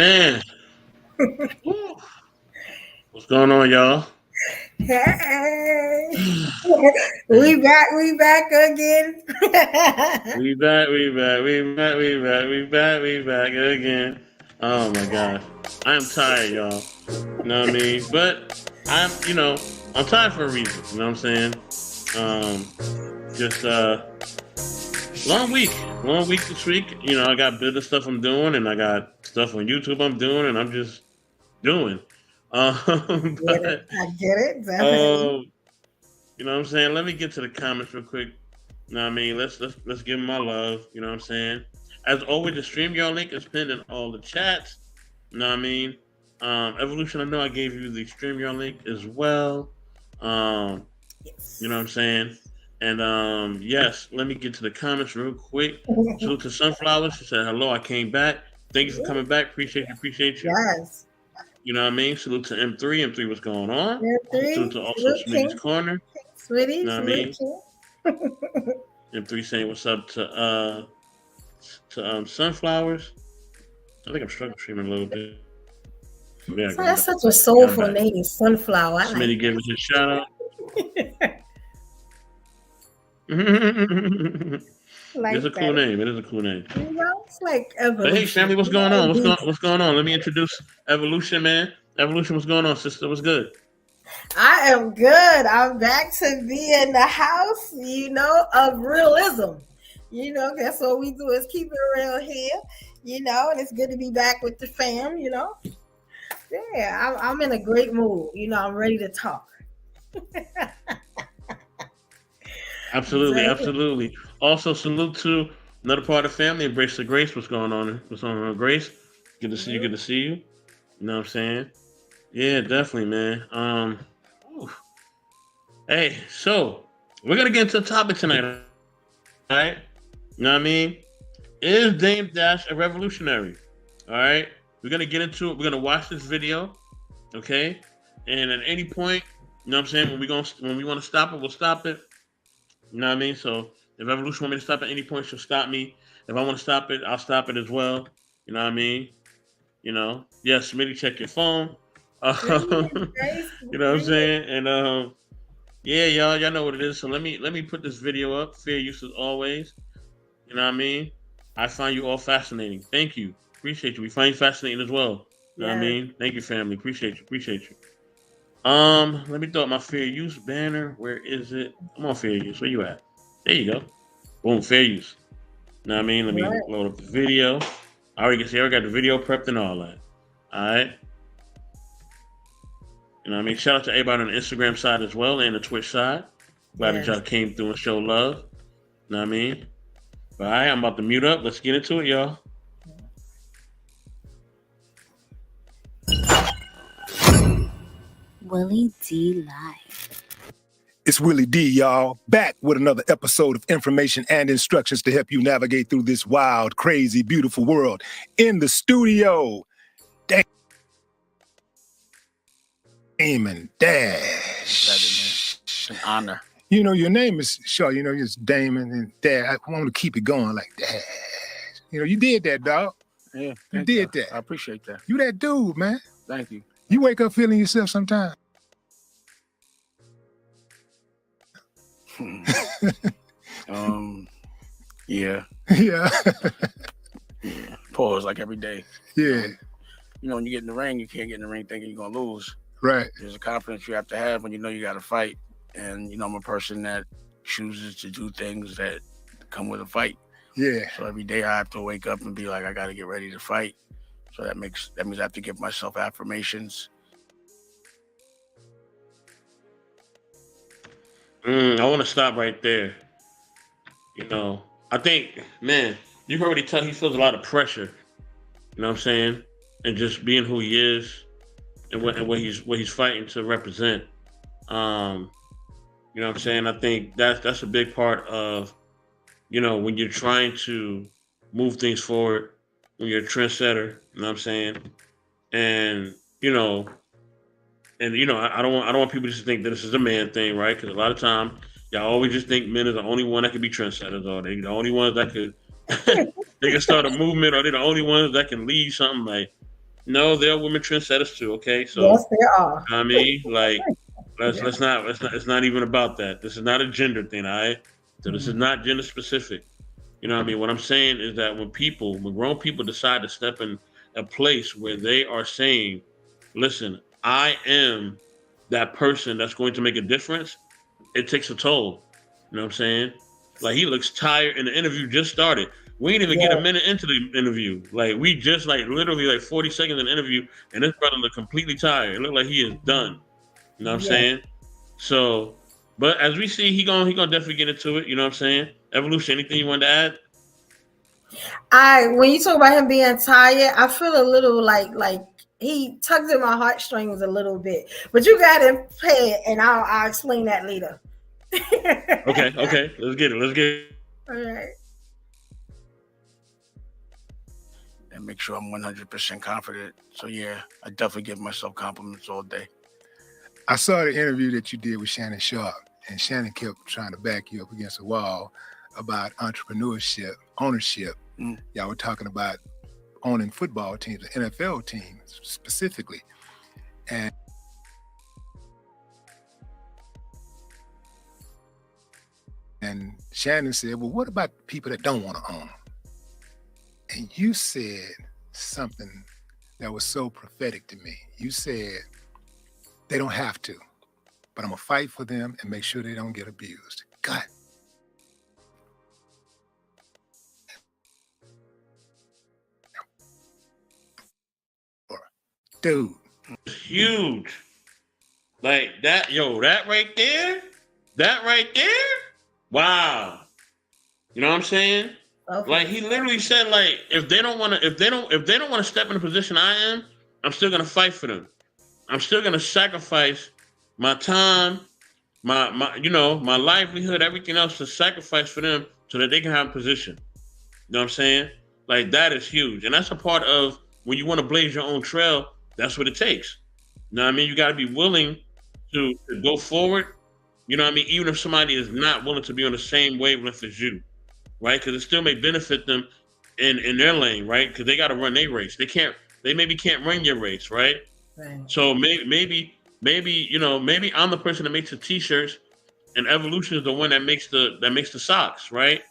man. Woo. What's going on, y'all? Hey, we back again. We back again. Oh my gosh. I am tired, y'all. You know what I mean? But I'm tired for a reason. You know what I'm saying? Um, just long week. Long week this week. I got business stuff I'm doing and I got stuff on YouTube I'm doing and I'm just doing. Get it? But I get it definitely. um You know what I'm saying? Let me get to the comments real quick. You know what I mean? Let's give them my love. You know what I'm saying? As always, the StreamYard link is pinned in all the chats. You know what I mean? Evolution, I know I gave you the StreamYard link as well. Um, you know what I'm Yes. saying? And yes, let me get to the comments real quick. Salute to Sunflower. She said, hello, I came back. Thank you for coming back. Appreciate you, appreciate you. Yes. You know what I mean? Salute to M3. M3, what's going on? Year Salute three, to also salute Smitty's King, Corner. You sweetie, know what I salute mean? King. M3 saying what's up to sunflowers. I think I'm struggling streaming a little bit. Yeah, So I'm back. that's such a Yeah, I'm soulful back. name, Sunflower. I like Smitty gave us a shout out. It's a like cool that. name. It is a cool name. It's like But hey, evolution. family, what's going on? It beats. What's going on? Let me introduce Evolution, man. Evolution, what's going on, sister? What's good? I am good. I'm back to be in the house, of realism. That's what we do is keep it real here, and it's good to be back with the fam. Yeah, I'm in a great mood. I'm ready to talk. Absolutely, absolutely. Also, salute to another part of the family, Embrace the Grace. What's going on? What's going on, Grace? Good to see you. Good to see you. You know what I'm saying? Yeah, definitely, man. Ooh. Hey, so we're gonna get into the topic tonight, all right? You know what I mean? Is Dame Dash a revolutionary? All right, we're gonna get into it. We're gonna watch this video, okay? And at any point, you know what I'm saying, when we want to stop it, we'll stop it. You know what I mean? So if Evolution want me to stop at any point, she'll stop me. If I want to stop it, I'll stop it as well. You know what I mean? Yes, Smitty, check your phone. Grace, You know what I'm saying? And yeah, y'all know what it is. So let me put this video up. Fair use as always. You know what I mean? I find you all fascinating. Thank you. Appreciate you. We find you fascinating as well. You know what I Yes. mean? Thank you, family. Appreciate you. Appreciate you. Let me throw up my fair use banner. Where is it? I'm on fair use. Where you at? There you go. Boom, fair use. You know what I mean? Let me Right. load up the video. I already got the video prepped and all that. Alright. You know what I mean? Shout out to everybody on the Instagram side as well and the Twitch side. Glad that Yes. y'all came through and showed love. You know what I mean? All right, I'm about to mute up. Let's get into it, y'all. Willie D Live. It's Willie D, y'all, back with another episode of information and instructions to help you navigate through this wild, crazy, beautiful world. In the studio, Damon Dash. An honor. Your name is sure. It's Damon and Dash. I want to keep it going like Dash. You did that, dog. Yeah, You did that. I appreciate that. You that dude, man. Thank you. You wake up feeling yourself sometimes. Yeah. Yeah. Yeah. Pause like every day. Yeah. When you get in the ring, you can't get in the ring thinking you're gonna lose. Right. There's a confidence you have to have when you know you got to fight. And I'm a person that chooses to do things that come with a fight. Yeah. So every day I have to wake up and be like, I got to get ready to fight. So that means I have to give myself affirmations. I want to stop right there. I think, man, you can already tell he feels a lot of pressure. You know what I'm saying? And just being who he is and what he's fighting to represent. You know what I'm saying? I think that's a big part of, when you're trying to move things forward, when you're a trendsetter, you know what I'm saying? And, I don't want people to just think that this is a man thing, right? Because a lot of time, y'all always just think men are the only one that can be trendsetters, or they the only ones that could they can start a movement, or they're the only ones that can lead something. Like, No, there are women trendsetters too. Okay, so Yes, there are. I mean, like, let's not even about that. This is not a gender thing, all right? So this is not gender specific. You know what I mean? What I'm saying is that when grown people decide to step in a place where they are saying, listen, I am that person that's going to make a difference, it takes a toll. You know what I'm saying? Like he looks tired and the interview just started. We didn't even get a Yes. minute into the interview. Like we just like literally like 40 seconds in the interview and this brother looked completely tired. It looked like he is done. You know what I'm Yes. saying? So, but as we see, he gonna definitely get into it. You know what I'm saying? Evolution. Anything you wanted to add? When you talk about him being tired, I feel a little like he tugs at my heartstrings a little bit. But you got him play it, and I'll explain that later. Okay, okay. Let's get it. Let's get it. All right. And make sure I'm 100% confident. So yeah, I definitely give myself compliments all day. I saw the interview that you did with Shannon Sharp, and Shannon kept trying to back you up against a wall about entrepreneurship, ownership. Y'all were talking about owning football teams, NFL teams specifically. And Shannon said, well, what about people that don't want to own? And you said something that was so prophetic to me. You said, they don't have to, but I'm gonna fight for them and make sure they don't get abused. God. Dude. Huge. Like that, that right there. That right there. Wow. You know what I'm saying? Okay. Like he literally said, like, if they don't want to step in the position I am, I'm still gonna fight for them. I'm still gonna sacrifice my time, my my livelihood, everything else to sacrifice for them so that they can have a position. You know what I'm saying? Like that is huge. And that's a part of when you want to blaze your own trail, that's what it takes. You know what I mean? You gotta be willing to go forward. You know what I mean? Even if somebody is not willing to be on the same wavelength as you, right? Because it still may benefit them in their lane, right? Because they got to run their race. They maybe can't run your race, right? Right. So maybe I'm the person that makes the t-shirts, and Evolution is the one that makes the socks, right?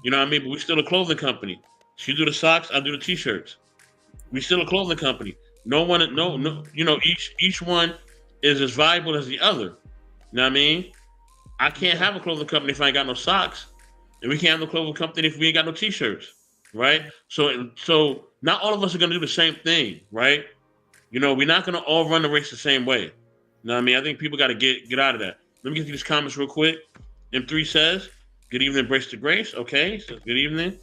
You know what I mean? But we're still a clothing company. She do the socks, I do the t-shirts. We still a clothing company. No, each one is as valuable as the other. You know what I mean? I can't have a clothing company if I ain't got no socks. And we can't have no clothing company if we ain't got no t-shirts. Right? So not all of us are gonna do the same thing, right? You know, we're not gonna all run the race the same way. You know what I mean? I think people gotta get out of that. Let me get to these comments real quick. M3 says, good evening, Embrace the Grace. Okay, so good evening.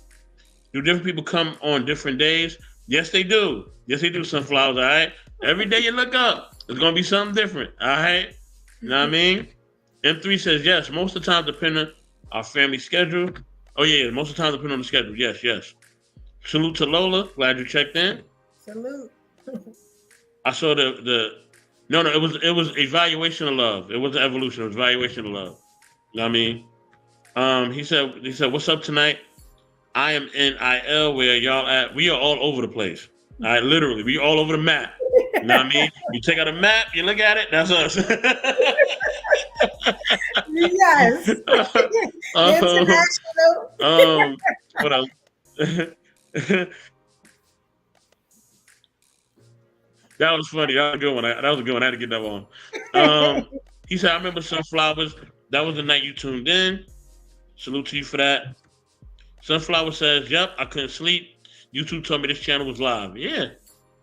Do different people come on different days? Yes, they do. Yes, they do, Sunflowers, all right? Every day you look up, it's going to be something different, all right? You know what I mean? M3 says, yes, most of the time, depending on our family schedule. Oh, yeah, most of the time, depending on the schedule. Yes, yes. Salute to Lola. Glad you checked in. Salute. I saw no, it was evaluation of love. It wasn't evolution. It was evaluation of love. You know what I mean? He said, what's up tonight? I am in IL where y'all at. We are all over the place. All right, literally, we all over the map. You know what I mean? You take out a map, you look at it, that's us. Yes. International. What else? That was funny. That was a good one. That was a good one. I had to get that one. He said, I remember Sunflowers. That was the night you tuned in. Salute to you for that. Sunflower says, yep, I couldn't sleep. YouTube told me this channel was live. Yeah.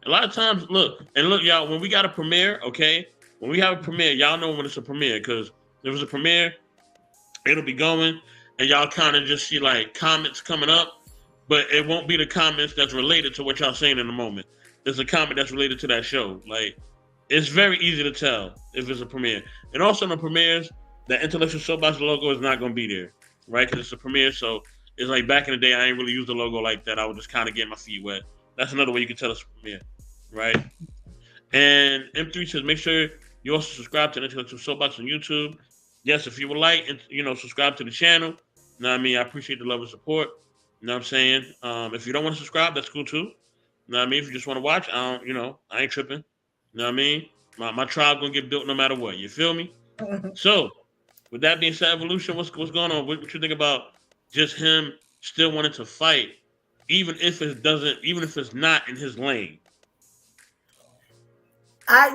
A lot of times, look, y'all, when we got a premiere, okay? When we have a premiere, y'all know when it's a premiere, because if it's a premiere, it'll be going, and y'all kind of just see, like, comments coming up, but it won't be the comments that's related to what y'all saying in the moment. It's a comment that's related to that show. Like, it's very easy to tell if it's a premiere. And also in the premieres, the Intellectual Soapbox logo is not going to be there, right? Because it's a premiere, so it's like back in the day, I ain't really used the logo like that. I would just kind of get my feet wet. That's another way you can tell it's a premiere, right? And M3 says, make sure you also subscribe to the Intellectual Soapbox on YouTube. Yes, if you would like, subscribe to the channel. You know what I mean? I appreciate the love and support. You know what I'm saying? If you don't want to subscribe, that's cool too. You know what I mean? If you just want to watch, I don't, I ain't tripping. You know what I mean? My tribe gonna get built no matter what. You feel me? So, with that being said, Evolution, what's going on? What you think about just him still wanting to fight, even if it's not in his lane? I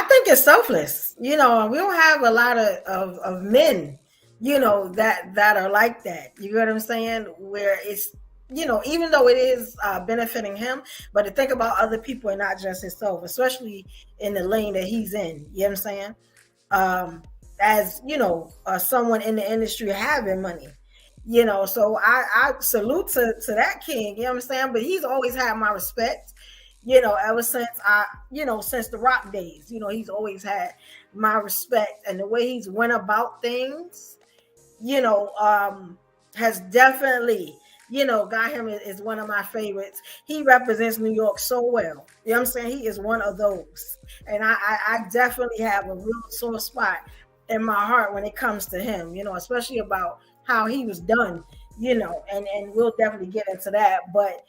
think it's selfless. We don't have a lot of men, that are like that. You know what I'm saying? Where it's, even though it is benefiting him, but to think about other people and not just himself, especially in the lane that he's in. You know what I'm saying? As someone in the industry having money, so I salute to that king. You know what I'm saying? But he's always had my respect. Ever since since the Rock days, he's always had my respect, and the way he's went about things, has definitely, got him is one of my favorites. He represents New York so well. You know what I'm saying? He is one of those. And I definitely have a real sore spot in my heart when it comes to him, especially about how he was done, and we'll definitely get into that. But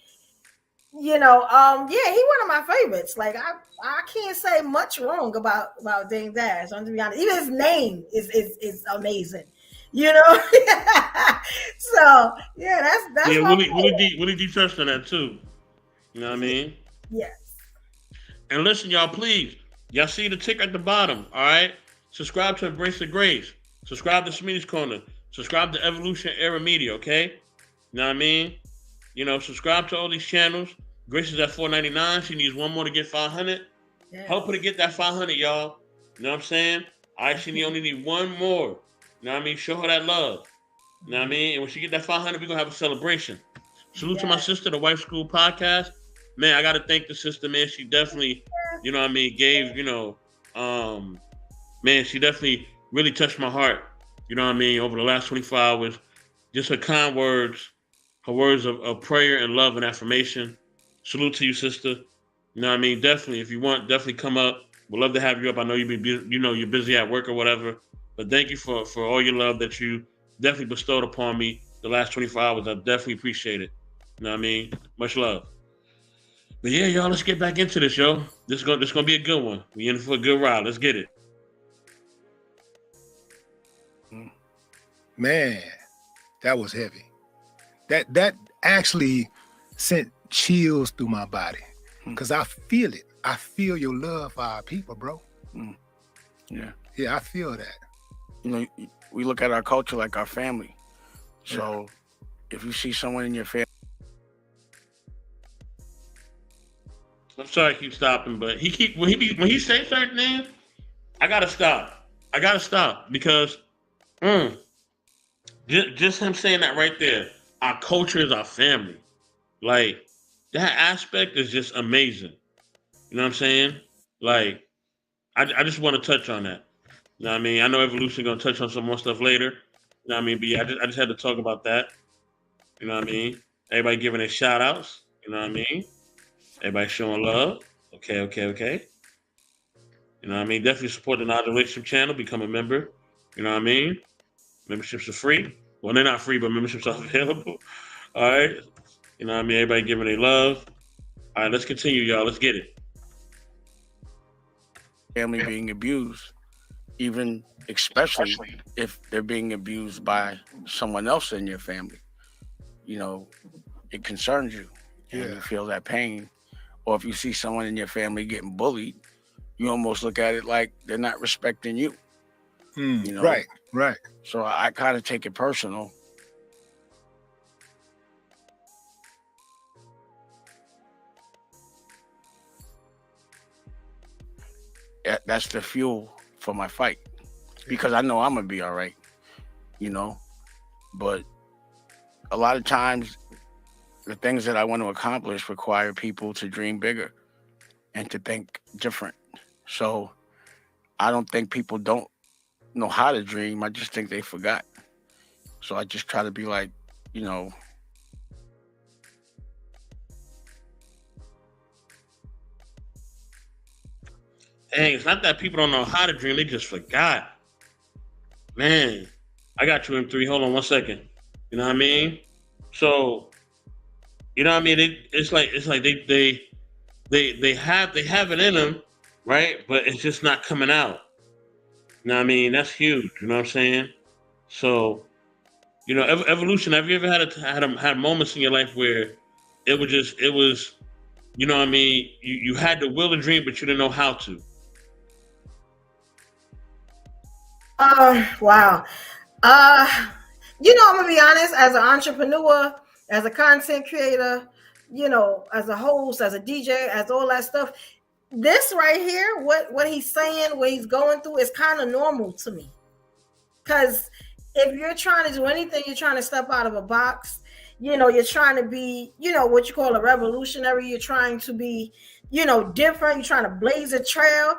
he one of my favorites. Like I can't say much wrong about Dame Dash. I'm to be honest. Even his name is amazing. So yeah, that's Willie D touched on that too. You know what I mean? Yes. And listen, y'all, please, y'all see the tick at the bottom, all right? Subscribe to Embrace the Grace. Subscribe to Smitty's Corner. Subscribe to Evolution Era Media, okay? You know what I mean? Subscribe to all these channels. Grace is at $4.99. She needs one more to get 500. Yes. Help her to get that 500, y'all. You know what I'm saying? She only need one more. You know what I mean? Show her that love. You know what I mean? And when she get that 500, we're going to have a celebration. Salute to my sister, the Wife School Podcast. Man, I got to thank the sister, man. She definitely, you know what I mean, gave, man, she definitely really touched my heart. You know what I mean? Over the last 24 hours. Just her kind words, her words of prayer and love and affirmation. Salute to you, sister. You know what I mean? Definitely, if you want, definitely come up. We'd love to have you up. I know you're busy at work or whatever. But thank you for all your love that you definitely bestowed upon me the last 24 hours. I definitely appreciate it. You know what I mean? Much love. But yeah, y'all, let's get back into this, yo. This is gonna be a good one. We in for a good ride. Let's get it. Man, that was heavy. That actually sent chills through my body because I feel it. I feel your love for our people, bro. Yeah, I feel that. We look at our culture like our family. So if you see someone in your family, I'm sorry I keep stopping, but when he say certain things, I gotta stop because just him saying that right there, our culture is our family. Like that aspect is just amazing. You know what I'm saying? Like I just want to touch on that. You know what I mean? I know Evolution gonna touch on some more stuff later. You know what I mean? But yeah, I just had to talk about that. You know what I mean? Everybody giving their shout outs. You know what I mean? Everybody showing love. Okay. You know what I mean? Definitely support the Nod Relationship channel. Become a member. You know what I mean? Memberships are free. Well, they're not free, but memberships are available. All right. You know what I mean? Everybody giving their love. All right, let's continue, y'all. Let's get it. family being abused, even especially if they're being abused by someone else in your family. It concerns you. And you feel that pain. Or if you see someone in your family getting bullied, you almost look at it like they're not respecting you. Right. So I kind of take it personal. That's the fuel for my fight, because I know I'm gonna be all right, but a lot of times the things that I want to accomplish require people to dream bigger and to think different. So I don't think people don't know how to dream. I just think they forgot. So I just try to be like, Dang, it's not that people don't know how to dream, they just forgot. Man, I got you in 3. Hold on 1 second. You know what I mean? So, you know what I mean? It's like they they have it in them, right? But it's just not coming out. You know what I mean? That's huge. You know what I'm saying? So, evolution. Have you ever had moments in your life where it was, you know what I mean? You had the will to dream, but you didn't know how to. Wow. I'm gonna be honest, as an entrepreneur, as a content creator, as a host, as a DJ, as all that stuff, this right here, what he's saying, what he's going through is kind of normal to me. Because if you're trying to do anything, you're trying to step out of a box, you're trying to be, what you call a revolutionary, you're trying to be, different, you're trying to blaze a trail.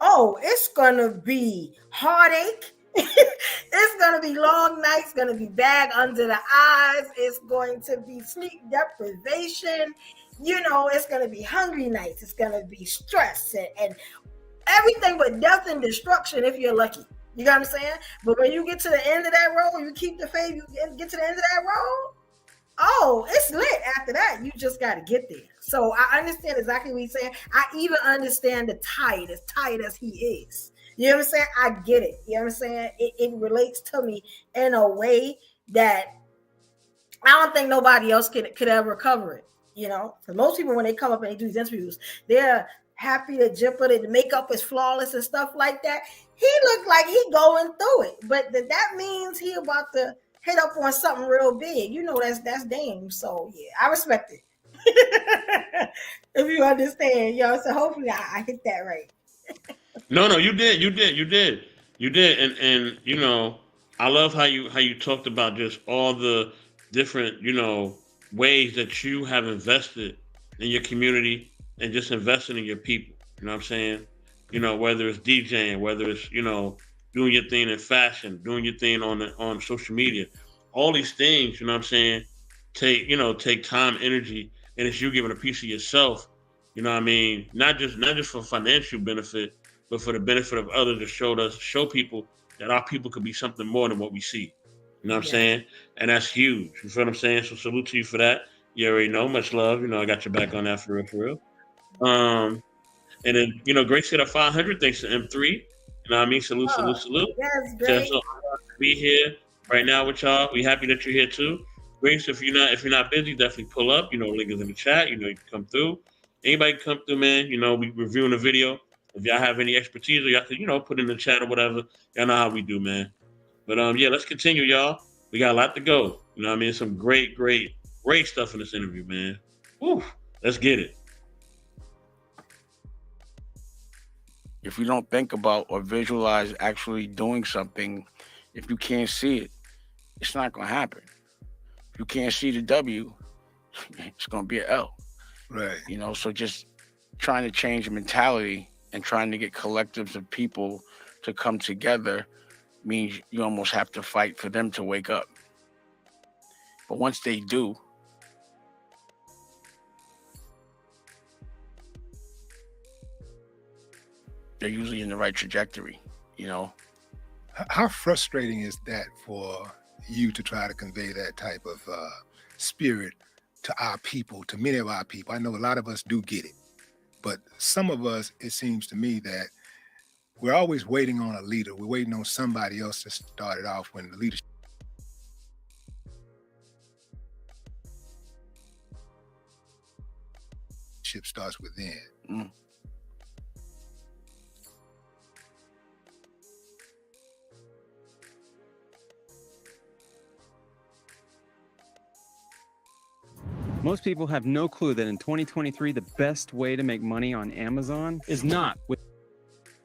Oh, it's gonna be heartache. It's gonna be long nights, gonna be bag under the eyes, it's going to be sleep deprivation, it's gonna be hungry nights, it's gonna be stress and everything but death and destruction if you're lucky. You know what I'm saying? But when you get to the end of that road, you keep the faith, you get to the end of that road, oh, it's lit after that. You just got to get there. So I understand exactly what he's saying. I even understand the tired, as tired as he is. You know what I'm saying? I get it. You know what I'm saying? It relates to me in a way that I don't think nobody else could ever cover it. For most people, when they come up and they do these interviews, they're happy to jump it. The makeup is flawless and stuff like that. He looked like he going through it, but that means he about to hit up on something real big. That's Dame. So yeah, I respect it. If you understand, so hopefully I hit that right. No, you did, and I love how you talked about just all the different ways that you have invested in your community and just invested in your people. You know what I'm saying? Whether it's DJing, whether it's doing your thing in fashion, doing your thing on social media, all these things. You know what I'm saying? Take time, energy, and it's you giving a piece of yourself. You know what I mean? Not just for financial benefit, but for the benefit of others, to show people that our people could be something more than what we see. You know what I'm saying? And that's huge. You feel what I'm saying? So salute to you for that. You already know, much love. I got your back on that for real. And then, Grace hit a 500 thanks to M3. You know what I mean? Salute. Yes, great. So be here right now with y'all. We happy that you're here too. Grace, if you're not busy, definitely pull up. Link is in the chat. You can come through. Anybody can come through, man. We reviewing the video. If y'all have any expertise or y'all could, put in the chat or whatever, y'all know how we do, man. But yeah, let's continue, y'all. We got a lot to go. You know what I mean? Some great stuff in this interview, man. Woo, let's get it. If you don't think about or visualize actually doing something, if you can't see it, it's not going to happen. If you can't see the W, it's going to be an L. Right. So just trying to change the mentality and trying to get collectives of people to come together means you almost have to fight for them to wake up. But once they do, they're usually in the right trajectory, How frustrating is that for you to try to convey that type of spirit to our people, to many of our people? I know a lot of us do get it, but some of us, it seems to me that we're always waiting on a leader. We're waiting on somebody else to start it off when the leadership starts within. Mm. Most people have no clue that in 2023, the best way to make money on Amazon is not with.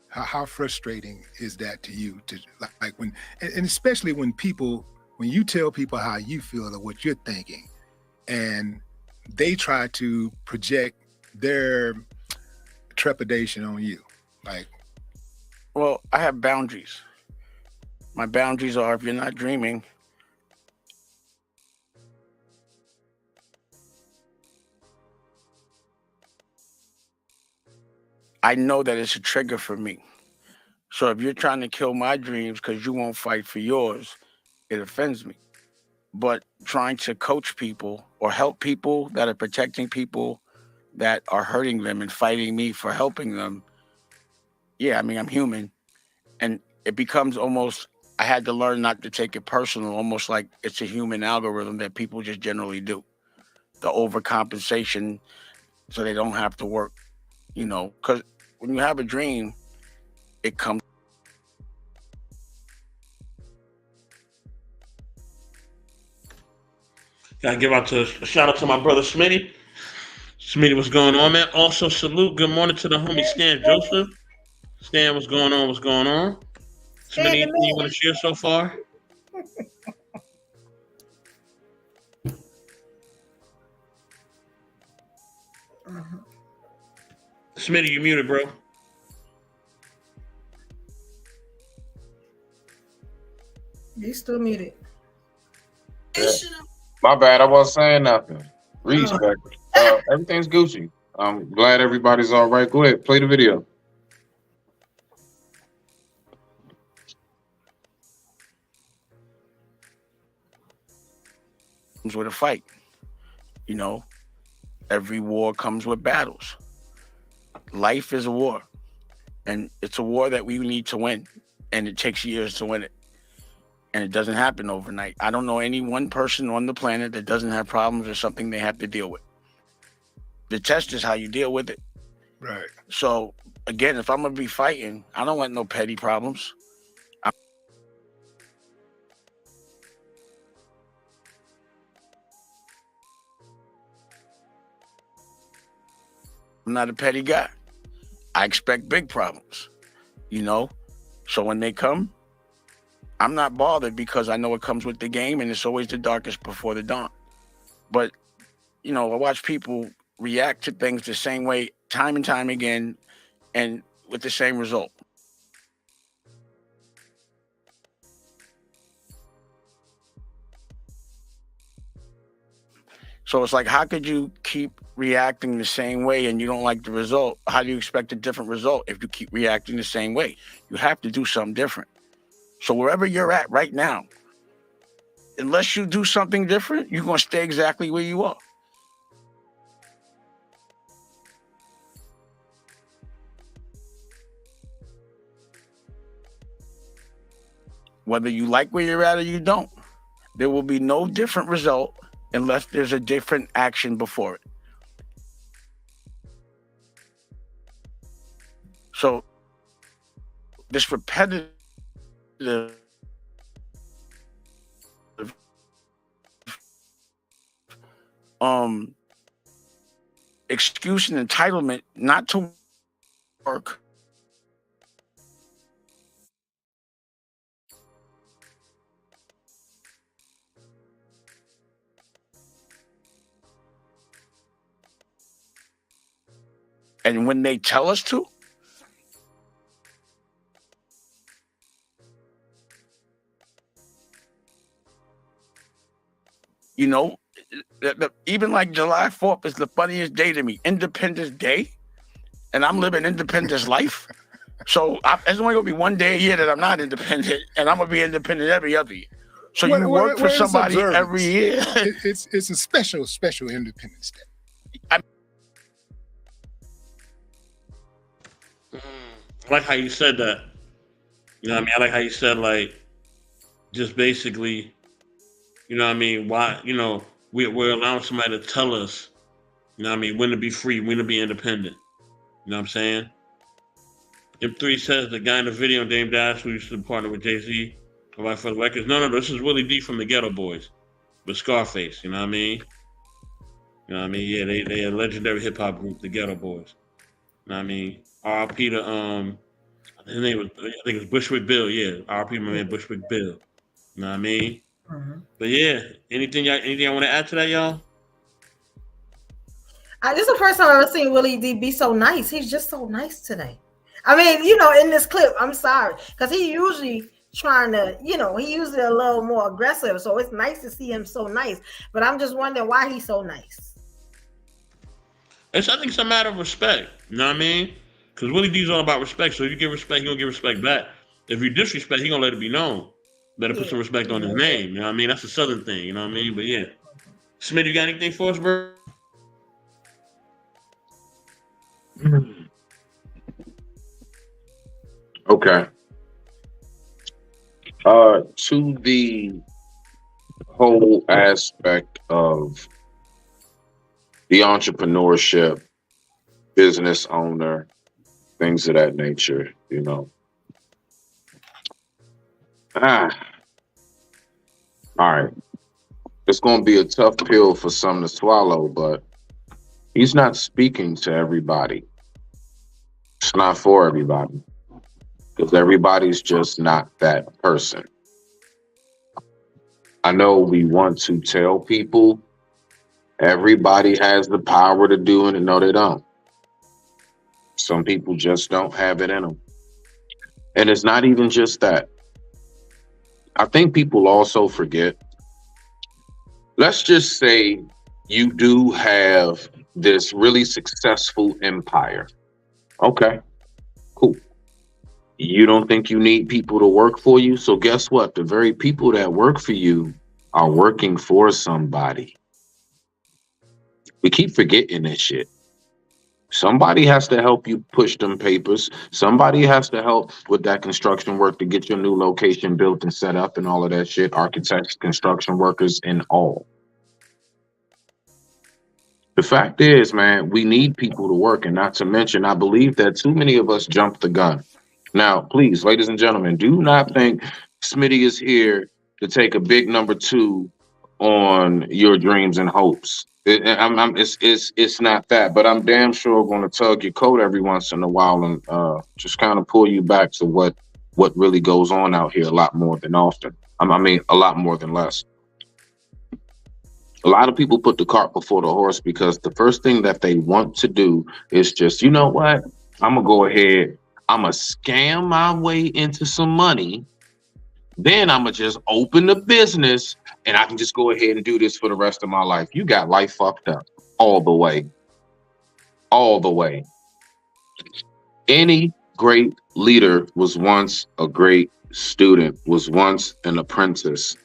How frustrating is that to you? To like when, and especially when you tell people how you feel or what you're thinking, and they try to project their trepidation on you. Well, I have boundaries. My boundaries are, if you're not dreaming, I know that it's a trigger for me. So if you're trying to kill my dreams because you won't fight for yours, it offends me. But trying to coach people or help people that are protecting people that are hurting them and fighting me for helping them, yeah, I mean, I'm human. And it becomes almost, I had to learn not to take it personal, almost like it's a human algorithm that people just generally do. The overcompensation so they don't have to work, you know, because when you have a dream, it comes. Gotta give out to a shout out to my brother Smitty. Smitty, what's going on, man? Also, salute. Good morning to the homie Stan Joseph. Stan, what's going on? What's going on? Smitty, anything you want to share so far? Smitty, you muted, bro. You still muted. Yeah. My bad. I wasn't saying nothing. Respect. Everything's Gucci. I'm glad everybody's all right. Go ahead, play the video. Comes with a fight. You know, every war comes with battles. Life is a war, and it's a war that we need to win, and it takes years to win it, and it doesn't happen overnight. I don't know any one person on the planet that doesn't have problems or something they have to deal with. The test is how you deal with it. Right. So again, if I'm gonna be fighting, I don't want no petty problems. I'm not a petty guy. I expect big problems, you know? So when they come, I'm not bothered because I know it comes with the game and it's always the darkest before the dawn. But, you know, I watch people react to things the same way time and time again and with the same result. So it's like, how could you keep reacting the same way and you don't like the result? How do you expect a different result if you keep reacting the same way? You have to do something different. So wherever you're at right now, unless you do something different, you're going to stay exactly where you are. Whether you like where you're at or you don't, there will be no different result unless there's a different action before it. So this repetitive excuse and entitlement not to work and when they tell us to, you know, even like July 4th is the funniest day to me, Independence Day, and I'm living Independence life. So there's only gonna be one day a year that I'm not independent, and I'm gonna be independent every other year. So you work for somebody every year. It's a special Independence Day. I like how you said that. You know what I mean? I like how you said, like, just basically, you know what I mean? Why, you know, we're allowing somebody to tell us, you know what I mean, when to be free, when to be independent. You know what I'm saying? M3 says the guy in the video, Dame Dash, who used to partner with Jay-Z, provide for the records. No, this is Willie D from the Ghetto Boys with Scarface, you know what I mean? You know what I mean? Yeah, they a legendary hip hop group, the Ghetto Boys. You know what I mean? R.I.P. to his name was, I think it was Bushwick Bill, yeah. R.I.P. my man Bushwick Bill. You know what I mean? Mm-hmm. But yeah, anything I want to add to that, y'all? This is the first time I've ever seen Willie D be so nice. He's just so nice today. I mean, you know, in this clip, I'm sorry, because he usually trying to, you know, he usually a little more aggressive. So it's nice to see him so nice. But I'm just wondering why he's so nice. I think it's a matter of respect. You know what I mean? Because Willie D's all about respect. So if you give respect, he's gonna give respect back. If you disrespect, he's gonna let it be known. Better put some respect on his name. You know what I mean? That's a Southern thing. You know what I mean? But yeah, Smith, you got anything for us, bro? Okay. To the whole aspect of the entrepreneurship, business owner, things of that nature, you know. Ah, all right. It's going to be a tough pill for some to swallow, but he's not speaking to everybody. It's not for everybody because everybody's just not that person. I know we want to tell people everybody has the power to do it, and no, they don't. Some people just don't have it in them. And it's not even just that. I think people also forget. Let's just say you do have this really successful empire. Okay, cool. You don't think you need people to work for you? So guess what? The very people that work for you are working for somebody. We keep forgetting this shit. Somebody has to help you push them papers. Somebody has to help with that construction work to get your new location built and set up and all of that shit. Architects, construction workers, and all. The fact is, man, we need people to work. And not to mention, I believe that too many of us jumped the gun. Now, please, ladies and gentlemen, do not think Smitty is here to take a big number 2 on your dreams and hopes. It's not that, but I'm damn sure going to tug your coat every once in a while and just kind of pull you back to what really goes on out here a lot more than often. I mean, a lot more than less. A lot of people put the cart before the horse because the first thing that they want to do is just, you know what? I'm going to go ahead. I'm going to scam my way into some money. Then I'm going to just open the business and I can just go ahead and do this for the rest of my life. You got life fucked up all the way. All the way. Any great leader was once a great student, was once an apprentice.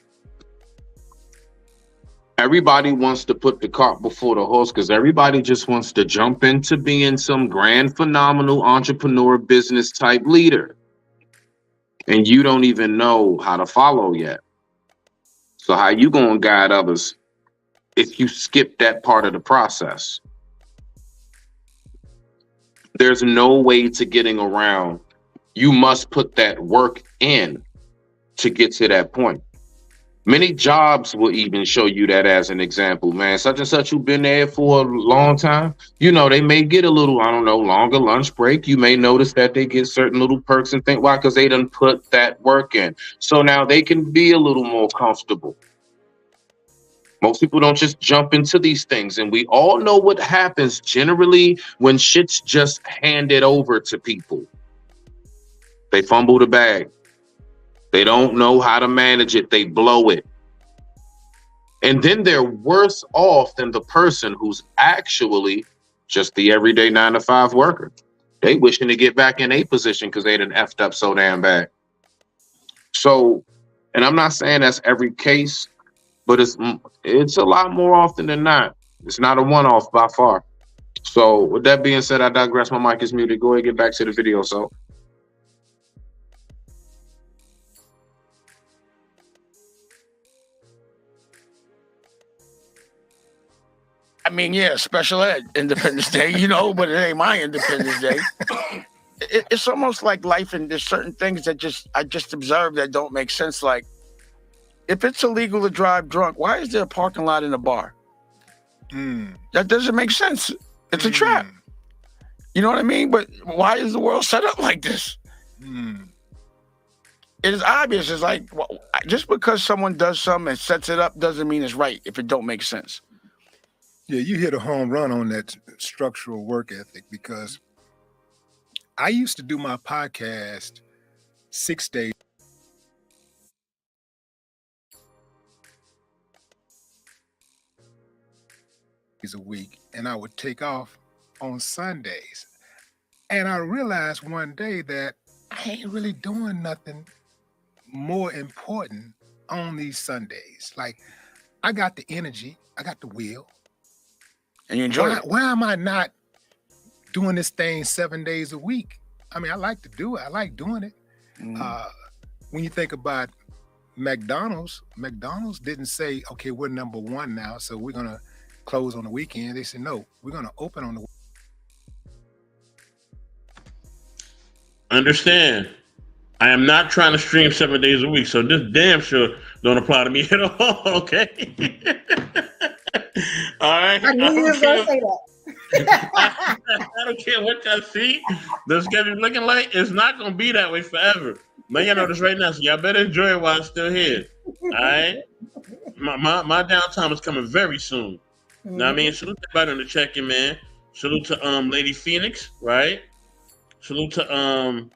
Everybody wants to put the cart before the horse because everybody just wants to jump into being some grand, phenomenal entrepreneur business type leader. And you don't even know how to follow yet. So how you going to guide others if you skip that part of the process? There's no way to getting around. You must put that work in to get to that point. Many jobs will even show you that as an example, man. Such and such who've been there for a long time, you know, they may get a little, I don't know, longer lunch break. You may notice that they get certain little perks and think, why? Because they done put that work in. So now they can be a little more comfortable. Most people don't just jump into these things. And we all know what happens generally when shit's just handed over to people. They fumble the bag. They don't know how to manage it. They blow it. And then they're worse off than the person who's actually just the everyday 9-to-5 worker. They wishing to get back in a position because they done effed up so damn bad. So, and I'm not saying that's every case, but it's a lot more often than not. It's not a one-off by far. So with that being said, I digress. My mic is muted. Go ahead and get back to the video. So. I mean, yeah, special ed, Independence Day, you know, but it ain't my Independence Day. It's almost like life, and there's certain things that I just observed that don't make sense. Like, if it's illegal to drive drunk, why is there a parking lot in a bar? That doesn't make sense. It's a trap. You know what I mean? But why is the world set up like this? It is obvious. It's like, just because someone does something and sets it up doesn't mean it's right if it don't make sense. Yeah, you hit a home run on that structural work ethic, because I used to do my podcast 6 days a week, and I would take off on Sundays. And I realized one day that I ain't really doing nothing more important on these Sundays. Like, I got the energy, I got the will. And you enjoy it. Why am I not doing this thing 7 days a week. I mean, I like to do it. I like doing it. When you think about McDonald's didn't say, okay, we're number one now, so we're gonna close on the weekend. They said, no, we're gonna open on the Understand, I am not trying to stream 7 days a week, so this damn sure don't apply to me at all, okay? All right? I knew you was going to say that. I don't care what y'all see. The schedule looking like it's not gonna be that way forever. Man, y'all know this right now, so y'all better enjoy it while it's still here. All right, my downtime is coming very soon. Know what I mean? Salute to everybody on the check-in, man. Salute to Lady Phoenix, right? Salute to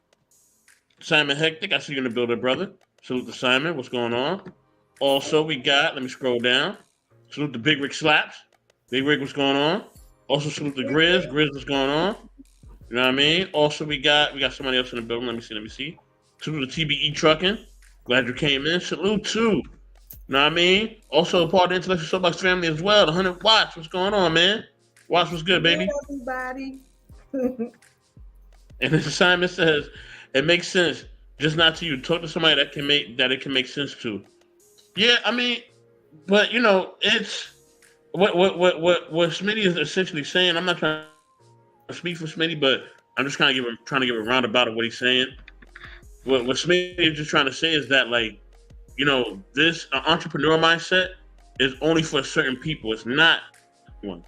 Simon Hectic. I see you in the building, brother. Salute to Simon. What's going on? Also, we got. Let me scroll down. Salute to Big Rick Slaps. Big Rick, what's going on? Also, salute to Grizz. Grizz, what's going on? You know what I mean? Also, we got somebody else in the building. Let me see. Salute to TBE Trucking. Glad you came in. Salute to, you know what I mean? Also, a part of the Intellectual Soapbox family as well. The 100 Watts. What's going on, man? Watts, what's good, baby? Hey, everybody. And this assignment says, it makes sense, just not to you. Talk to somebody that it can make sense to. Yeah, I mean, but you know, it's what Smitty is essentially saying. I'm not trying to speak for Smitty, but I'm just trying to give a roundabout of what he's saying. What Smitty is just trying to say is that, like, you know, this entrepreneur mindset is only for certain people. It's not one,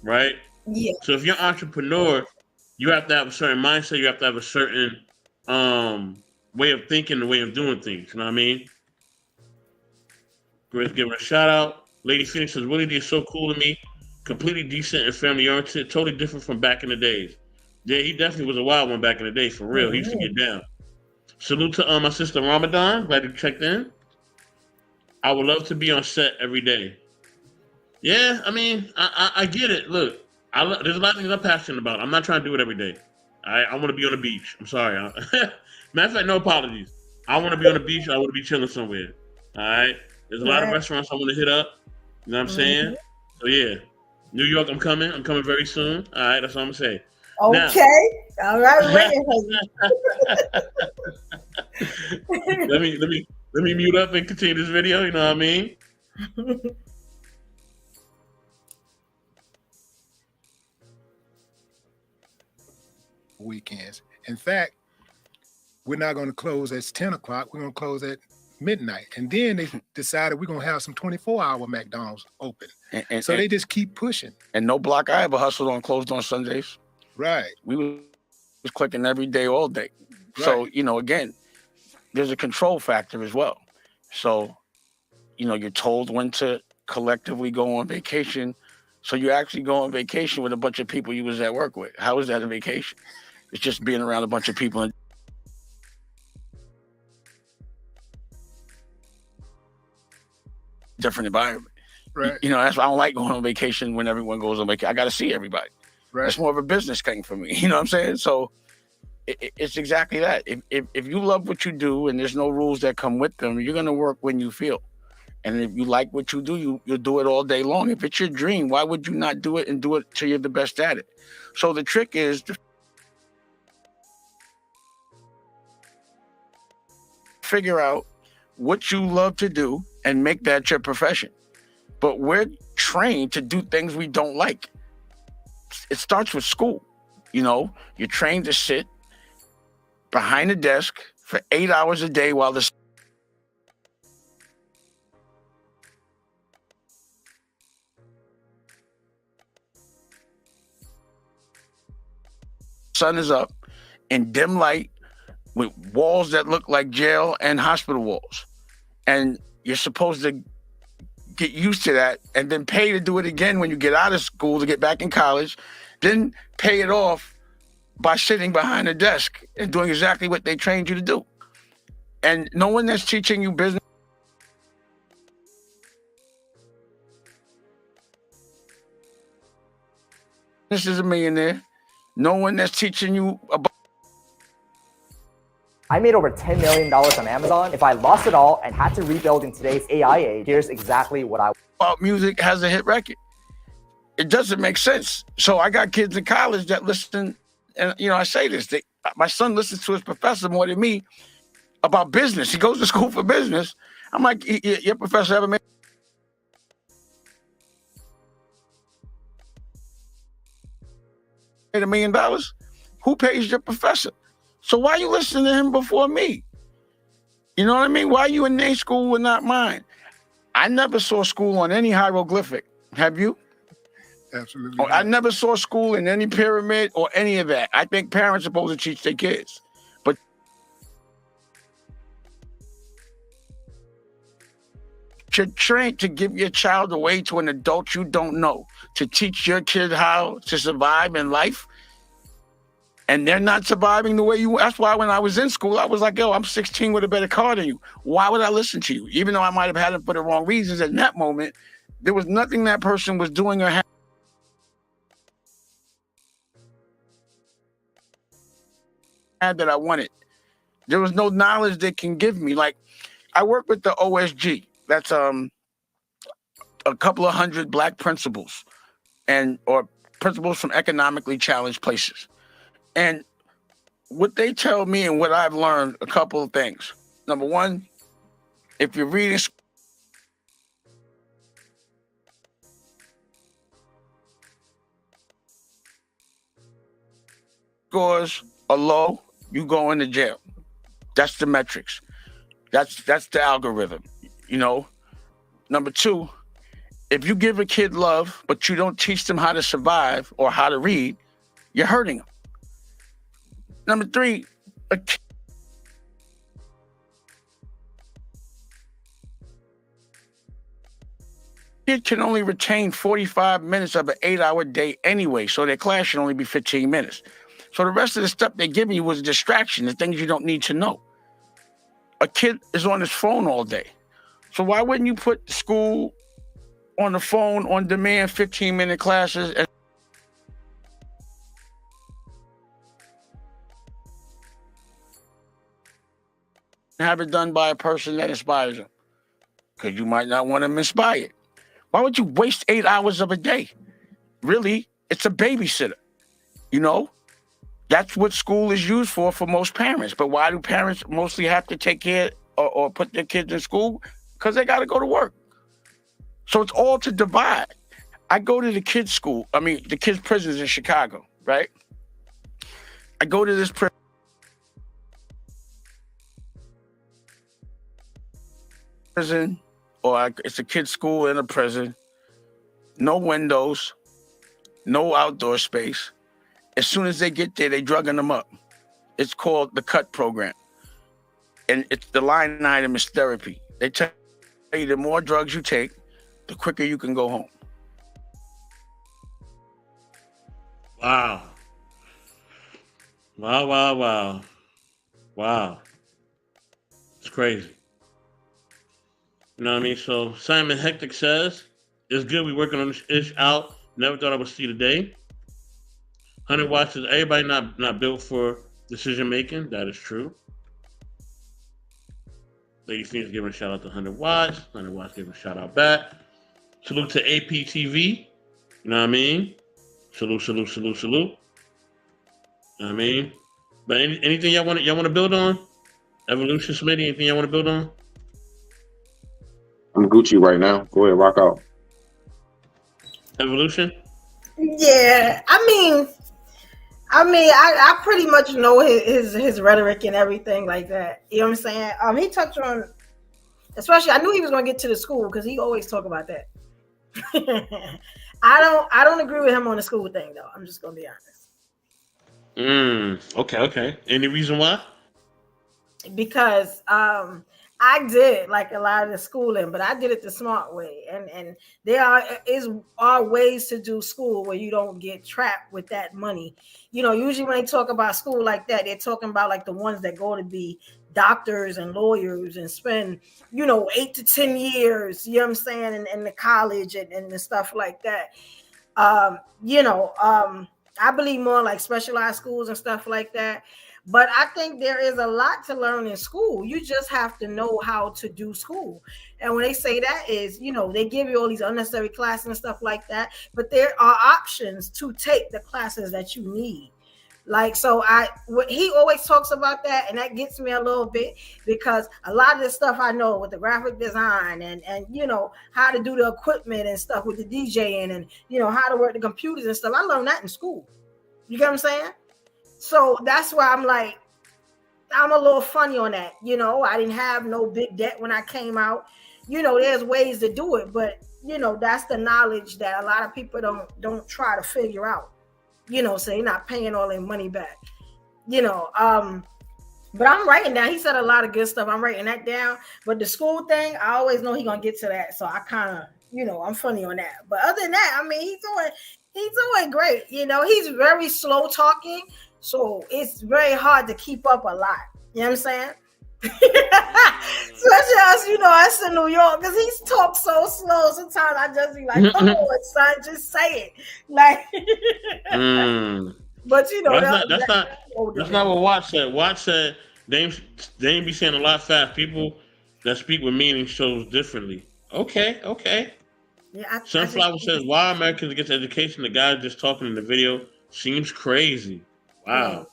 right? Yeah. So if you're an entrepreneur, you have to have a certain mindset. You have to have a certain way of thinking, the way of doing things. You know what I mean? Let's give her a shout out. Lady Phoenix says, Willie D is so cool to me. Completely decent and family oriented. Totally different from back in the days. Yeah, he definitely was a wild one back in the day, for real. He used to get down. Salute to my sister Ramadan. Glad you checked in. I would love to be on set every day. Yeah, I mean, I get it. Look, there's a lot of things I'm passionate about. I'm not trying to do it every day. I want to be on the beach. I'm sorry. Matter of fact, no apologies. I want to be on the beach. I want to be chilling somewhere. All right? There's a lot of restaurants I want to hit up. You know what I'm saying? So, yeah. New York, I'm coming. I'm coming very soon. All right? That's all I'm going to say. Okay. Now, all right. let me mute up and continue this video. You know what I mean? weekends. In fact, we're not going to close at 10 o'clock. We're going to close at midnight. And then they decided we're going to have some 24-hour McDonald's open. So they just keep pushing. And no block I ever hustled on closed on Sundays. Right. We was clicking every day, all day. Right. So, you know, again, there's a control factor as well. So, you know, you're told when to collectively go on vacation. So you actually go on vacation with a bunch of people you was at work with. How is that a vacation? It's just being around a bunch of people in a different environment. Right. You know, that's why I don't like going on vacation when everyone goes on vacation. I got to see everybody. Right. It's more of a business thing for me. You know what I'm saying? So it's exactly that. If you love what you do and there's no rules that come with them, you're going to work when you feel. And if you like what you do, you'll do it all day long. If it's your dream, why would you not do it and do it till you're the best at it? So the trick is to figure out what you love to do and make that your profession. But we're trained to do things we don't like. It starts with school. You know, you're trained to sit behind a desk for 8 hours a day while the sun is up in dim light with walls that look like jail and hospital walls. And you're supposed to get used to that and then pay to do it again when you get out of school to get back in college, then pay it off by sitting behind a desk and doing exactly what they trained you to do. And no one that's teaching you business is a millionaire. No one that's teaching you about. I made over $10 million on Amazon. If I lost it all and had to rebuild in today's AI age, here's exactly what I about music has a hit record. it doesn't make sense. So I got kids in college that listen, and I say this: my son listens to his professor more than me about business. He goes to school for business. I'm like, your professor ever made $1 million? Who pays your professor? So why are you listening to him before me? You know what I mean? Why are you in their school and not mine? I never saw school on any hieroglyphic. Have you? Absolutely. I never saw school in any pyramid or any of that. I think parents are supposed to teach their kids. But you're trained to give your child away to an adult you don't know, to teach your kid how to survive in life. And they're not surviving the way you. That's why when I was in school, I was like, yo, I'm 16 with a better car than you. Why would I listen to you? Even though I might have had it for the wrong reasons in that moment, there was nothing that person was doing or had that I wanted. There was no knowledge they can give me. Like, I work with the OSG. That's a couple of hundred Black principals or principals from economically challenged places. And what they tell me and what I've learned, a couple of things. Number one, if you're reading scores are low, you go into jail. That's the metrics. That's the algorithm, Number two, if you give a kid love, but you don't teach them how to survive or how to read, you're hurting them. Number three, a kid can only retain 45 minutes of an 8-hour day anyway, so their class should only be 15 minutes. So the rest of the stuff they're giving you was a distraction, the things you don't need to know. A kid is on his phone all day. So why wouldn't you put school on the phone, on demand, 15-minute classes, and have it done by a person that inspires them? Because you might not want them inspired. Why would you waste 8 hours of a day? Really, it's a babysitter. That's what school is used for most parents. But why do parents mostly have to take care or put their kids in school? Because they got to go to work. So it's all to divide. I go to the kids' school, the kids' prisons in Chicago, right? I go to this prison, or it's a kid's school in a prison, no windows, no outdoor space. As soon as they get there, they drugging them up. It's called the CUT program. And the line item is therapy. They tell you the more drugs you take, the quicker you can go home. Wow. Wow. It's crazy. You know what I mean? So Simon Hectic says, it's good we working on this ish out. Never thought I would see the day. 100 watts says, everybody not built for decision making. That is true. Lady Phoenix giving a shout out to 100 watts. 100 watts giving a shout out back. Salute to APTV. You know what I mean? Salute. You know what I mean? But anything y'all want to build on? Evolution Smitty, anything y'all want to build on? I'm Gucci right now. Go ahead, rock out. Evolution? Yeah, I pretty much know his rhetoric and everything like that. You know what I'm saying? He touched on, especially, I knew he was going to get to the school because he always talk about that. I don't agree with him on the school thing though. I'm just going to be honest. Okay. Any reason why? Because I did like a lot of the schooling, but I did it the smart way. And there are ways to do school where you don't get trapped with that money. Usually when they talk about school like that, they're talking about like the ones that go to be doctors and lawyers and spend, 8 to 10 years, you know what I'm saying, in the college and the stuff like that. I believe more like specialized schools and stuff like that. But I think there is a lot to learn in school. You just have to know how to do school. And when they say that is, they give you all these unnecessary classes and stuff like that, but there are options to take the classes that you need. Like, so he always talks about that, and that gets me a little bit, because a lot of the stuff I know with the graphic design and how to do the equipment and stuff with the DJing and how to work the computers and stuff, I learned that in school. You get what I'm saying? So that's why I'm like, I'm a little funny on that. I didn't have no big debt when I came out. There's ways to do it, but that's the knowledge that a lot of people don't try to figure out. So you're not paying all their money back. But I'm writing down. He said a lot of good stuff. I'm writing that down. But the school thing, I always know he's gonna get to that. So I kind of, I'm funny on that. But other than that, I mean, he's doing great. He's very slow talking, so it's very hard to keep up a lot. You know what I'm saying? Especially us in New York, because he talks so slow. Sometimes I just be like, "Come on, son, just say it." Like, but that's not what Watt said. Watt said they ain't be saying a lot fast. People that speak with meaning shows differently. Okay. Yeah, Sunflower says, "Why Americans get education? The guy just talking in the video seems crazy." Wow. Yeah.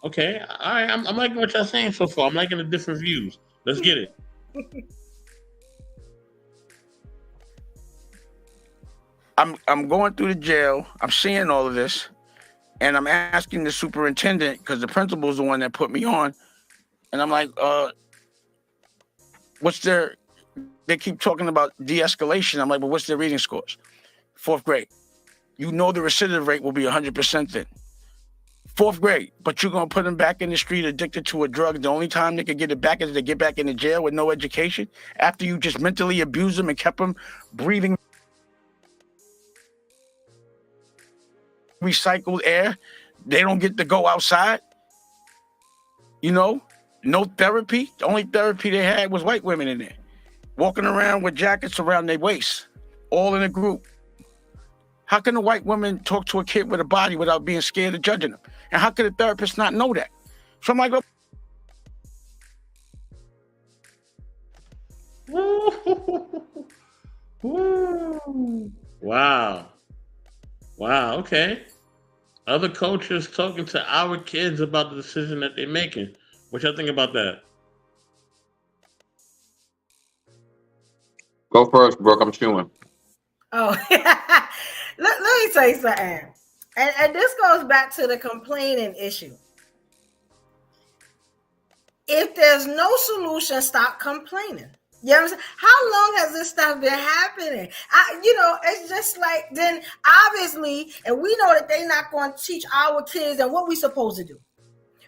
Okay, all right. I'm liking what y'all saying so far. I'm liking the different views. Let's get it. I'm going through the jail. I'm seeing all of this, and I'm asking the superintendent, because the principal's the one that put me on, and I'm like, what's their? They keep talking about de-escalation. I'm like, well, what's their reading scores? 4th grade. The recidivism rate will be 100% then. 4th grade, but you're going to put them back in the street addicted to a drug. The only time they can get it back is to get back into jail with no education after you just mentally abused them and kept them breathing recycled air. They don't get to go outside. No therapy. The only therapy they had was white women in there, walking around with jackets around their waist, all in a group. How can a white woman talk to a kid with a body without being scared of judging them? And how could a therapist not know that? So I'm like, Wow. Okay. Other cultures talking to our kids about the decision that they're making. What y'all think about that? Go first, Brooke. I'm chewing. Oh, let me tell you something. And this goes back to the complaining issue. If there's no solution, stop complaining. You know what I'm saying? How long has this stuff been happening? It's just like, then obviously, and we know that they're not going to teach our kids, and what we supposed to do.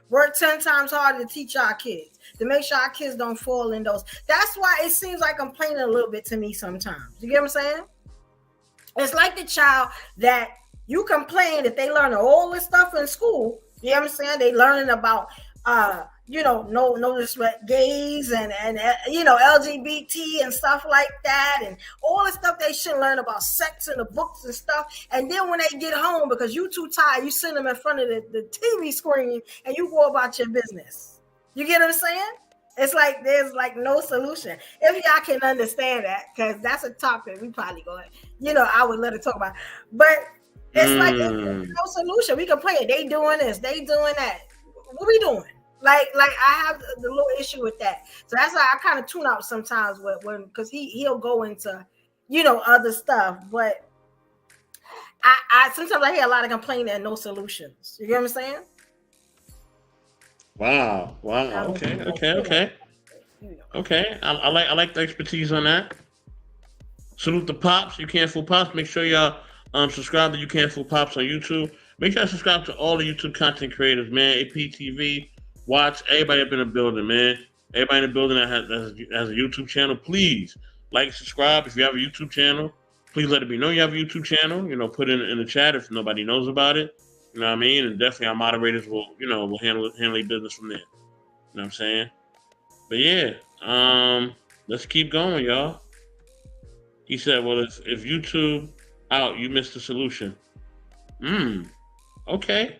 Work 10 times harder to teach our kids, to make sure our kids don't fall in those. That's why it seems like complaining a little bit to me sometimes. You get what I'm saying? It's like the child that you complain that they learn all this stuff in school. You know what I'm saying? They learning about, no disrespect, gays and LGBT and stuff like that, and all the stuff they should learn about sex in the books and stuff. And then when they get home, because you too tired, you send them in front of the TV screen and you go about your business. You get what I'm saying? It's like there's like no solution. If y'all can understand that, because that's a topic we probably going, I would let it talk about. But it's like there's no solution. We complain. They doing this, they doing that. What we doing? Like I have the little issue with that. So that's why I kind of tune out sometimes when because he'll go into other stuff. But I sometimes I hear a lot of complaining and no solutions. You get what I'm saying? Wow. Okay. I like the expertise on that. Salute the Pops. You Can't Fool Pops. Make sure y'all subscribe to You Can't Fool Pops on YouTube. Make sure you subscribe to all the YouTube content creators, man. APTV, Watch, everybody up in the building, man. Everybody in the building that has a YouTube channel, please like, subscribe. If you have a YouTube channel, please let it be known you have a YouTube channel. Put it in the chat if nobody knows about it. You know what I mean? And definitely our moderators will handle their business from there. You know what I'm saying? But yeah, let's keep going, y'all. He said, well, if YouTube out, you missed the solution. Okay.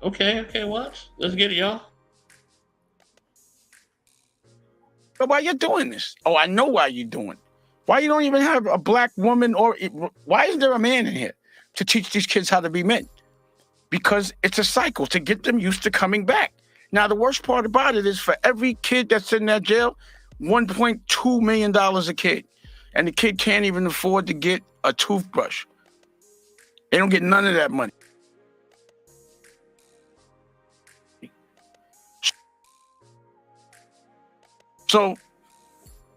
Okay, watch. Let's get it, y'all. So why you doing this? Oh, I know why you're doing it. Why you don't even have a black woman why isn't there a man in here to teach these kids how to be men? Because it's a cycle to get them used to coming back. Now, the worst part about it is for every kid that's in that jail, $1.2 million a kid. And the kid can't even afford to get a toothbrush. They don't get none of that money. So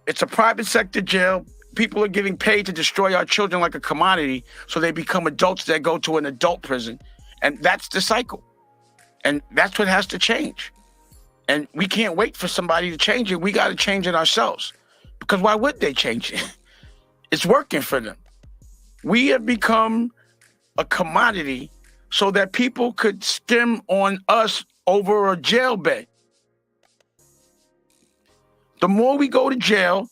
it's a private sector jail. People are getting paid to destroy our children like a commodity so they become adults that go to an adult prison. And that's the cycle. And that's what has to change. And we can't wait for somebody to change it. We got to change it ourselves. Because why would they change it? It's working for them. We have become a commodity so that people could skim on us over a jail bed. The more we go to jail,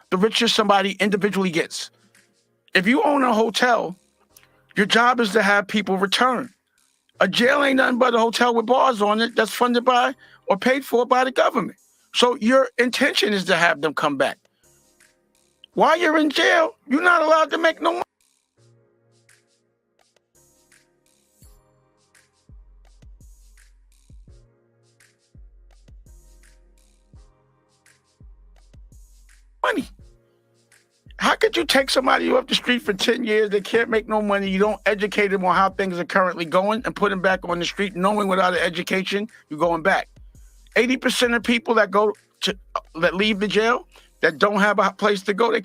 the richer somebody individually gets. If you own a hotel, your job is to have people return. A jail ain't nothing but a hotel with bars on it that's funded by or paid for by the government. So your intention is to have them come back. While you're in jail, you're not allowed to make no money. How could you take somebody off the street for 10 years, they can't make no money, you don't educate them on how things are currently going and put them back on the street knowing without an education, you're going back. 80% of people that leave the jail, that don't have a place to go, they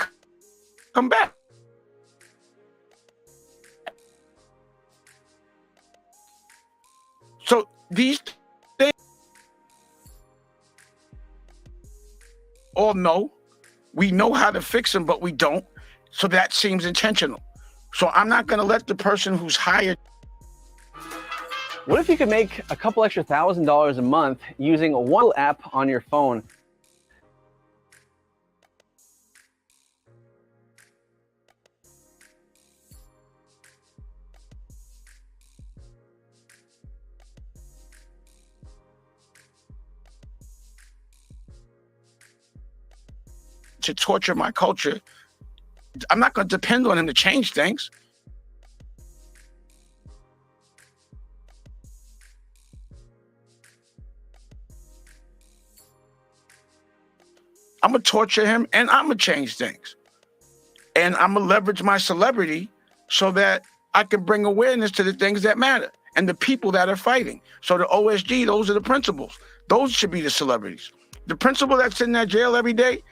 come back. So these things all know. We know how to fix them, but we don't. So that seems intentional. So I'm not going to let the person who's hired. What if you could make a couple extra $1,000 a month using one app on your phone? To torture my culture, I'm not going to depend on him to change things. I'm going to torture him and I'm going to change things. And I'm going to leverage my celebrity so that I can bring awareness to the things that matter and the people that are fighting. So the OSG, those are the principals. Those should be the celebrities. The principal that's in that jail every day,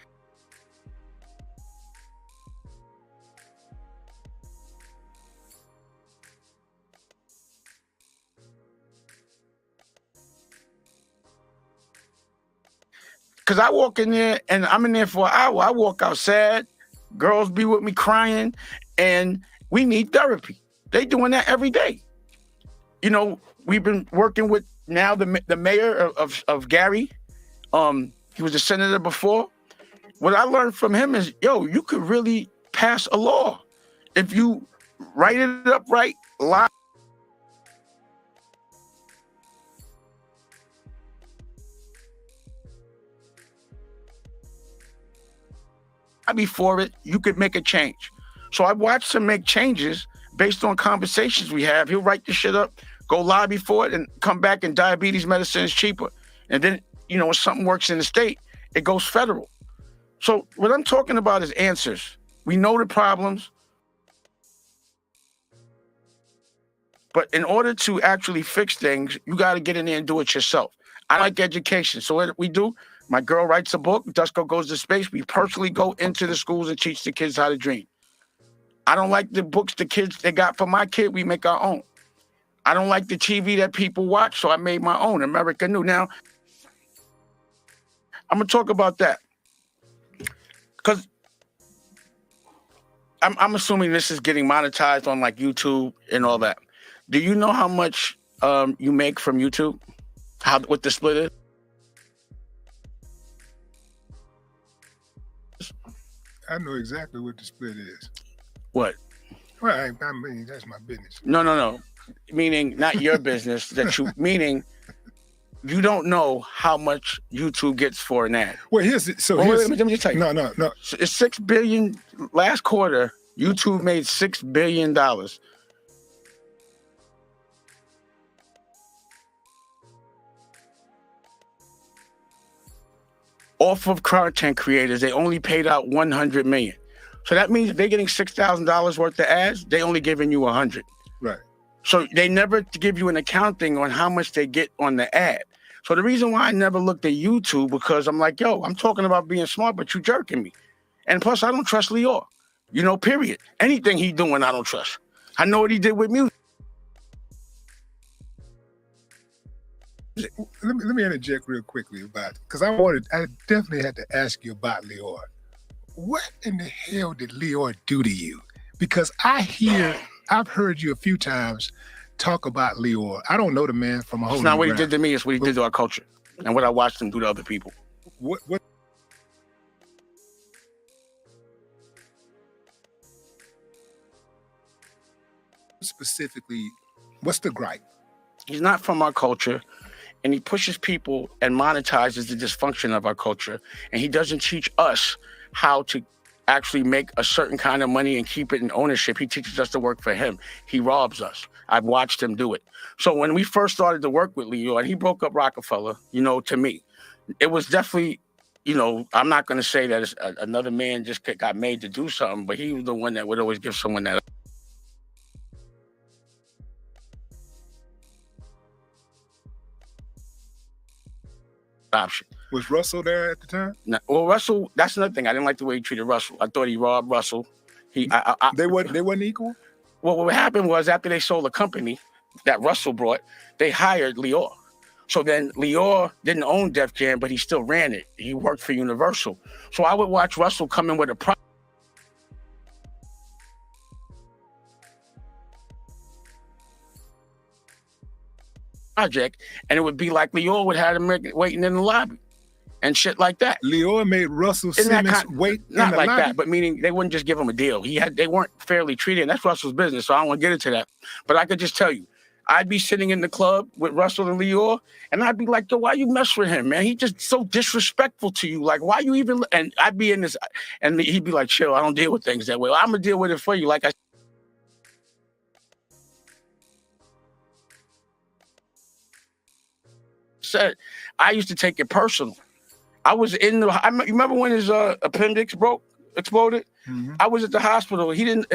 because I walk in there and I'm in there for an hour. I walk out sad. Girls be with me crying, and we need therapy. They doing that every day. You know, we've been working with now the mayor of Gary. He was a senator before. What I learned from him is, you could really pass a law if you write it up right, lie. Before it, you could make a change. So I watched him make changes based on conversations we have. He'll write the shit up, go lobby for it, and come back and diabetes medicine is cheaper. And then, when something works in the state, it goes federal. So what I'm talking about is answers. We know the problems. But in order to actually fix things, you got to get in there and do it yourself. I like education. So what we do, my girl writes a book, Dusko Goes to Space. We personally go into the schools and teach the kids how to dream. I don't like the books the kids they got for my kid. We make our own. I don't like the TV that people watch, so I made my own, America New. Now, I'm going to talk about that. Because I'm assuming this is getting monetized on like YouTube and all that. Do you know how much you make from YouTube? What the split is? I know exactly what the split is. What? Well, I mean, that's my business. No. Meaning not your business. Meaning you don't know how much YouTube gets for an ad. Well, let me just tell you. No. It's $6 billion. Last quarter, YouTube made $6 billion. Off of content creators, they only paid out $100 million. So that means if they're getting $6,000 worth of ads, they only giving you 100. Right. So they never give you an accounting on how much they get on the ad. So the reason why I never looked at YouTube, because I'm like, yo, I'm talking about being smart, but you jerking me. And plus, I don't trust Lior. Period. Anything he doing, I don't trust. I know what he did with music. Let me interject real quickly about it, because I definitely had to ask you about Lior. What in the hell did Lior do to you? Because I've heard you a few times talk about Lior. I don't know the man from a whole. It's not what he did to me, it's what he did to our culture and what I watched him do to other people. What specifically, what's the gripe? He's not from our culture, and he pushes people and monetizes the dysfunction of our culture, and he doesn't teach us how to actually make a certain kind of money and keep it in ownership. He teaches us to work for him. He robs us. I've watched him do it. So when we first started to work with Lior, and he broke up Rockefeller, to me, it was definitely, I'm not going to say that another man just got made to do something, but he was the one that would always give someone that option. Was Russell there at the time? No, well, Russell, that's another thing. I didn't like the way he treated Russell. I thought he robbed Russell. They weren't equal? Well, what happened was after they sold the company that Russell brought, they hired Lior. So then Lior didn't own Def Jam, but he still ran it. He worked for Universal. So I would watch Russell come in with a project, and it would be like Lior would have him waiting in the lobby and shit like that. Lior made Russell Simmons wait in not the like lobby? that, but meaning they wouldn't just give him a deal. They weren't fairly treated, and that's Russell's business, so I don't want to get into that. But I could just tell you, I'd be sitting in the club with Russell and Lior, and I'd be like, yo, why you mess with him, man? He just so disrespectful to you. Like, why you even, and I'd be in this, and he'd be like, chill, I don't deal with things that way. Well, I'm going to deal with it for you. Like I said, I used to take it personal. I was you remember when his appendix exploded? Mm-hmm. I was at the hospital. I didn't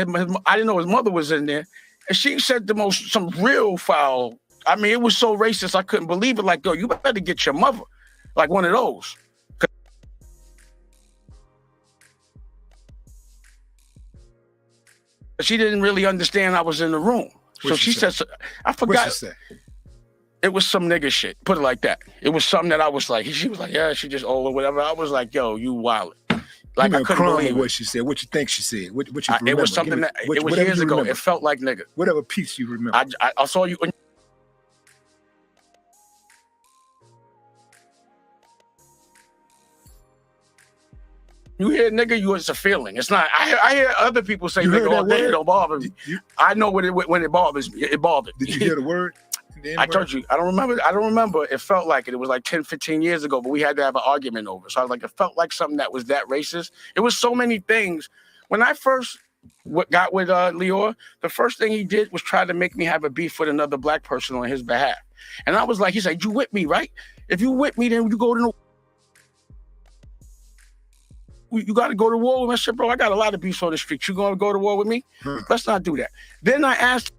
know his mother was in there. And she said some real foul. I mean, it was so racist, I couldn't believe it. Like, yo, you better get your mother. Like one of those. She didn't really understand I was in the room. So she said, I forgot. What'd she say? It was some nigga shit. Put it like that. It was something that I was like, she was like, yeah, she just old or whatever. I was like, yo, you wildin'. Like, I couldn't believe what she said. What you think she said? What you remember? It was something it was years ago. It felt like nigga. Whatever piece you remember. I saw you. You hear nigga, it's a feeling. It's not. I hear other people say nigga all day. It don't bother me. I know when it bothers me. It bothered me. Did you hear the word? I told you, I don't remember. It felt like it. It was like 10, 15 years ago, but we had to have an argument over. So I was like, it felt like something that was that racist. It was so many things. When I first got with Lior, the first thing he did was try to make me have a beef with another black person on his behalf. And I was like, he said, you with me, right? If you with me, then you go to you got to go to war with me. I said, bro, I got a lot of beefs on the street. You going to go to war with me? Let's not do that. Then I asked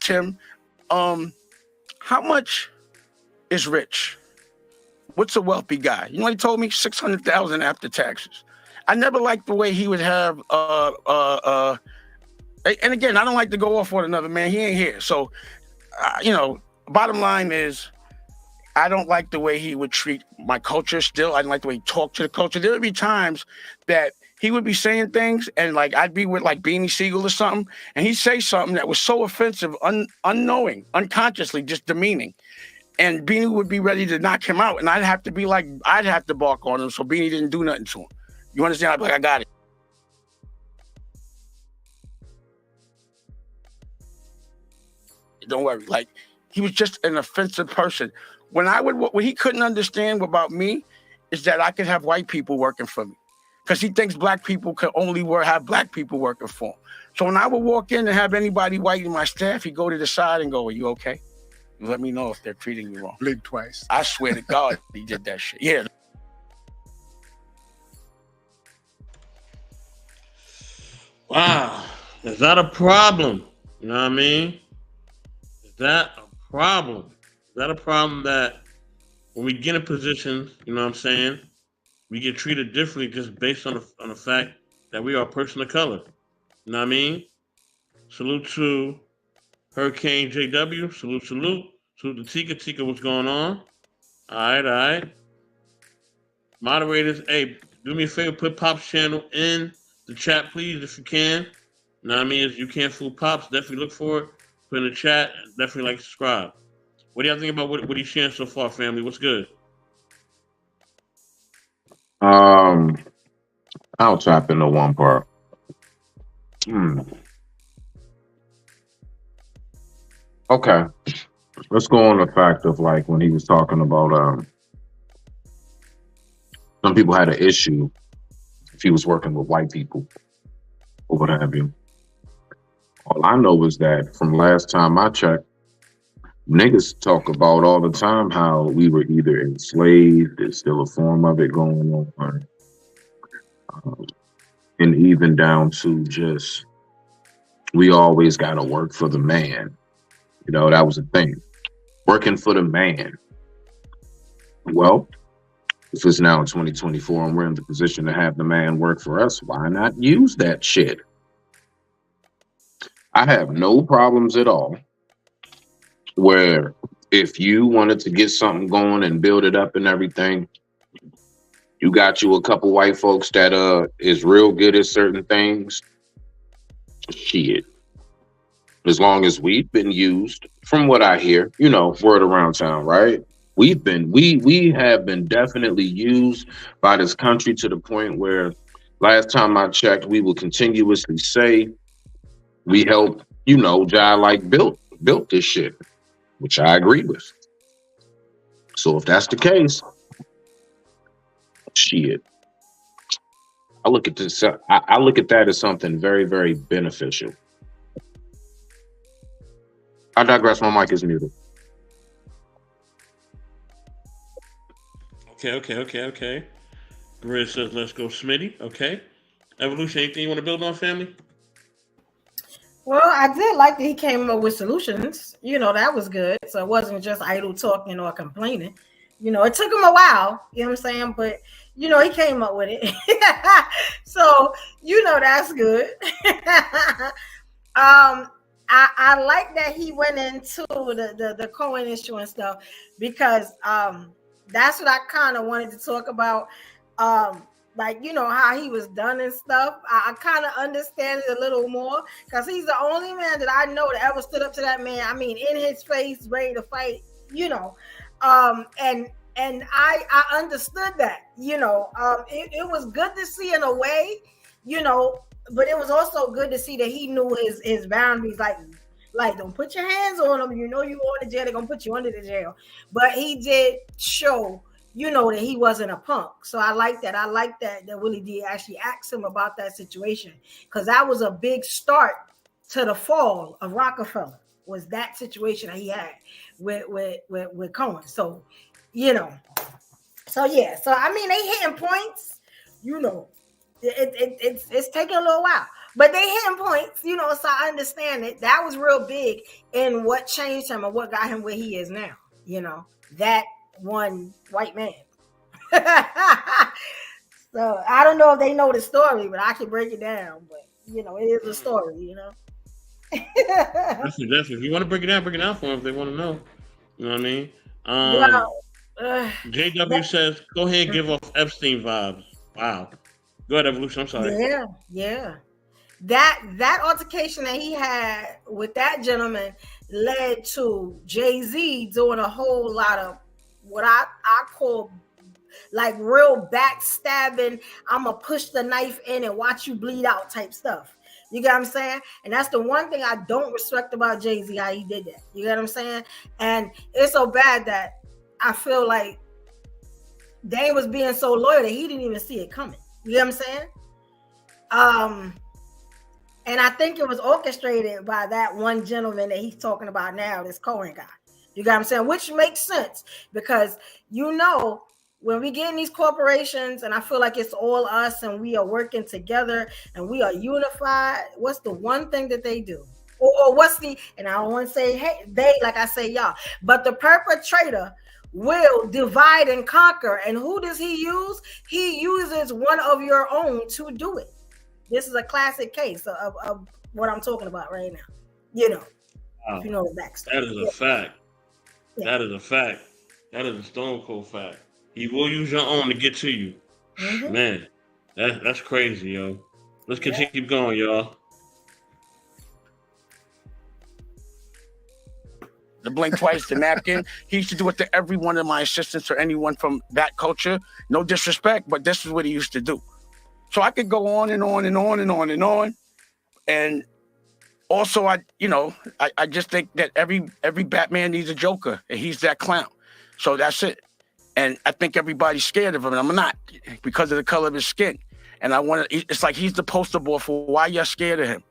him, how much is rich? What's a wealthy guy? You know what he told me? 600,000 after taxes. I never liked the way he would have and again, I don't like to go off on another man. He ain't here. So bottom line is I don't like the way he would treat my culture still. I didn't like the way he talked to the culture. There would be times that he would be saying things, and like I'd be with like Beanie Siegel or something, and he'd say something that was so offensive, unknowing, unconsciously, just demeaning. And Beanie would be ready to knock him out, and I'd have to be like, I'd have to bark on him so Beanie didn't do nothing to him. You understand? I'd be like, I got it. Don't worry. Like, he was just an offensive person. What he couldn't understand about me is that I could have white people working for me, because he thinks black people can only have black people working for him. So when I would walk in and have anybody white in my staff, he'd go to the side and go, "Are you okay? You let me know if they're treating you wrong." Blink twice. I swear to God, he did that shit. Yeah. Wow. Is that a problem? You know what I mean? Is that a problem? Is that a problem that when we get in positions, you know what I'm saying, we get treated differently just based on the fact that we are a person of color? You know what I mean? Salute to Hurricane JW. Salute. Salute to Tika. Tika, what's going on? All right. Moderators, hey, do me a favor, put Pop's channel in the chat, please, if you can. You know what I mean? If you can't fool Pops, definitely look for it. Put in the chat. Definitely like, subscribe. What do y'all think about what he's sharing so far, family? What's good? I'll tap into one part. Okay. Let's go on the fact of like when he was talking about some people had an issue if he was working with white people or what have you. All I know is that from last time I checked, niggas talk about all the time how we were either enslaved, there's still a form of it going on, and even down to just we always got to work for the man. You know, that was a thing. Working for the man. Well, if it's now in 2024 and we're in the position to have the man work for us, why not use that shit? I have no problems at all where if you wanted to get something going and build it up and everything, you got you a couple white folks that is real good at certain things. Shit. As long as we've been used, from what I hear, you know, word around town, right? We have been definitely used by this country to the point where last time I checked, we will continuously say we helped, you know, Jai like built this shit, which I agree with. So if that's the case, shit. I look at this. I look at that as something very, very beneficial. I digress. My mic is muted. Okay. Grizz says, let's go, Smitty. Okay. Evolution, anything you want to build on, family? Well, I did like that he came up with solutions. You know, that was good. So it wasn't just idle talking or complaining. You know, it took him a while, you know what I'm saying? But, you know, he came up with it. So, you know, that's good. I like that he went into the Cohen issue and stuff, because that's what I kind of wanted to talk about. Like, you know, how he was done and stuff. I kind of understand it a little more, because he's the only man that I know that ever stood up to that man. I mean, in his face, ready to fight, you know. And I understood that, you know. It was good to see in a way, you know, but it was also good to see that he knew his boundaries. Like don't put your hands on him. You know, you going to jail, they're gonna put you under the jail. But he did show, you know, that he wasn't a punk. So I like that. I like that Willie D actually asked him about that situation, because that was a big start to the fall of Rockefeller, was that situation that he had with Cohen. So, you know, so yeah. So I mean, they hitting points, you know. It's taking a little while, but they hitting points, you know. So I understand it. That was real big in what changed him and what got him where he is now. You know, that one white man. So I don't know if they know the story, but I can break it down. But you know, it is a story. You know. Definitely. If you want to break it down for them if they want to know. You know what I mean? JW says, go ahead and give off Epstein vibes. Wow. Go ahead, Evolution. I'm sorry. Yeah, yeah. That altercation that he had with that gentleman led to Jay-Z doing a whole lot of what I call like real backstabbing. I'm gonna push the knife in and watch you bleed out type stuff. You get what I'm saying? And that's the one thing I don't respect about Jay-Z, how he did that. You get what I'm saying? And it's so bad that I feel like Dame was being so loyal that he didn't even see it coming. You know what I'm saying? And I think it was orchestrated by that one gentleman that he's talking about now, this Cohen guy. You got what I'm saying? Which makes sense because, you know, when we get in these corporations and I feel like it's all us and we are working together and we are unified, what's the one thing that they do? Or what's the, and I don't want to say, hey, they, like I say, y'all, but the perpetrator will divide and conquer. And who does he use? He uses one of your own to do it. This is a classic case of what I'm talking about right now. You know, if you know the backstory. That is a fact. Yeah. That is a fact. That is a stone cold fact. He will use your own to get to you. Mm-hmm. Man, that's crazy, yo. Let's continue keep going, y'all. The blink twice, the napkin. He used to do it to every one of my assistants or anyone from that culture. No disrespect, but this is what he used to do. So I could go on and on and on and on and on. And also, I just think that every Batman needs a Joker, and he's that clown. So that's it. And I think everybody's scared of him, and I'm not, because of the color of his skin. And it's like he's the poster boy for why you're scared of him.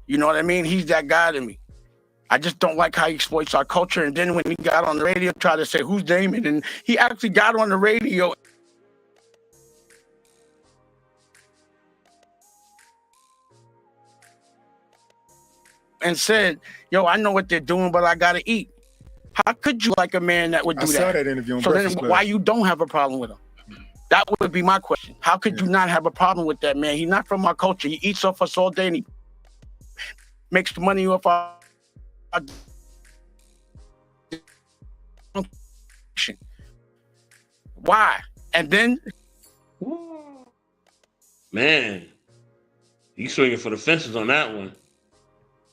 You know what I mean? He's that guy to me. I just don't like how he exploits our culture. And then when he got on the radio, tried to say, who's Damon? And he actually got on the radio and said, yo, I know what they're doing, but I got to eat. How could you like a man that would do I saw that interview on So then Breakfast Club. why you don't have a problem with him? That would be my question. How could you not have a problem with that man? He's not from our culture. He eats off us all day and he makes money off our why? And then Man, you swinging for the fences on that one.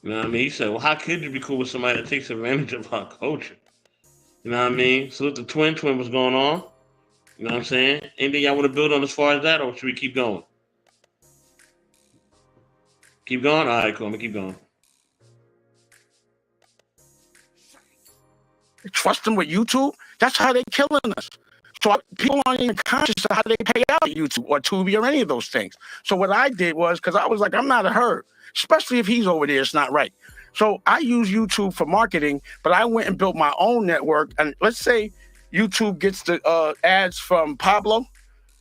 You know what I mean? He said, well, how could you be cool with somebody that takes advantage of our culture? You know what I mean? Salute the twin, what's going on? You know what I'm saying? Anything y'all want to build on as far as that, or should we keep going? Keep going? All right, cool. I'm going to keep going. Trust them with YouTube? That's how they're killing us. So people aren't even conscious of how they pay out YouTube or Tubi or any of those things. So what I did was, because I was like, I'm not a herd, especially if he's over there, it's not right. So I use YouTube for marketing, but I went and built my own network. And let's say YouTube gets the ads from Pablo.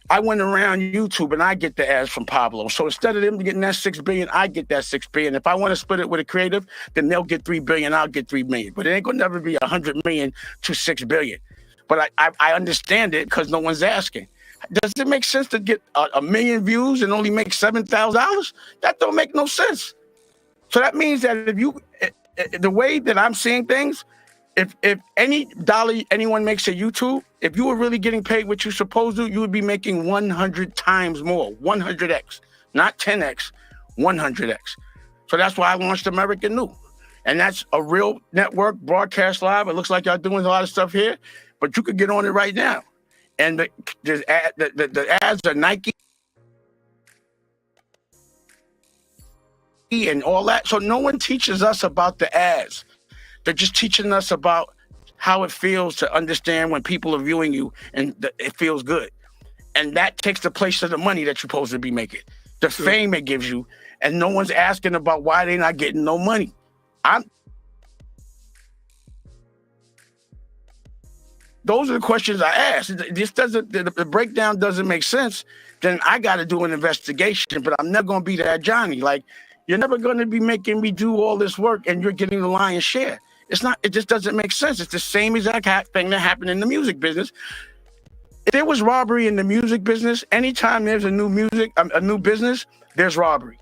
I went around YouTube and I get the ads from Pablo. So instead of them getting that $6 billion, I get that $6 billion. If I want to split it with a creative, then they'll get $3 billion, I'll get $3 million. But it ain't gonna never be $100 million to $6 billion. But I understand it because no one's asking. Does it make sense to get a million views and only make $7,000? That don't make no sense. So that means that if you, the way that I'm seeing things, if any dollar anyone makes at YouTube, if you were really getting paid what you're supposed to, you would be making 100 times more, 100x, not 10x, 100x. So that's why I launched American New. And that's a real network, broadcast live. It looks like y'all doing a lot of stuff here, but you could get on it right now. And the ads are Nike and all that. So no one teaches us about the ads. They're just teaching us about how it feels to understand when people are viewing you and it feels good. And that takes the place of the money that you're supposed to be making, the fame it gives you. And no one's asking about why they're not getting no money. Those are the questions I ask. This doesn't, the breakdown doesn't make sense. Then I got to do an investigation, but I'm never going to be that Johnny. Like, you're never going to be making me do all this work and you're getting the lion's share. It's not, it just doesn't make sense. It's the same exact thing that happened in the music business. If there was robbery in the music business, anytime there's a new business, there's robbery.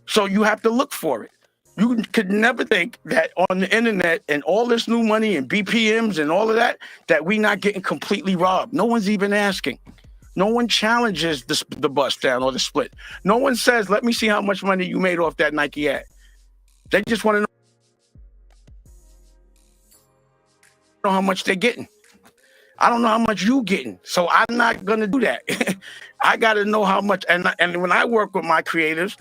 So you have to look for it. You could never think that on the internet and all this new money and BPMs and all of that, that we not getting completely robbed. No one's even asking. No one challenges the bust down or the split. No one says, let me see how much money you made off that Nike ad. They just want to know how much they're getting. I don't know how much you getting, so I'm not going to do that. I got to know how much. And when I work with my creatives,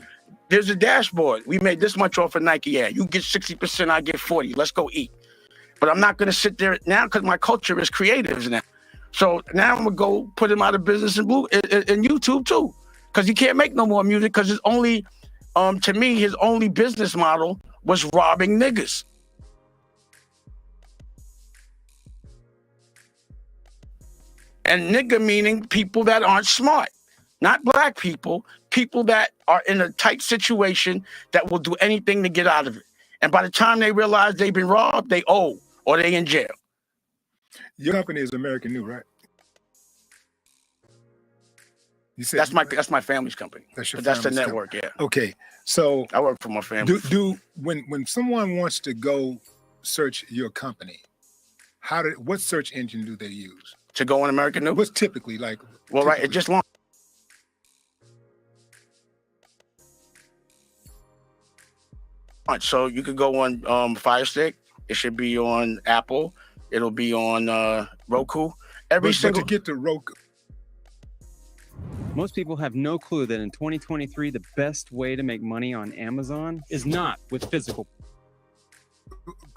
there's a dashboard. We made this much off a Nike ad. You get 60%, I get 40. Let's go eat. But I'm not going to sit there now because my culture is creatives now. So now I'm going to go put him out of business in YouTube too. Because he can't make no more music because it's only, to me, his only business model was robbing niggas. And nigga meaning people that aren't smart. Not black people, people that are in a tight situation that will do anything to get out of it. And by the time they realize they've been robbed, they owe or they in jail. Your company is American New, right? You said that's my family's company. That's your that's the family's network, company. yeah. Okay, so I work for my family. When someone wants to go search your company, what search engine do they use to go on American New? What's typically like? Well, right, it just launched. So you could go on Fire Stick. It should be on Apple. It'll be on Roku. But to get to Roku. Most people have no clue that in 2023, the best way to make money on Amazon is not with physical.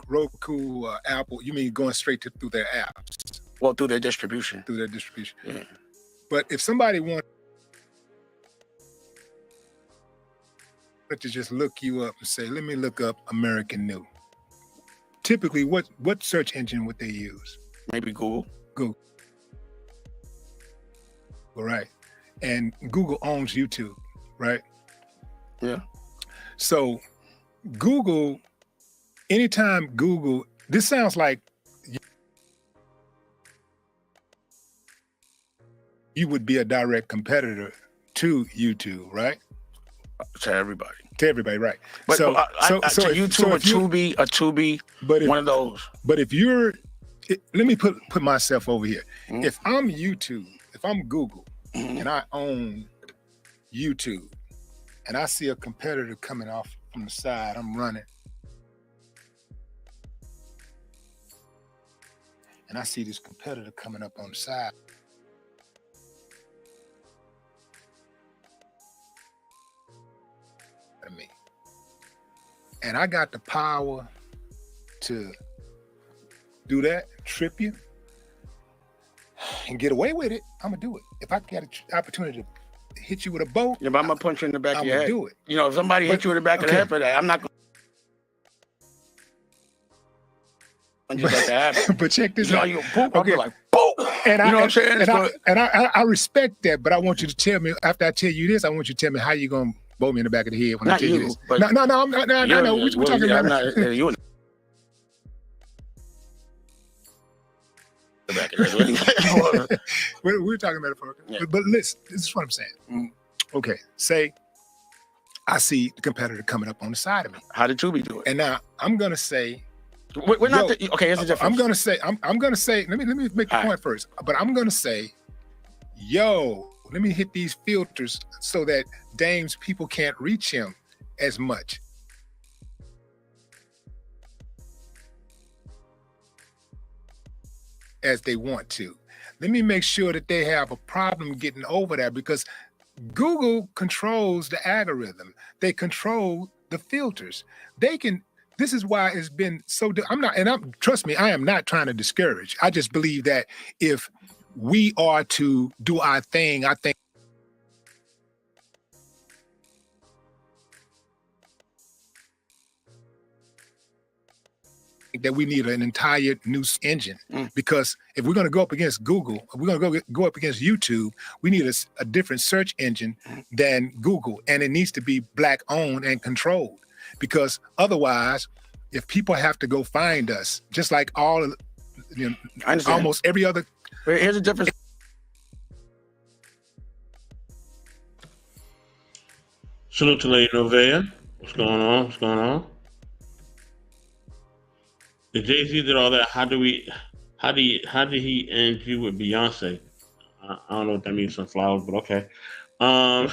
Roku, Apple, you mean going straight through their apps? Well, through their distribution. Through their distribution. Yeah. But if somebody wants to just look you up and say, let me look up American New. Typically, what search engine would they use? Maybe Google. Google. All right. And Google owns YouTube, right? Yeah. So Google, anytime Google, this sounds like you would be a direct competitor to YouTube, right? To everybody. To everybody, right? But so YouTube, a Tubi, but one of those. But if let me put myself over here. Mm-hmm. If I'm YouTube, if I'm Google, mm-hmm. and I own YouTube, and I see a competitor coming off from the side, I'm running, and I see this competitor coming up on the side. Me. And I got the power to do that, trip you, and get away with it, I'm gonna do it. If I get an opportunity to hit you with a boat, yeah, but I'm gonna punch you in the back of your head. Do it. You know, if somebody hit you in the back of the head for that, I'm not gonna punch you back the head. But check this out. You know, poop, I'll be like, boom. And you know what I'm saying? And I respect that, but I want you to tell me, after I tell you this, I want you to tell me how you gonna bow me in the back of the head when I tell you this. No, I'm not. No, we're talking about. You we're talking about it. Yeah. But listen, this is what I'm saying. Mm-hmm. Okay, say I see the competitor coming up on the side of me. How did Tubi do it? And now I'm gonna say, we're not. Okay, here's the difference. I'm gonna say. Let me make the point first. But I'm gonna say, let me hit these filters so that Dame's people can't reach him as much. As they want to. Let me make sure that they have a problem getting over that, because Google controls the algorithm. They control the filters. This is why it's been so, trust me, I am not trying to discourage. I just believe that if we are to do our thing, I think that we need an entire new engine, because if we're going to go up against Google, if we're going to go up against YouTube, we need a different search engine than Google, and it needs to be black owned and controlled, because otherwise, if people have to go find us, just like almost every other. Here's the difference. Salute to Lady Novea. What's going on? If Jay-Z did all that, how did he end you with Beyonce? I don't know what that means, sunflowers, but okay. Um,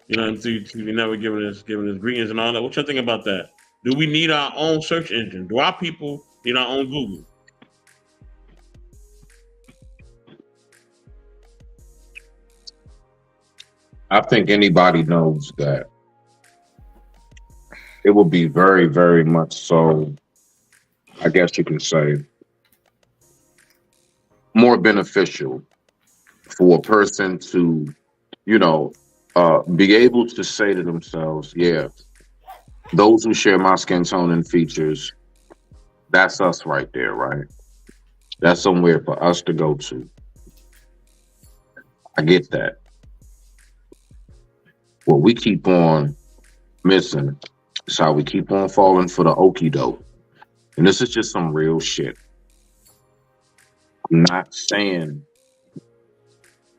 we never giving us greetings and all that. What y'all think about that? Do we need our own search engine? Do our people need our own Google? I think anybody knows that it will be very, very much so, I guess you can say, more beneficial for a person to, be able to say to themselves, yeah, those who share my skin tone and features, that's us right there, right? That's somewhere for us to go to. I get that. What we keep on missing is how we keep on falling for the okie doke. And this is just some real shit. I'm not saying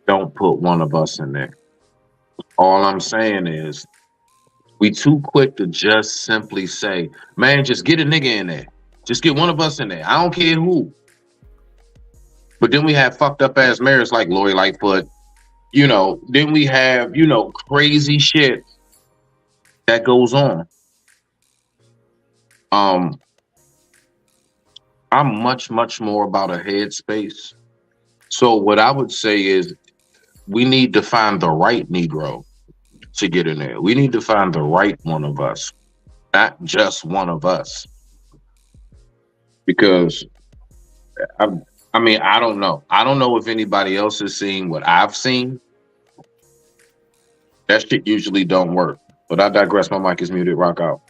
don't put one of us in there. All I'm saying is we too quick to just simply say, man, just get a nigga in there. Just get one of us in there. I don't care who. But then we have fucked up ass mayors like Lori Lightfoot. Then we have, crazy shit that goes on. I'm much, much more about a headspace. So what I would say is we need to find the right Negro to get in there. We need to find the right one of us, not just one of us. Because, I don't know. I don't know if anybody else is seeing what I've seen. That shit usually don't work. But I digress. My mic is muted. Rock out.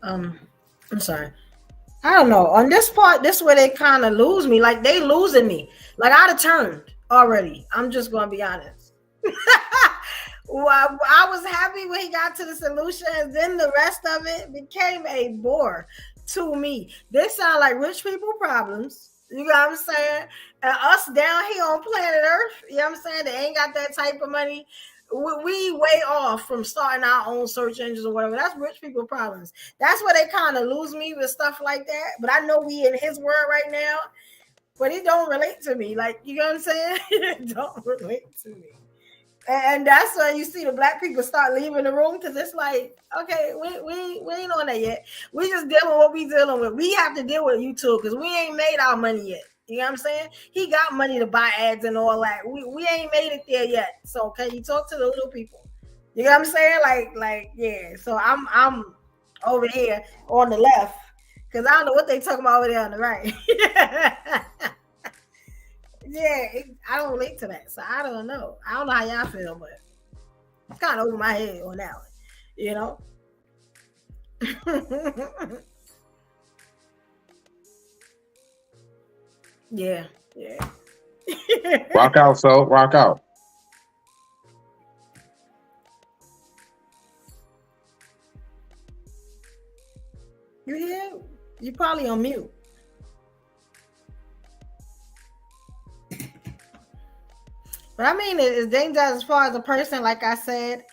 I'm sorry. I don't know. On this part, this is where they kind of lose me. Like they losing me. Like I'd have turned already. I'm just gonna be honest. Well, I was happy when he got to the solutions. Then the rest of it became a bore to me. They sound like rich people problems. You know what I'm saying? And us down here on planet Earth, you know what I'm saying? They ain't got that type of money. We way off from starting our own search engines or whatever. That's rich people problems. That's where they kind of lose me with stuff like that. But I know we in his world right now, but it don't relate to me. Like, you know what I'm saying? It don't relate to me. And that's when you see the black people start leaving the room because it's like, okay, we ain't on that yet. We just dealing with what we dealing with. We have to deal with you too because we ain't made our money yet. You know what I'm saying? He got money to buy ads and all that. We ain't made it there yet. So can you talk to the little people? You know what I'm saying? Like yeah. So I'm over here on the left because I don't know what they talking about over there on the right. Yeah, I don't relate to that, so I don't know. I don't know how y'all feel, but it's kind of over my head on that one, you know. Yeah. Rock out, so rock out. You here? You probably on mute. But I mean, it's dangerous as far as a person, like I said.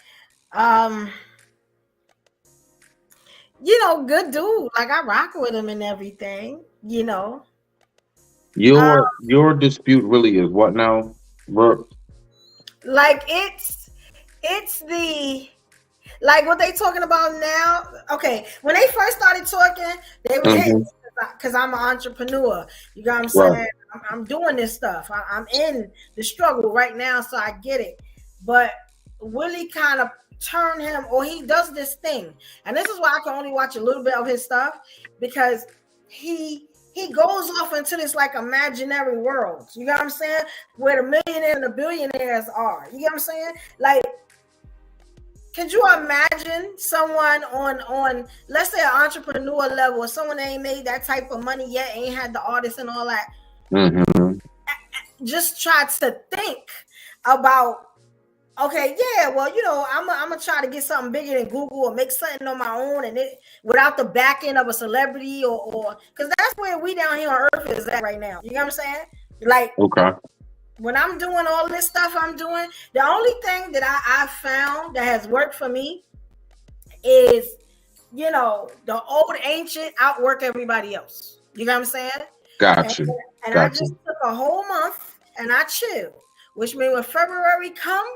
Good dude. Like I rock with him and everything, you know. Your dispute really is what now, Brooke? Like it's the like what they talking about now. Okay, when they first started talking, they were hitting because I'm an entrepreneur. You know what I'm saying? Right. I'm doing this stuff. I'm in the struggle right now, so I get it. But Willie kind of turned him, or he does this thing, and this is why I can only watch a little bit of his stuff because he goes off into this like imaginary world. You know what I'm saying? Where the millionaires and the billionaires are. You know what I'm saying? Like, could you imagine someone on let's say an entrepreneur level, or someone that ain't made that type of money yet, ain't had the artists and all that? Mm-hmm. Just try to think about, okay, yeah, well, I'm gonna try to get something bigger than Google or make something on my own, and it without the backing of a celebrity or because that's where we down here on Earth is at right now. You know what I'm saying? Like, okay, when I'm doing all this stuff I'm doing, the only thing that I found that has worked for me is, you know, the old ancient outwork everybody else. You know what I'm saying? Got you. And I Got just you. took a whole month and I chilled, which means when February come,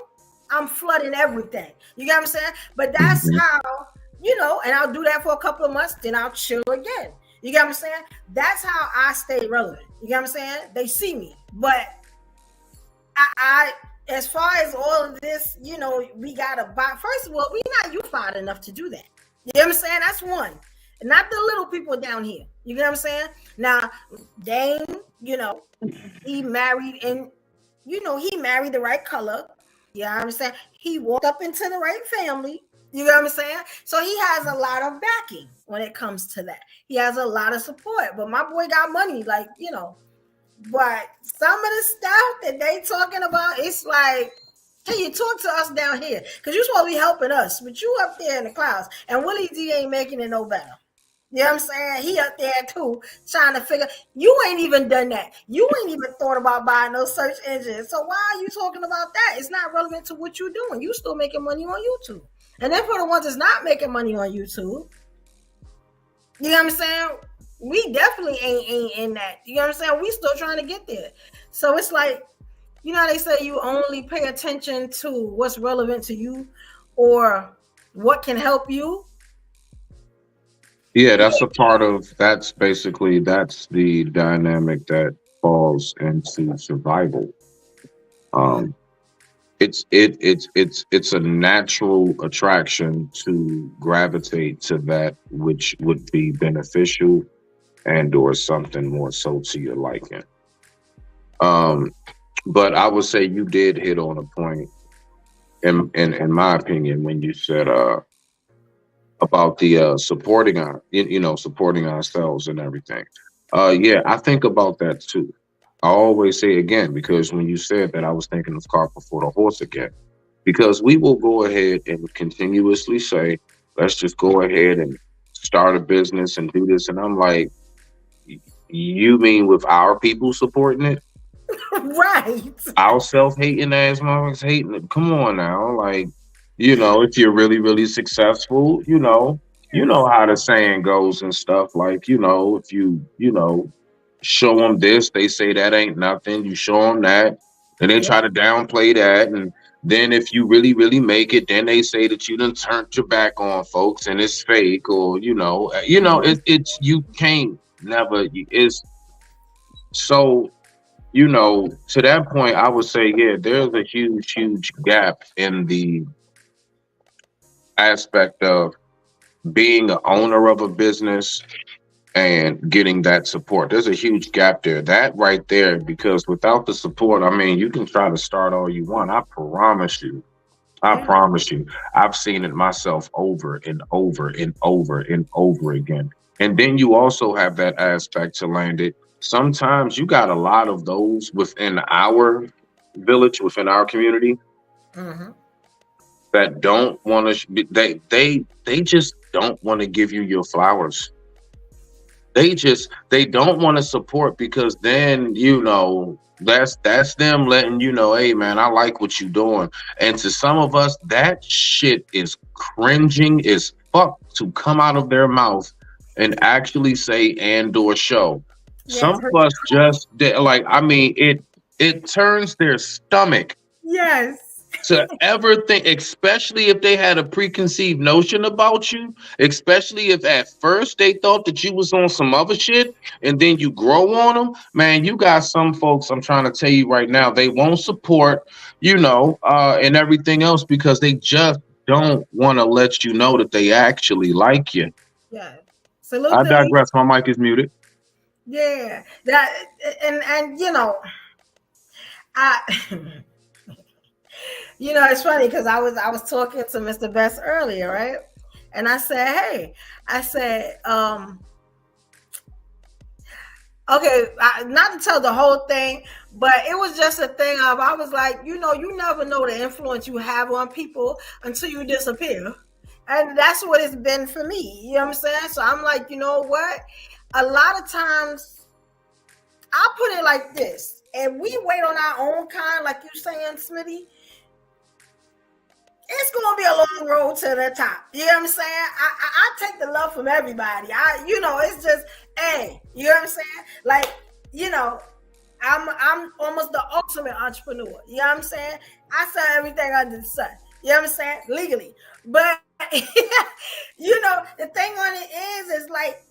I'm flooding everything. You get what I'm saying? But that's Mhm. how, you know, and I'll do that for a couple of months, then I'll chill again. You get what I'm saying? That's how I stay relevant. You get what I'm saying? They see me. But I as far as all of this, you know, we gotta buy. First of all, we not unified enough to do that. You know what I'm saying? That's one. Not the little people down here. You know what I'm saying? Now, Dane, you know, he married and, you know, he married the right color. You know what I'm saying? He walked up into the right family. You know what I'm saying? So he has a lot of backing when it comes to that. He has a lot of support. But my boy got money, like, you know. But some of the stuff that they talking about, it's like, hey, you talk to us down here because you're supposed to be helping us, but you up there in the clouds, and Willie D ain't making it no better. You know what I'm saying? He up there too, trying to figure. You ain't even done that. You ain't even thought about buying no search engine. So why are you talking about that? It's not relevant to what you're doing. You still making money on YouTube, and then for the ones that's not making money on YouTube, you know what I'm saying? We definitely ain't in that. You know what I'm saying? We still trying to get there. So it's like, you know how they say you only pay attention to what's relevant to you or what can help you? Yeah, that's a part of that's the dynamic that falls into survival. Um, it's a natural attraction to gravitate to that which would be beneficial and or something more so to your liking. Um, but I would say you did hit on a point in my opinion when you said about the supporting supporting ourselves and everything. Yeah, I think about that too. I always say again because when you said that, I was thinking of cart before the horse again. Because we will go ahead and continuously say, let's just go ahead and start a business and do this. And I'm like, you mean with our people supporting it? Right. Our self-hating ass motherfuckers hating it. Come on now. Like, if you're really, really successful, you know how the saying goes and stuff. Like, if you show them this, they say that ain't nothing. You show them that, and they try to downplay that. And then if you really, really make it, then they say that you done turned your back on folks and it's fake, or it's you can't never. It's so. To that point, I would say, yeah, there's a huge, huge gap in the aspect of being the owner of a business and getting that support. There's a huge gap there. That right there, because without the support, I mean, you can try to start all you want. I promise you. I've seen it myself over and over and over and over again. And then you also have that aspect to land it. Sometimes you got a lot of those within our village, within our community, that don't want to. They just don't want to give you your flowers. They don't want to support because then that's them letting you know, hey man, I like what you're doing. And to some of us, that shit is cringing as fuck to come out of their mouth and actually say and or show. Some of us just like, I mean, it turns their stomach. Yes. To ever think, especially if they had a preconceived notion about you, especially if at first they thought that you was on some other shit and then you grow on them, man, you got some folks, I'm trying to tell you right now, they won't support, and everything else because they just don't want to let you know that they actually like you. Yeah. Salute I digress. My mic is muted. Yeah. That and it's funny because I was talking to Mr. Best earlier, right? And I said, okay, not to tell the whole thing, but it was just a thing of, I was like, you never know the influence you have on people until you disappear. And that's what it's been for me. You know what I'm saying? So I'm like, you know what? A lot of times I put it like this. If we wait on our own kind, like you saying, Smitty, it's gonna be a long road to the top. You know what I'm saying? I take the love from everybody. It's just, hey, you know what I'm saying? Like, I'm almost the ultimate entrepreneur. You know what I'm saying? I sell everything under the sun. You know what I'm saying? Legally. But the thing on it is like,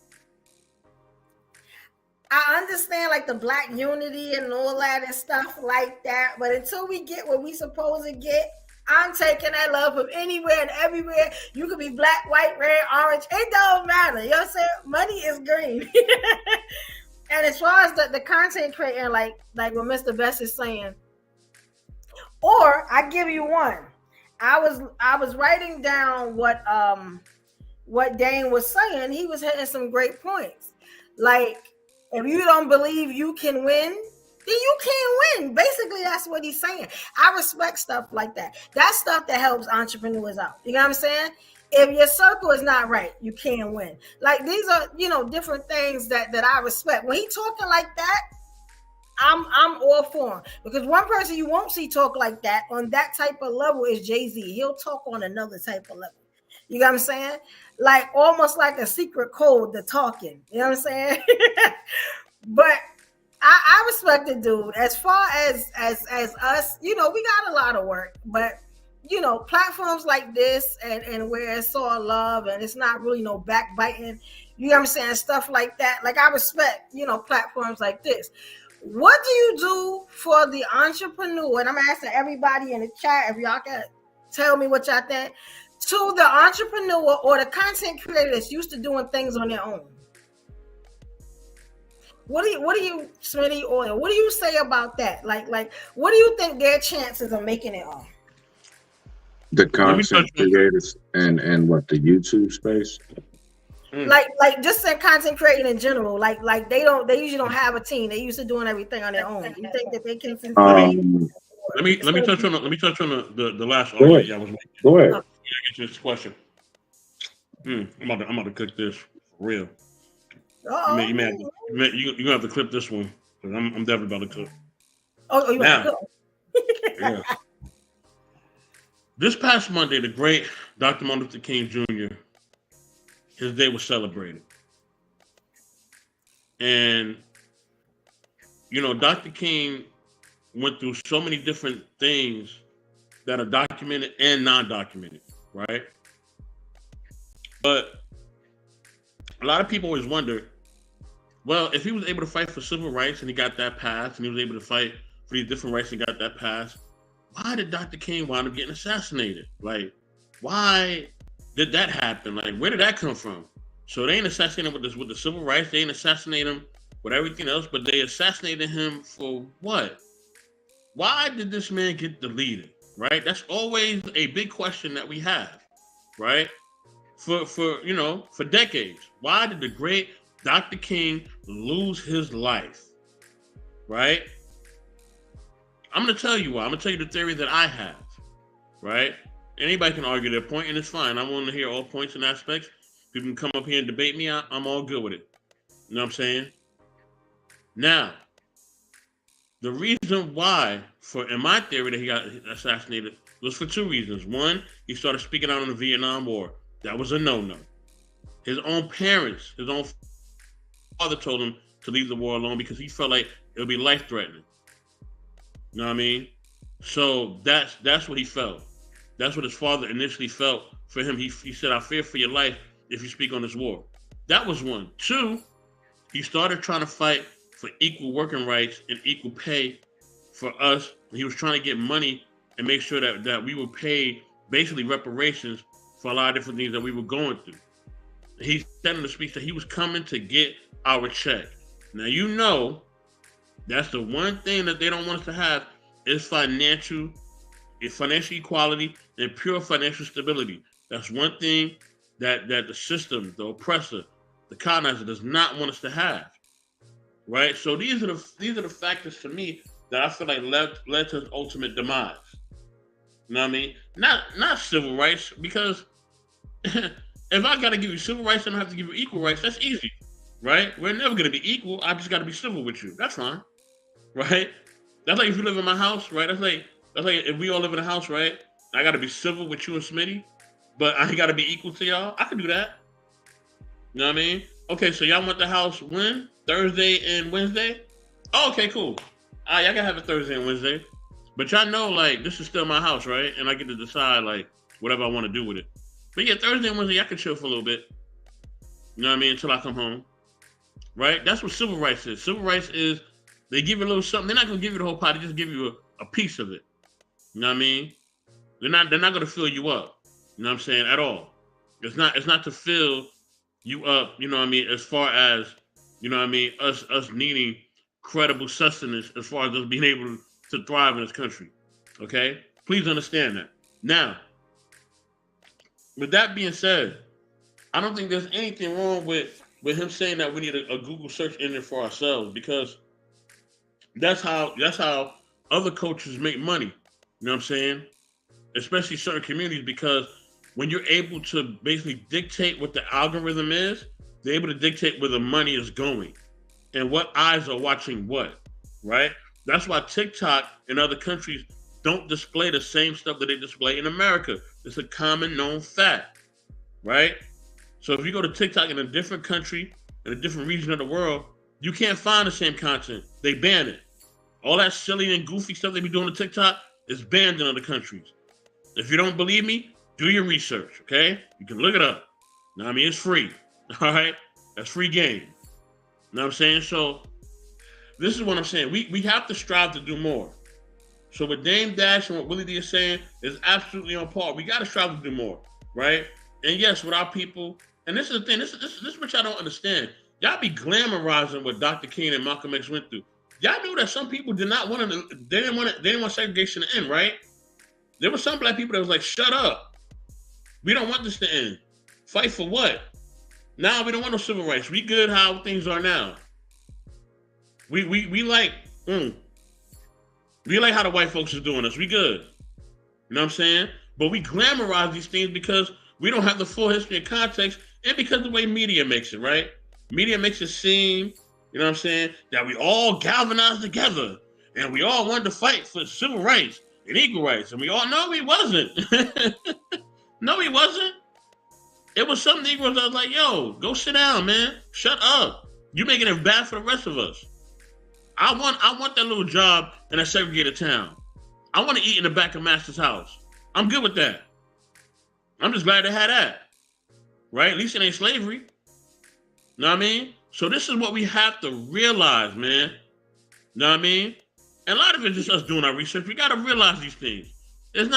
I understand like the Black unity and all that and stuff like that. But until we get what we supposed to get, I'm taking that love from anywhere and everywhere. You could be black, white, red, orange. It don't matter. You know what I'm saying? Money is green. And as far as the content creator, like what Mr. Best is saying, or I give you one. I was writing down what Dane was saying. He was hitting some great points. Like, if you don't believe you can win, then you can't win. Basically, that's what he's saying. I respect stuff like that. That's stuff that helps entrepreneurs out. You know what I'm saying? If your circle is not right, you can't win. Like, these are, different things that I respect. When he talking like that, I'm all for him. Because one person you won't see talk like that on that type of level is Jay-Z. He'll talk on another type of level. You know what I'm saying? Like, almost like a secret code to talking. You know what I'm saying? But I respect the dude. As far as us, we got a lot of work. But, platforms like this and where it's all love and it's not really no backbiting, you know what I'm saying? Stuff like that. Like, I respect, platforms like this. What do you do for the entrepreneur? And I'm asking everybody in the chat if y'all can tell me what y'all think. To the entrepreneur or the content creator that's used to doing things on their own. What do you, Smitty, or what do you say about that? Like, what do you think their chances of making it are? The content creators and what, the YouTube space? Like just say content creating in general. Like they usually don't have a team. They're used to doing everything on their own. You think that they can succeed? Let me touch on the last argument I was making. Go ahead. Get to this question. I'm about to cook this for real. You gonna have to clip this one because I'm definitely about to cook. Oh, you now, want to cook? Yeah. This past Monday, the great Dr. Martin Luther King Jr., his day was celebrated. And, Dr. King went through so many different things that are documented and non-documented, right? But a lot of people always wonder, well, if he was able to fight for civil rights and he got that passed, and he was able to fight for these different rights and got that passed, why did Dr. King wind up getting assassinated? Like, why did that happen? Like, where did that come from? So they ain't assassinated him with the civil rights. They ain't assassinated him with everything else, but they assassinated him for what? Why did this man get deleted? Right? That's always a big question that we have, right? For decades. Why did the great Dr. King lose his life? Right? I'm going to tell you why. I'm going to tell you the theory that I have, right? Anybody can argue their point, and it's fine. I want to hear all points and aspects. People can come up here and debate me. I'm all good with it. You know what I'm saying? Now, the reason why, in my theory, that he got assassinated was for two reasons. One, he started speaking out on the Vietnam War. That was a no-no. His own parents, his own father told him to leave the war alone because he felt like it would be life-threatening. You know what I mean? So that's what he felt. That's what his father initially felt for him. He said, I fear for your life if you speak on this war. That was one. Two, he started trying to fight for equal working rights and equal pay for us. He was trying to get money and make sure that we would pay basically reparations for a lot of different things that we were going through. He said in the speech that he was coming to get our check. Now, that's the one thing that they don't want us to have is financial equality and pure financial stability. That's one thing that the system, the oppressor, the colonizer does not want us to have. Right? So these are the factors to me that I feel like led to his ultimate demise. You know what I mean? Not civil rights, because if I gotta give you civil rights and I have to give you equal rights, that's easy. Right? We're never gonna be equal. I just gotta be civil with you. That's fine. right? That's like if you live in my house, right? That's like if we all live in a house, right? I got to be civil with you and Smitty, but I ain't got to be equal to y'all. I can do that. You know what I mean? Okay, so y'all want the house when? Thursday and Wednesday? Oh, okay, cool. All right, y'all can have it Thursday and Wednesday. But y'all know, like, this is still my house, right? And I get to decide, like, whatever I want to do with it. But yeah, Thursday and Wednesday, y'all can chill for a little bit. You know what I mean? Until I come home. Right? That's what civil rights is. Civil rights is they give you a little something. They're not going to give you the whole pot. They just give you a piece of it. You know what I mean? They're not going to fill you up. You know what I'm saying? At all. It's not to fill you up, you know what I mean, as far as, you know what I mean, us needing credible sustenance as far as us being able to thrive in this country. Okay? Please understand that. Now, with that being said, I don't think there's anything wrong with him saying that we need a Google search engine for ourselves, because that's how other coaches make money. You know what I'm saying? Especially certain communities, because when you're able to basically dictate what the algorithm is, they're able to dictate where the money is going and what eyes are watching what, right? That's why TikTok in other countries don't display the same stuff that they display in America. It's a common known fact, right? So if you go to TikTok in a different country, in a different region of the world, you can't find the same content. They ban it. All that silly and goofy stuff they be doing on TikTok is banned in other countries. If you don't believe me, do your research, okay? You can look it up. Now, I mean, it's free, all right? That's free game. You know what I'm saying? So this is what I'm saying. We have to strive to do more. So what Dame Dash and what Willie D is saying is absolutely on par. We got to strive to do more, right? And yes, with our people, and this is the thing, this is what y'all don't understand. Y'all be glamorizing what Dr. King and Malcolm X went through. Y'all know that some people did not want to, they didn't want segregation to end, right? There were some black people that was like, shut up. We don't want this to end. Fight for what? Now we don't want no civil rights. We good how things are now. We like how the white folks is doing us. We good. You know what I'm saying? But we glamorize these things because we don't have the full history and context, and because of the way media makes it, right? Media makes it seem, you know what I'm saying, that we all galvanized together and we all wanted to fight for civil rights and equal rights. And we all know we wasn't. No, he wasn't. It was some Negroes that was like, yo, go sit down, man. Shut up. You're making it bad for the rest of us. I want that little job in a segregated town. I want to eat in the back of Master's house. I'm good with that. I'm just glad they had that. Right? At least it ain't slavery. Know what I mean? So this is what we have to realize, man. Know what I mean? And a lot of it's just us doing our research. We got to realize these things. It's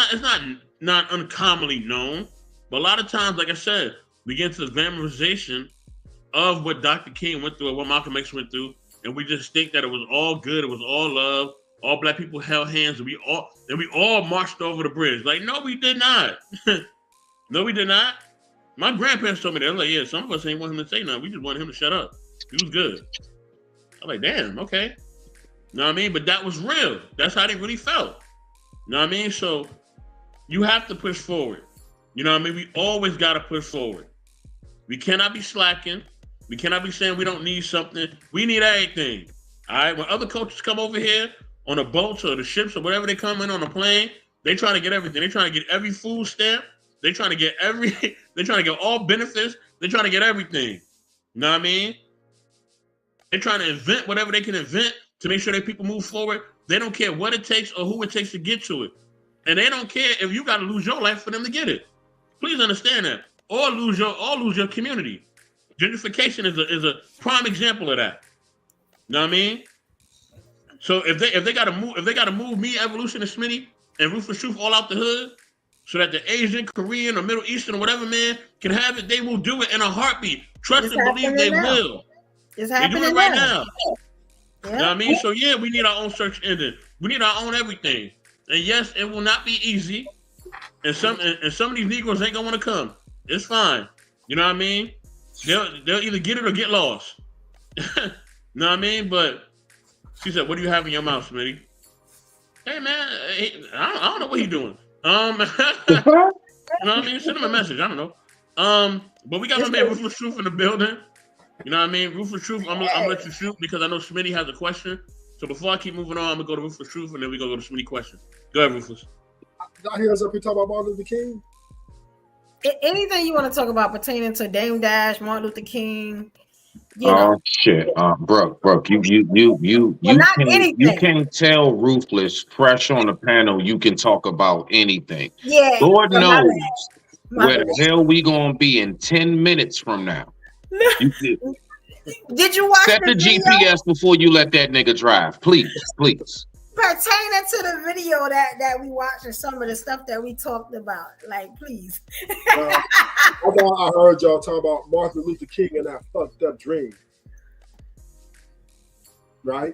not uncommonly known, but a lot of times, like I said, we get into the glamorization of what Dr. King went through and what Malcolm X went through, and we just think that it was all good, it was all love, all black people held hands, and we all marched over the bridge. Like, no, we did not. No, we did not. My grandparents told me that. I was like, yeah, some of us ain't want him to say nothing. We just wanted him to shut up. He was good. I'm like, damn, okay. You know what I mean? But that was real. That's how they really felt. You know what I mean? So you have to push forward. You know what I mean? We always got to push forward. We cannot be slacking. We cannot be saying we don't need something. We need everything. All right? When other coaches come over here on the boats or the ships or whatever they come in on a plane, they trying to get everything. They trying to get every food stamp. They trying to get all benefits. They trying to get everything. You know what I mean? They're trying to invent whatever they can invent to make sure that people move forward. They don't care what it takes or who it takes to get to it. And they don't care if you got to lose your life for them to get it. Please understand that. Or lose your community. Gentrification is a prime example of that. You know what I mean? So if they gotta move me, Evolution, and Smitty, and Ruthless Truth all out the hood, so that the Asian, Korean, or Middle Eastern, or whatever man can have it, they will do it in a heartbeat. Trust and believe they will. It's They're happening doing it right now. You know what I mean? So yeah, we need our own search engine. We need our own everything. And yes, it will not be easy. And some of these Negroes ain't gonna want to come. It's fine. You know what I mean? They'll either get it or get lost. You know what I mean? But she said, "What do you have in your mouth, Smitty?" Hey man, I don't know what he's doing. You know what I mean? Send him a message. I don't know. But we got my man Ruthless Truth in the building. You know what I mean? Ruthless Truth, I'm gonna let you shoot because I know Smitty has a question. So before I keep moving on, I'm gonna go to Ruthless Truth, and then we gonna go to Smitty questions. Go ahead, Ruthless. Y'all hear us up here talk about Martin Luther King? Anything you want to talk about pertaining to Dame Dash, Martin Luther King, shit, bro, you not can anything. tell Ruthless fresh on the panel. You can talk about anything. Yeah, Lord but knows my where bad. the hell we gonna be in 10 minutes from now. Did you watch Set the video GPS before you let that nigga drive, please. pertaining to the video that we watched and some of the stuff that we talked about? Like, please. I thought I heard y'all talk about Martin Luther King and that fucked up dream, right?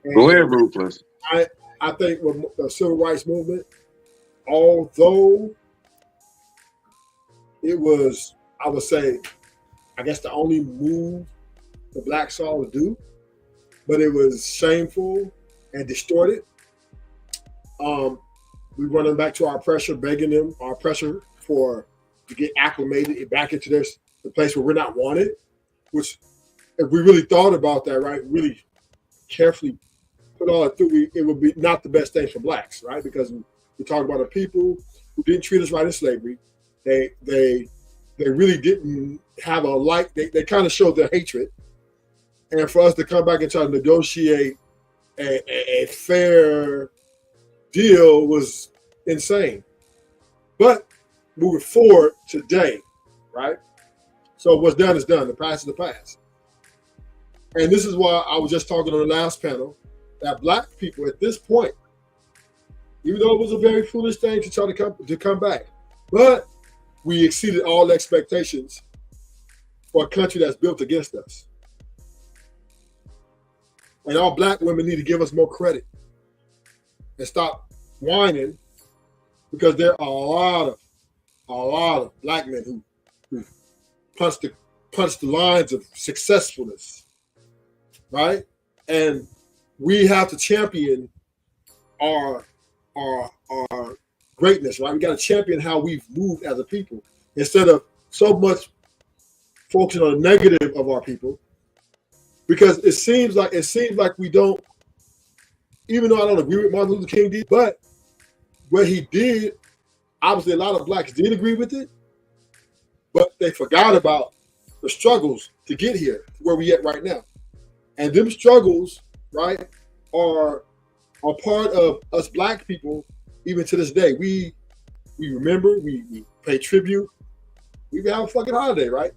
And Go ahead, Ruthless. I think with the civil rights movement, although it was, I would say, I guess the only move the blacks saw to do, but it was shameful and distorted. We running back to our oppressor, begging them, our oppressor to get acclimated back into the place where we're not wanted, which if we really thought about that, right, really carefully put all it through, it would be not the best thing for blacks, right? Because we talk about a people who didn't treat us right in slavery. They really didn't have a like, they kind of showed their hatred. And for us to come back and try to negotiate a fair deal was insane. But moving forward today, right? So what's done is done. The past is the past. And this is why I was just talking on the last panel that black people at this point, even though it was a very foolish thing to try to come back, but we exceeded all expectations for a country that's built against us. And all black women need to give us more credit and stop whining, because there are a lot of black men who punch the lines of successfulness, right? And we have to champion our greatness, right? We got to champion how we've moved as a people instead of so much focusing on the negative of our people, because it seems like we don't. Even though I don't agree with Martin Luther King did, but what he did, obviously a lot of blacks did agree with it, but they forgot about the struggles to get here, where we at right now. And them struggles, right, are part of us black people even to this day. We remember, we pay tribute. We have a fucking holiday, right?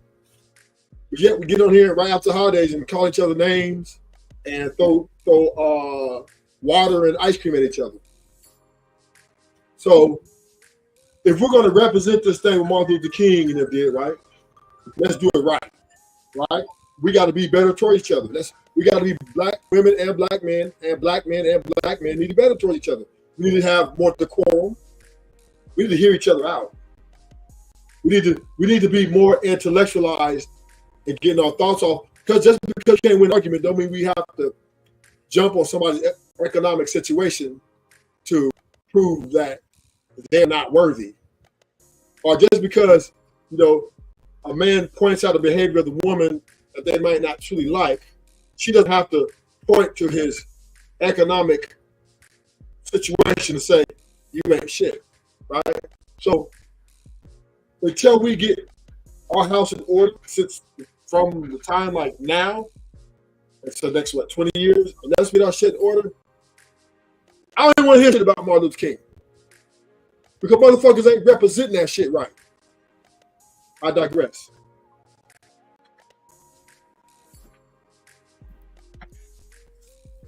But yet we get on here right after holidays and call each other names and throw water and ice cream at each other. So if we're going to represent this thing with Martin Luther King and them did, right, let's do it right? We got to be better towards each other. We got to be black women and black men, and black men and black men need to be better towards each other. We need to have more decorum. We need to hear each other out. We need to be more intellectualized and getting our thoughts off. Because just because you can't win an argument don't mean we have to jump on somebody's economic situation to prove that they're not worthy. Or just because, a man points out the behavior of the woman that they might not truly like, she doesn't have to point to his economic situation to say, you ain't shit, right? So until we get our house in order, since from the time like now, until the next 20 years, unless we get our shit in order, I don't even want to hear shit about Martin Luther King, because motherfuckers ain't representing that shit right. I digress.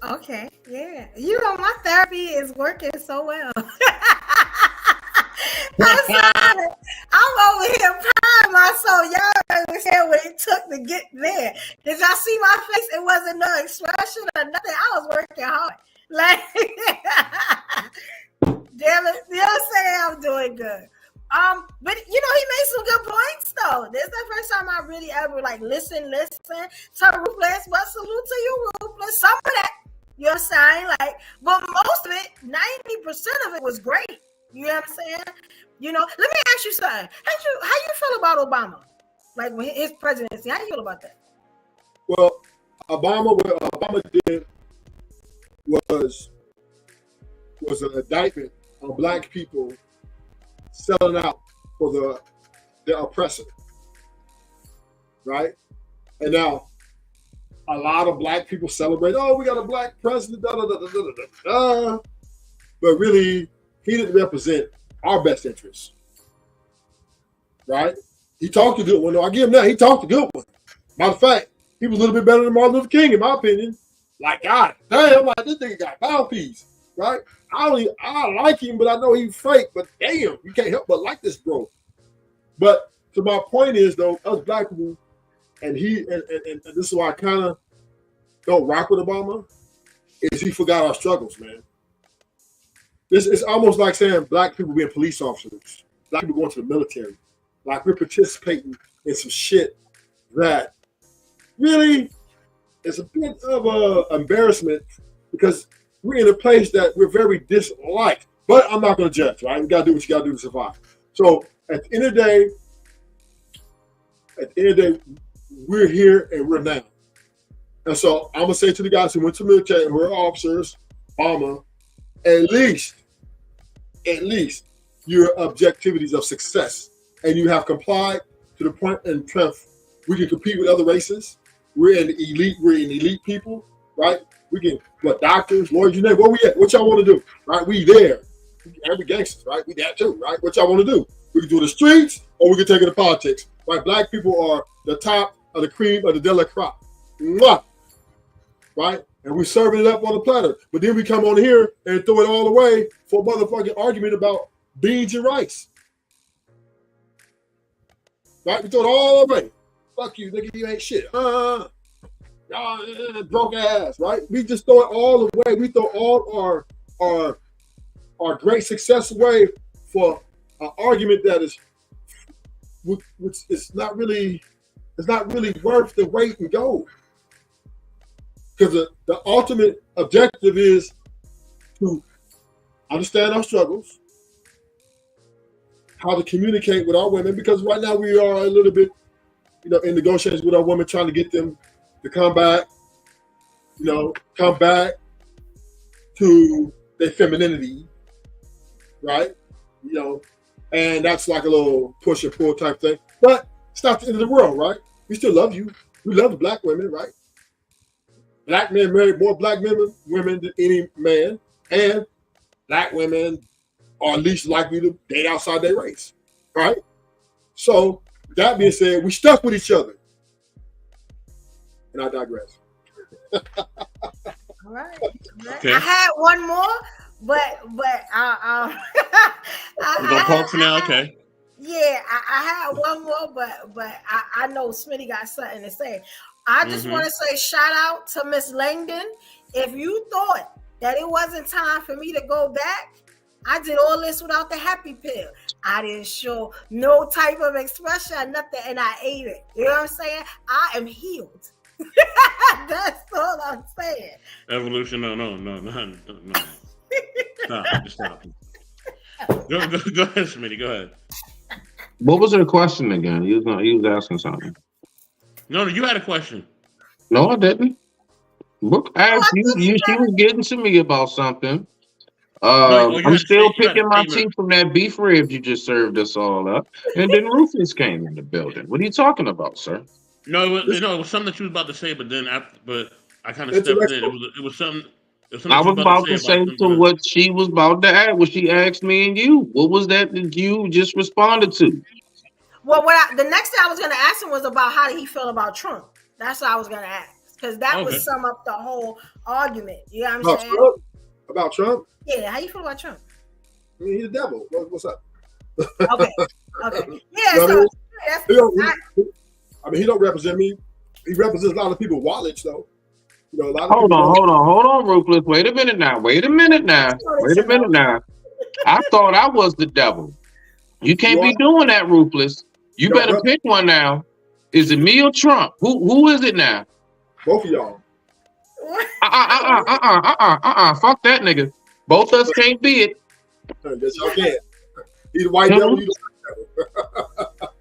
Okay, yeah. My therapy is working so well. I'm over here crying myself. Y'all understand what it took to get there. Did y'all see my face? It wasn't no expression or nothing. I was working hard. Like, damn it. You know what I'm saying? I'm doing good. But he made some good points though. This is the first time I really ever listen to Ruthless. But salute to you, Ruthless. Some of that, you know what I'm saying? But most of it, 90% of it was great. You know what I'm saying? Let me ask you something. How you feel about Obama? When his presidency, how you feel about that? Well, Obama did was an indictment on black people selling out for their oppressor, right? And now a lot of black people celebrate, oh, we got a black president, da, da, da, da, da, da, da. But really, he didn't represent our best interests, right? He talked a good one. No, I give him that. He talked a good one. Matter of fact, he was a little bit better than Martin Luther King, in my opinion. Like, God damn, like, this nigga got mouthpiece, right? I like him, but I know he's fake. But damn, you can't help but like this bro. But so my point is, though, us black people, and this is why I kind of don't rock with Obama, is he forgot our struggles, man. This is almost like saying black people being police officers, black people going to the military. Like we're participating in some shit that really is a bit of an embarrassment because we're in a place that we're very disliked. But I'm not going to judge, right? You got to do what you got to do to survive. So at the end of the day, we're here and we're now. And so I'm going to say to the guys who went to the military and who are officers, Obama, at least your objectivities of success. And you have complied to the point and we can compete with other races. We're an elite people, right? We can, doctors, lawyers, you name it, where we at? What y'all want to do, right? We there. Every gangsters, right? We that too, right? What y'all want to do? We can do the streets or we can take it to politics, right? Black people are the top of the cream of the delicate crop, right? And we're serving it up on the platter. But then we come on here and throw it all away for a motherfucking argument about beans and rice. Right? We throw it all away. Fuck you, nigga, you ain't shit. Y'all broke ass, right? We just throw it all away. We throw all our great success away for an argument that is which is not really worth the weight and gold. Because the ultimate objective is to understand our struggles, how to communicate with our women, because right now we are a little bit, in negotiations with our women, trying to get them to come back to their femininity, right? And that's like a little push and pull type thing. But it's not the end of the world, right? We still love you. We love the black women, right? Black men marry more black women than any man, and black women are least likely to date outside their race, right? So that being said, we stuck with each other. And I digress. All right. Okay. I had one more, but I We're gonna pause for now, okay. Yeah, I had one more, but I know Smitty got something to say. I just want to say shout out to Miss Langdon. If you thought that it wasn't time for me to go back, I did all this without the happy pill. I didn't show no type of expression or nothing, and I ate it. You know what I'm saying? I am healed. That's all I'm saying. Evolution, no. Stop. Go ahead, Smitty. Go ahead. What was her question again? He was asking something. No, you had a question. No, I didn't. Brooke asked you. She was getting to me about something. I'm still picking my teeth from that beef rib you just served us all up. And then Rufus came in the building. What are you talking about, sir? No, it was something that you was about to say, but I kind of stepped in. It was something. I was about to say to what she was about to ask. What she asked me and you. What was that you just responded to? Well, the next thing I was going to ask him was about how did he feel about Trump. That's what I was going to ask, because that would sum up the whole argument. You know what I'm saying? About Trump? Yeah, how you feel about Trump? I mean, he's the devil. What's up? Okay. Yeah, he don't represent me. He represents a lot of people. Wallets, though. Hold on, Ruthless. Wait a minute now. I thought I was the devil. You can't be doing that, Ruthless. You better pick one now. Is it me or Trump? Who is it now? Both of y'all. Fuck that nigga. Both of us can't be it. Yes, y'all can. He's the white devil. You the white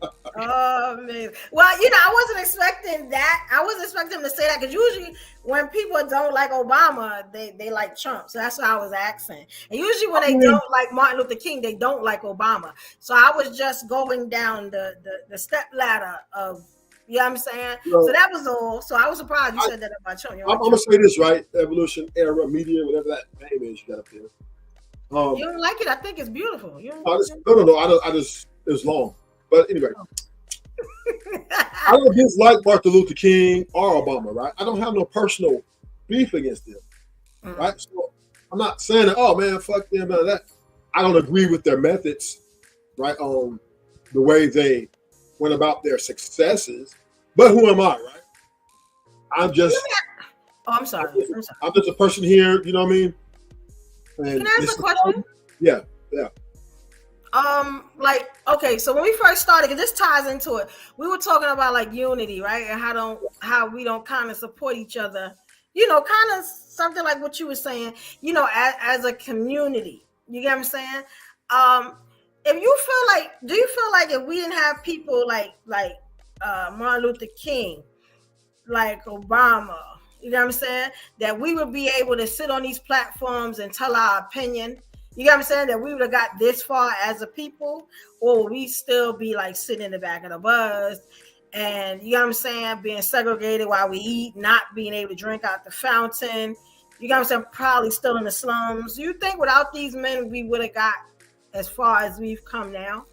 devil. Oh man. Well, you know, I wasn't expecting that. I wasn't expecting him to say that because usually when people don't like Obama, they like Trump. So that's what I was asking. And usually when they don't like Martin Luther King, they don't like Obama. So I was just going down the step ladder of, you know what I'm saying? So that was all. So I was surprised you said that about Trump. I'm gonna say this, right? Evolution, era, media, whatever that name is you got up there. You don't like it? I think it's beautiful. You don't no. I just it's long. But anyway, I don't dislike Martin Luther King or Obama, right? I don't have no personal beef against them, right? So I'm not saying that, oh man, fuck them, none of that. I don't agree with their methods, right? On the way they went about their successes. But who am I, right? I'm just. Oh, I'm sorry. I'm just a person here. You know what I mean? And can I ask a question? Yeah. Like, okay, so when we first started, because this ties into it, we were talking about like unity, right? And how we don't kind of support each other, you know, kind of something like what you were saying, you know, as a community. You get what I'm saying? If you feel like, do you feel like if we didn't have people like Martin Luther King, like Obama, you know what I'm saying, that we would be able to sit on these platforms and tell our opinion? You know what I'm saying? That we would have got this far as a people, or would we still be like sitting in the back of the bus and, you know what I'm saying, being segregated while we eat, not being able to drink out the fountain? You know what I'm saying? Probably still in the slums. Do you think without these men, we would have got as far as we've come now?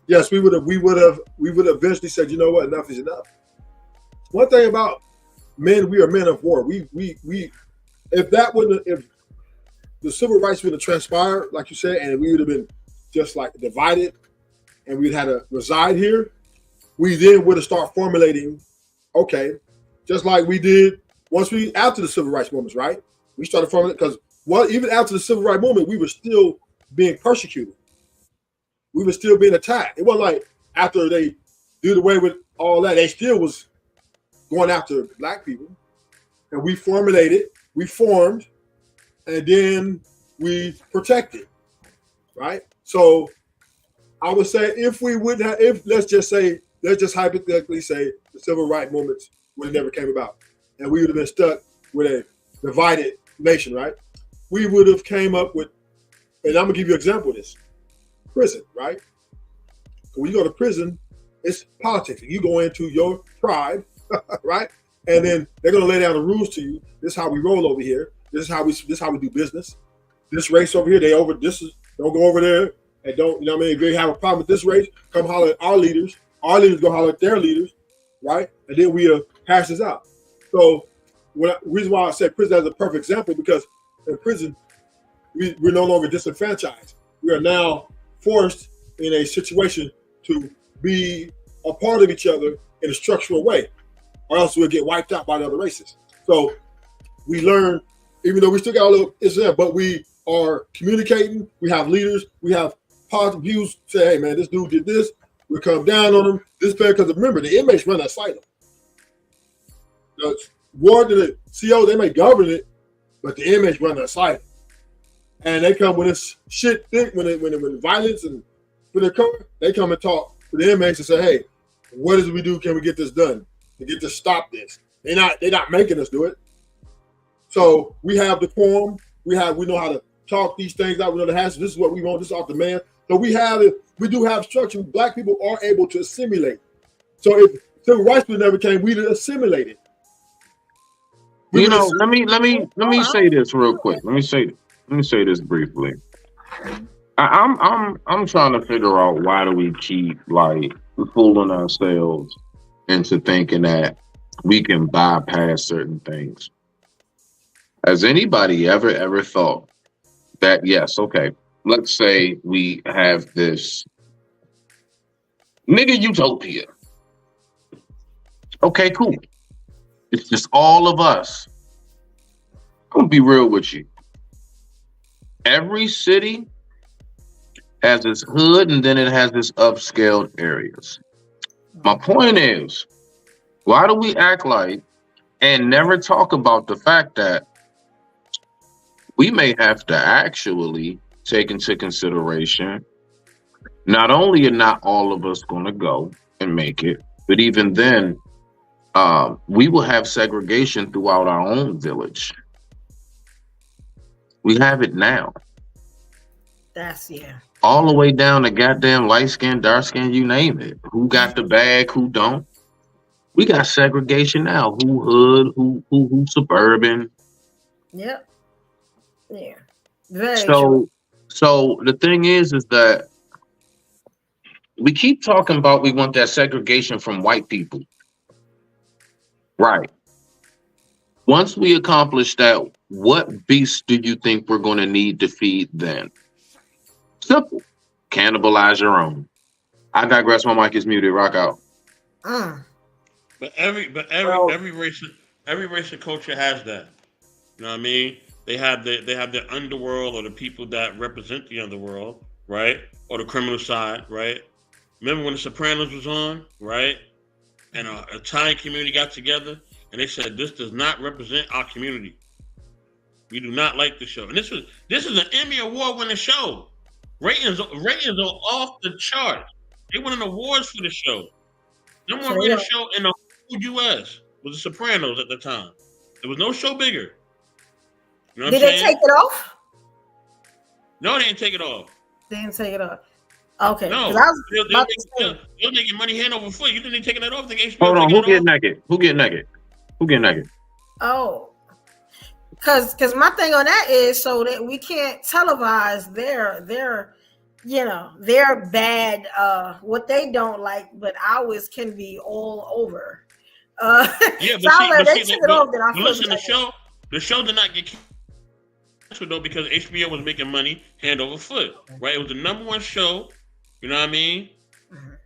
Yes, we would have eventually said, you know what, enough is enough. One thing about men, we are men of war. We if the civil rights would have transpired, like you said, and we would have been just like divided and we'd had to reside here, we then would have started formulating, okay, just like we did after the civil rights movements, right? We started formulating, because even after the civil rights movement, we were still being persecuted. We were still being attacked. It wasn't like after they did away with all that, they still was going after black people. And we formed, and then we protected, right? So I would say if let's just hypothetically say the civil rights movements would have never came about and we would have been stuck with a divided nation, right? We would have came up with, and I'm gonna give you an example of this, prison, right? When you go to prison, it's politics. You go into your tribe, right? And then they're gonna lay down the rules to you. This is how we roll over here. This is how we do business. This race over here, don't go over there and don't, you know what I mean? If they have a problem with this race, come holler at our leaders. Our leaders go holler at their leaders, right? And then we hash this out. So reason why I said prison as a perfect example, because in prison, we're no longer disenfranchised. We are now forced in a situation to be a part of each other in a structural way, or else we'll get wiped out by the other races. So we learn, even though we still got a little Islam, but we are communicating. We have leaders. We have positive views. Say, hey man, this dude did this. We come down on him. This player, because remember, the inmates run that asylum. The ward and the CO, they may govern it, but the inmates run the asylum. And they come when it's shit thick, when violence and when they come and talk to the inmates and say, hey, what is it we do? Can we get this done? To stop this. They're not making us do it. So we have the quorum. We know how to talk these things out. We know the hash. This is what we want. This is our demand. So we do have structure. Black people are able to assimilate. So if civil rights never came, we'd assimilate it. Let me say this real quick. Let me say this briefly. I'm trying to figure out why do we keep like fooling ourselves into thinking that we can bypass certain things. Has anybody ever thought that, yes, okay, let's say we have this nigga utopia. Okay, cool. It's just all of us. I'm gonna be real with you. Every city has its hood and then it has its upscaled areas. My point is, why do we act like and never talk about the fact that we may have to actually take into consideration not only are not all of us going to go can make it. But even then, we will have segregation throughout our own village. We have it now. That's yeah. All the way down to goddamn light skin, dark skin, you name it. Who got the bag, who don't? We got segregation now. Who hood, who suburban. Yep. Yeah. Very true. So the thing is that we keep talking about we want that segregation from white people. Right. Once we accomplish that, what beast do you think we're going to need to feed then? Simple. Cannibalize your own. I digress. My mic is muted. Rock out. But every race of culture has that. You know what I mean? They have the underworld, or the people that represent the underworld, right? Or the criminal side, right? Remember when The Sopranos was on, right? And an Italian community got together and they said, this does not represent our community. We do not like the show. And this is an Emmy Award winning show. Ratings are off the charts. They won an awards for the show. Number one rated show in the whole U.S. was The Sopranos at the time. There was no show bigger. You know what Did I'm they saying? take it off? No, they didn't take it off. They didn't take it off. Okay. No, 'Cause I was about to say- they're making money hand over foot. You think they taking that off? Think HBO Hold on. taking Who it get off? naked? Who get naked? Who get naked? Oh, because my thing on that is so that we can't televise their bad what they don't like, but ours can be all over. Yeah, so they took it off. Then I feel listen, like the show did not get canceled though because HBO was making money hand over foot, right? It was the number one show. You know what I mean? Mm-hmm.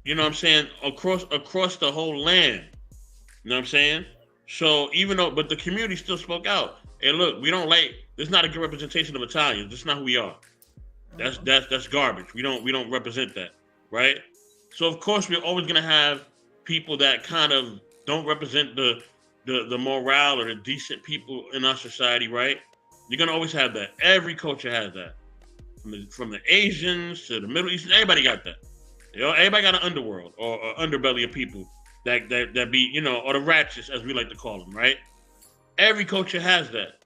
You know what I'm saying? Across the whole land. You know what I'm saying? So but the community still spoke out. Hey, look, we don't like. This is not a good representation of Italians. This is not who we are. That's garbage. We don't represent that, right? So of course we're always gonna have people that kind of don't represent the morale or the decent people in our society, right? You're gonna always have that. Every culture has that. From the Asians to the Middle East, everybody got that. You know, everybody got an underworld or underbelly of people that be, or the ratchets as we like to call them, right? Every culture has that.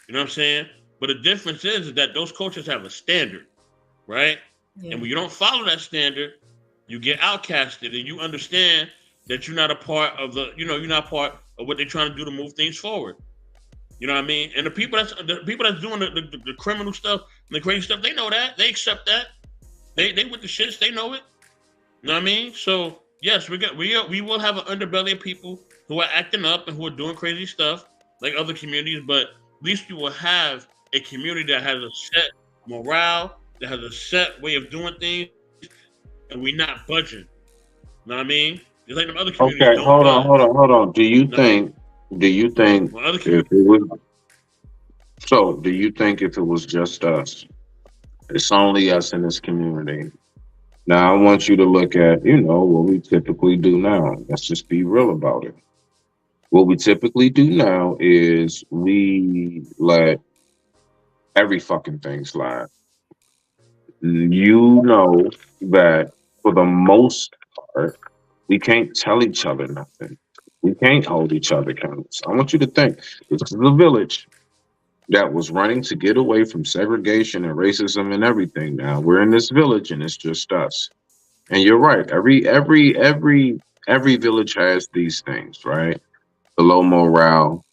You know what I'm saying? But the difference is that those cultures have a standard, right? Yeah. And when you don't follow that standard, you get outcasted, and you understand that you're not a part of you're not part of what they're trying to do to move things forward. You know what I mean? And the people that's doing the criminal stuff and the crazy stuff, they know that. They accept that. They with the shits, they know it. You know what I mean? So yes, we will have an underbelly of people who are acting up and who are doing crazy stuff like other communities, but at least you will have a community that has a set morale, that has a set way of doing things, and we're not budging. You know what I mean? Just like them other communities. Okay, hold on. Do you think if it was just us, it's only us in this community. Now I want you to look at, what we typically do now. Let's just be real about it. What we typically do now is we let every fucking thing slide. You know that for the most part, we can't tell each other nothing. We can't hold each other accountable. I want you to think, this is a village that was running to get away from segregation and racism and everything. Now we're in this village and it's just us. And you're right. Every village has these things, right? The low morale,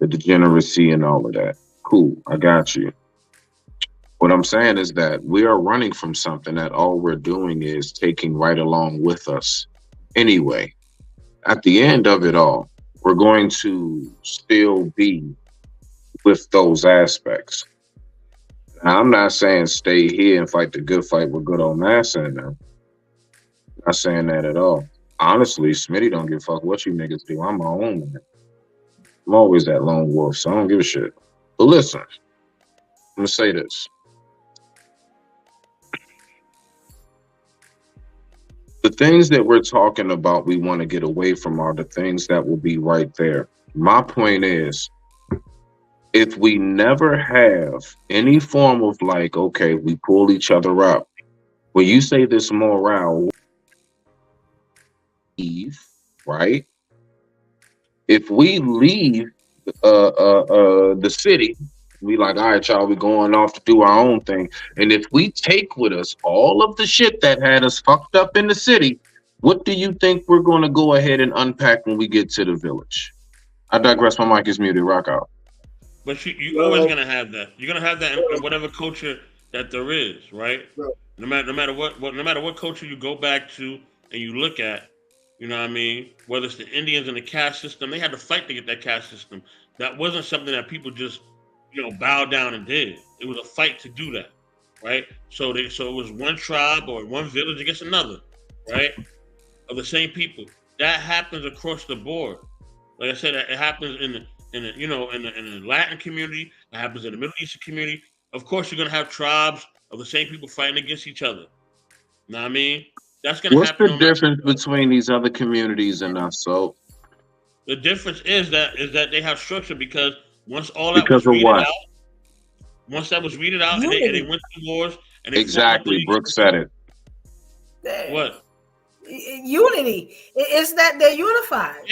the degeneracy, and all of that. Cool, I got you. What I'm saying is that we are running from something that all we're doing is taking right along with us. Anyway, at the end of it all, we're going to still be with those aspects. Now, I'm not saying stay here and fight the good fight with good old Massa in them. Not saying that at all. Honestly, Smitty don't give a fuck what you niggas do. I'm my own man. I'm always that lone wolf, so I don't give a shit. But listen, I'm gonna say this. The things that we're talking about we want to get away from are the things that will be right there. My point is, if we never have any form of okay, we pull each other up. When you say this morale, leave, right? If we leave the city, we like, all right, y'all, we going off to do our own thing. And if we take with us all of the shit that had us fucked up in the city, what do you think we're going to go ahead and unpack when we get to the village? I digress. My mic is muted. Rock out. But you're always gonna have that. You're gonna have that in whatever culture that there is, right? No matter what culture you go back to and you look at, you know what I mean? Whether it's the Indians and the caste system, they had to fight to get that caste system. That wasn't something that people just, bowed down and did. It was a fight to do that, right? So it was one tribe or one village against another, right? Of the same people. That happens across the board. Like I said, it happens in the Latin community. It happens in the Middle Eastern community. Of course, you're gonna have tribes of the same people fighting against each other. You know what I mean? That's gonna happen. What's the difference between these other communities and us? So the difference is that they have structure because once all that because was of what? Once that was weeded out, and they went to wars, and exactly, Brooke said it. What? Unity. It's that they're unified.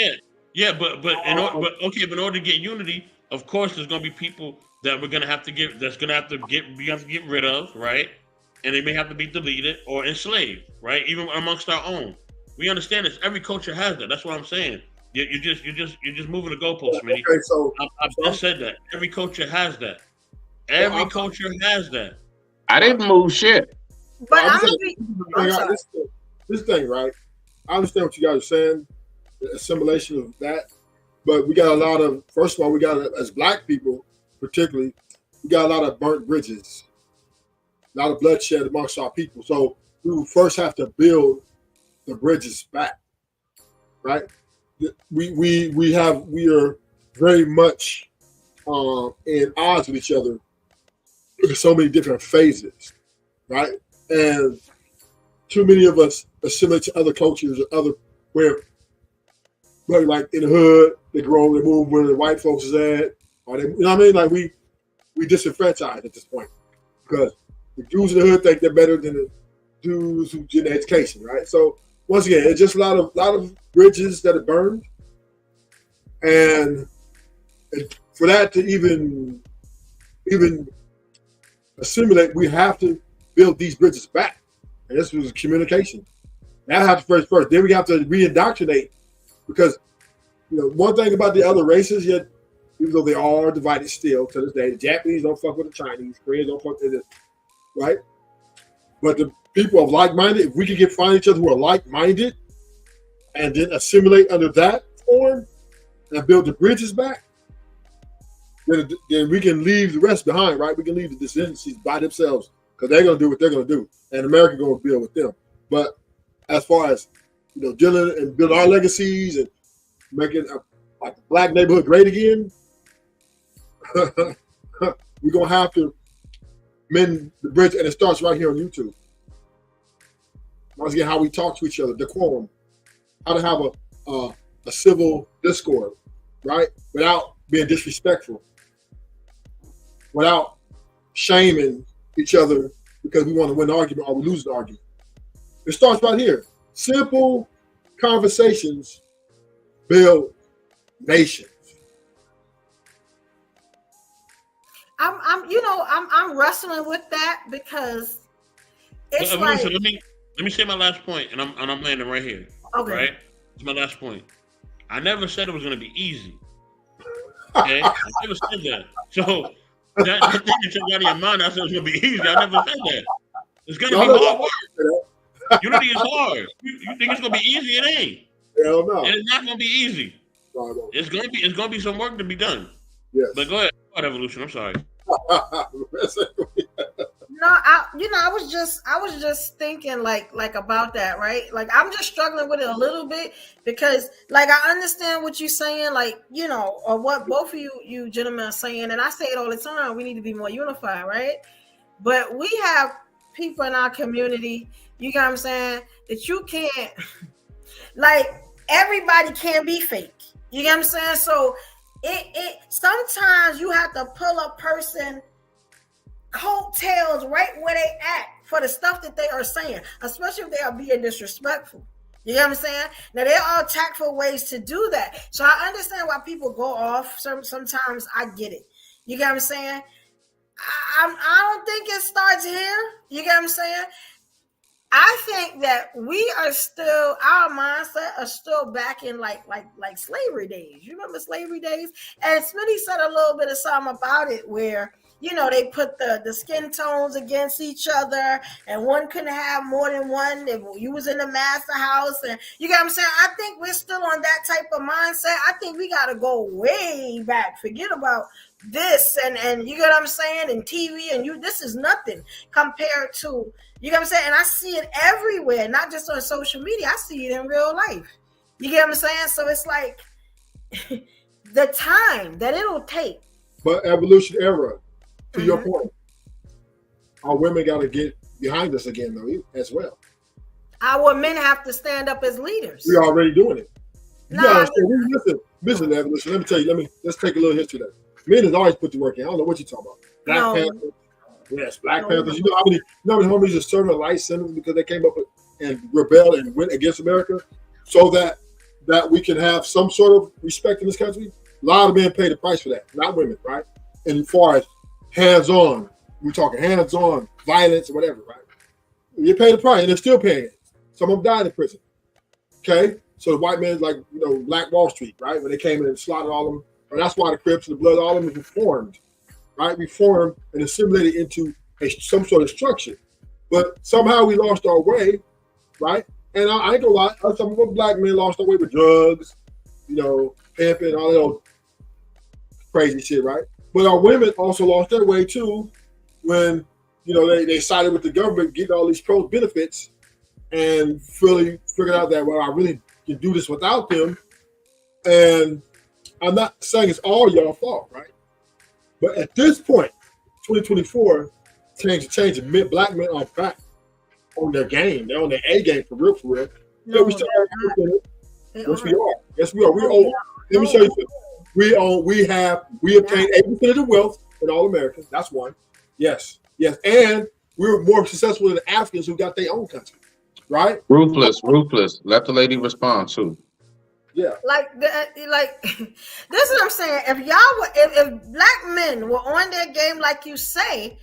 Yeah, but in order to get unity, of course, there's gonna be people that we're gonna have to get. We have to get rid of, right? And they may have to be deleted or enslaved, right? Even amongst our own. We understand this. Every culture has that. That's what I'm saying. You're just moving the goalposts, man. Okay, so I've just said that. Every culture has that. Every culture has that. I didn't move shit. But this thing, right? I understand what you guys are saying, the assimilation of that. But we got a lot of, first of all, we got, as black people, particularly, we got a lot of burnt bridges, a lot of bloodshed amongst our people. So we will first have to build the bridges back, right? We are very much in odds with each other in so many different phases, right? And too many of us assimilate to other cultures, where like in the hood, they grow, they move where the white folks is at, or they, you know what I mean? Like we disenfranchised at this point because the Jews in the hood think they're better than the Jews who get an education, right? So once again, it's just a lot of bridges that are burned, and for that to even assimilate, we have to build these bridges back, and this was communication. That has to first. Then we have to re-indoctrinate, because one thing about the other races, yet even though they are divided still to this day, the Japanese don't fuck with the Chinese, Koreans don't fuck with it, right? But the people of like-minded, if we can find each other who are like-minded, and then assimilate under that form and build the bridges back, then we can leave the rest behind, right? We can leave the descendants by themselves because they're going to do what they're going to do, and America going to build with them. But as far as dealing and build our legacies and making like the black neighborhood great again, we're going to have to mend the bridge, and it starts right here on YouTube. Once again, how we talk to each other, decorum, how to have a civil discord, right? Without being disrespectful, without shaming each other because we want to win an argument or we lose an argument. It starts right here. Simple conversations build nations. I'm wrestling with that because it's like. Let me say my last point, and I'm landing right here. Okay. Right? It's my last point. I never said it was going to be easy. Okay? I never said that. So that thing that took out of your mind, I said it was going to be easy. I never said that. It's going to be hard work. Unity is hard. You think it's going to be easy? It ain't. Hell no. And it's not going to be easy. It's going to be some work to be done. Yes. But go ahead, Evolution. I'm sorry. No, I was just thinking like about that, right? Like I'm just struggling with it a little bit because like I understand what you're saying, like, or what both of you gentlemen are saying, and I say it all the time, we need to be more unified, right? But we have people in our community, you know what I'm saying, that you can't like everybody can't be fake. You know what I'm saying? So it sometimes you have to pull a person coattails right where they at for the stuff that they are saying, especially if they are being disrespectful. You know what I'm saying? Now there are tactful ways to do that. So I understand why people go off. Sometimes I get it. You get what I'm saying? I don't think it starts here. You get what I'm saying? I think that we are still, our mindset are still back in like slavery days. You remember slavery days? And Smitty said a little bit of something about it where, you know, they put the skin tones against each other and one couldn't have more than one. You was in the master house and you get what I'm saying? I think we're still on that type of mindset. I think we got to go way back. Forget about this and you get what I'm saying? And TV and this is nothing compared to, you get what I'm saying? And I see it everywhere, not just on social media. I see it in real life. You get what I'm saying? So it's like the time that it'll take. But evolution era, to your point, our women got to get behind us again, though, as well. Our men have to stand up as leaders. We're already doing it. You gotta understand. Listen, evolution. Let me tell you. Let's take a little history there. Men has always put the work in. I don't know what you're talking about. Black Panthers. Yes, Black Panthers. You know how many homies are serving a life sentence because they came up and rebelled and went against America, so that we can have some sort of respect in this country. A lot of men pay the price for that, not women, right? And as far as hands-on, we're talking hands-on violence or whatever, right? You pay the price, and they're still paying it. Some of them died in prison. Okay, so the white men, like Black Wall Street, right? When they came in and slaughtered all of them, and that's why the Crips and the Blood, all of them was reformed. Right, we formed and assimilated into some sort of structure, but somehow we lost our way, right? And I ain't gonna lie, some of us black men lost our way with drugs, pimping, all that old crazy shit, right? But our women also lost their way too when they sided with the government, getting all these pro benefits, and really figured out that I really can do this without them. And I'm not saying it's all your fault, right? But at this point, 2024, changing. Black men are back on their game. They're on their A game for real, for real. No, we still yes, we are. Yes, we are. We own. Let me show you something. We obtained 80% of the wealth in all Americans. That's one. Yes. And we were more successful than the Africans who got their own country. Right? Ruthless. Let the lady respond too. Yeah, this is what I'm saying. If black men were on their game, like you say,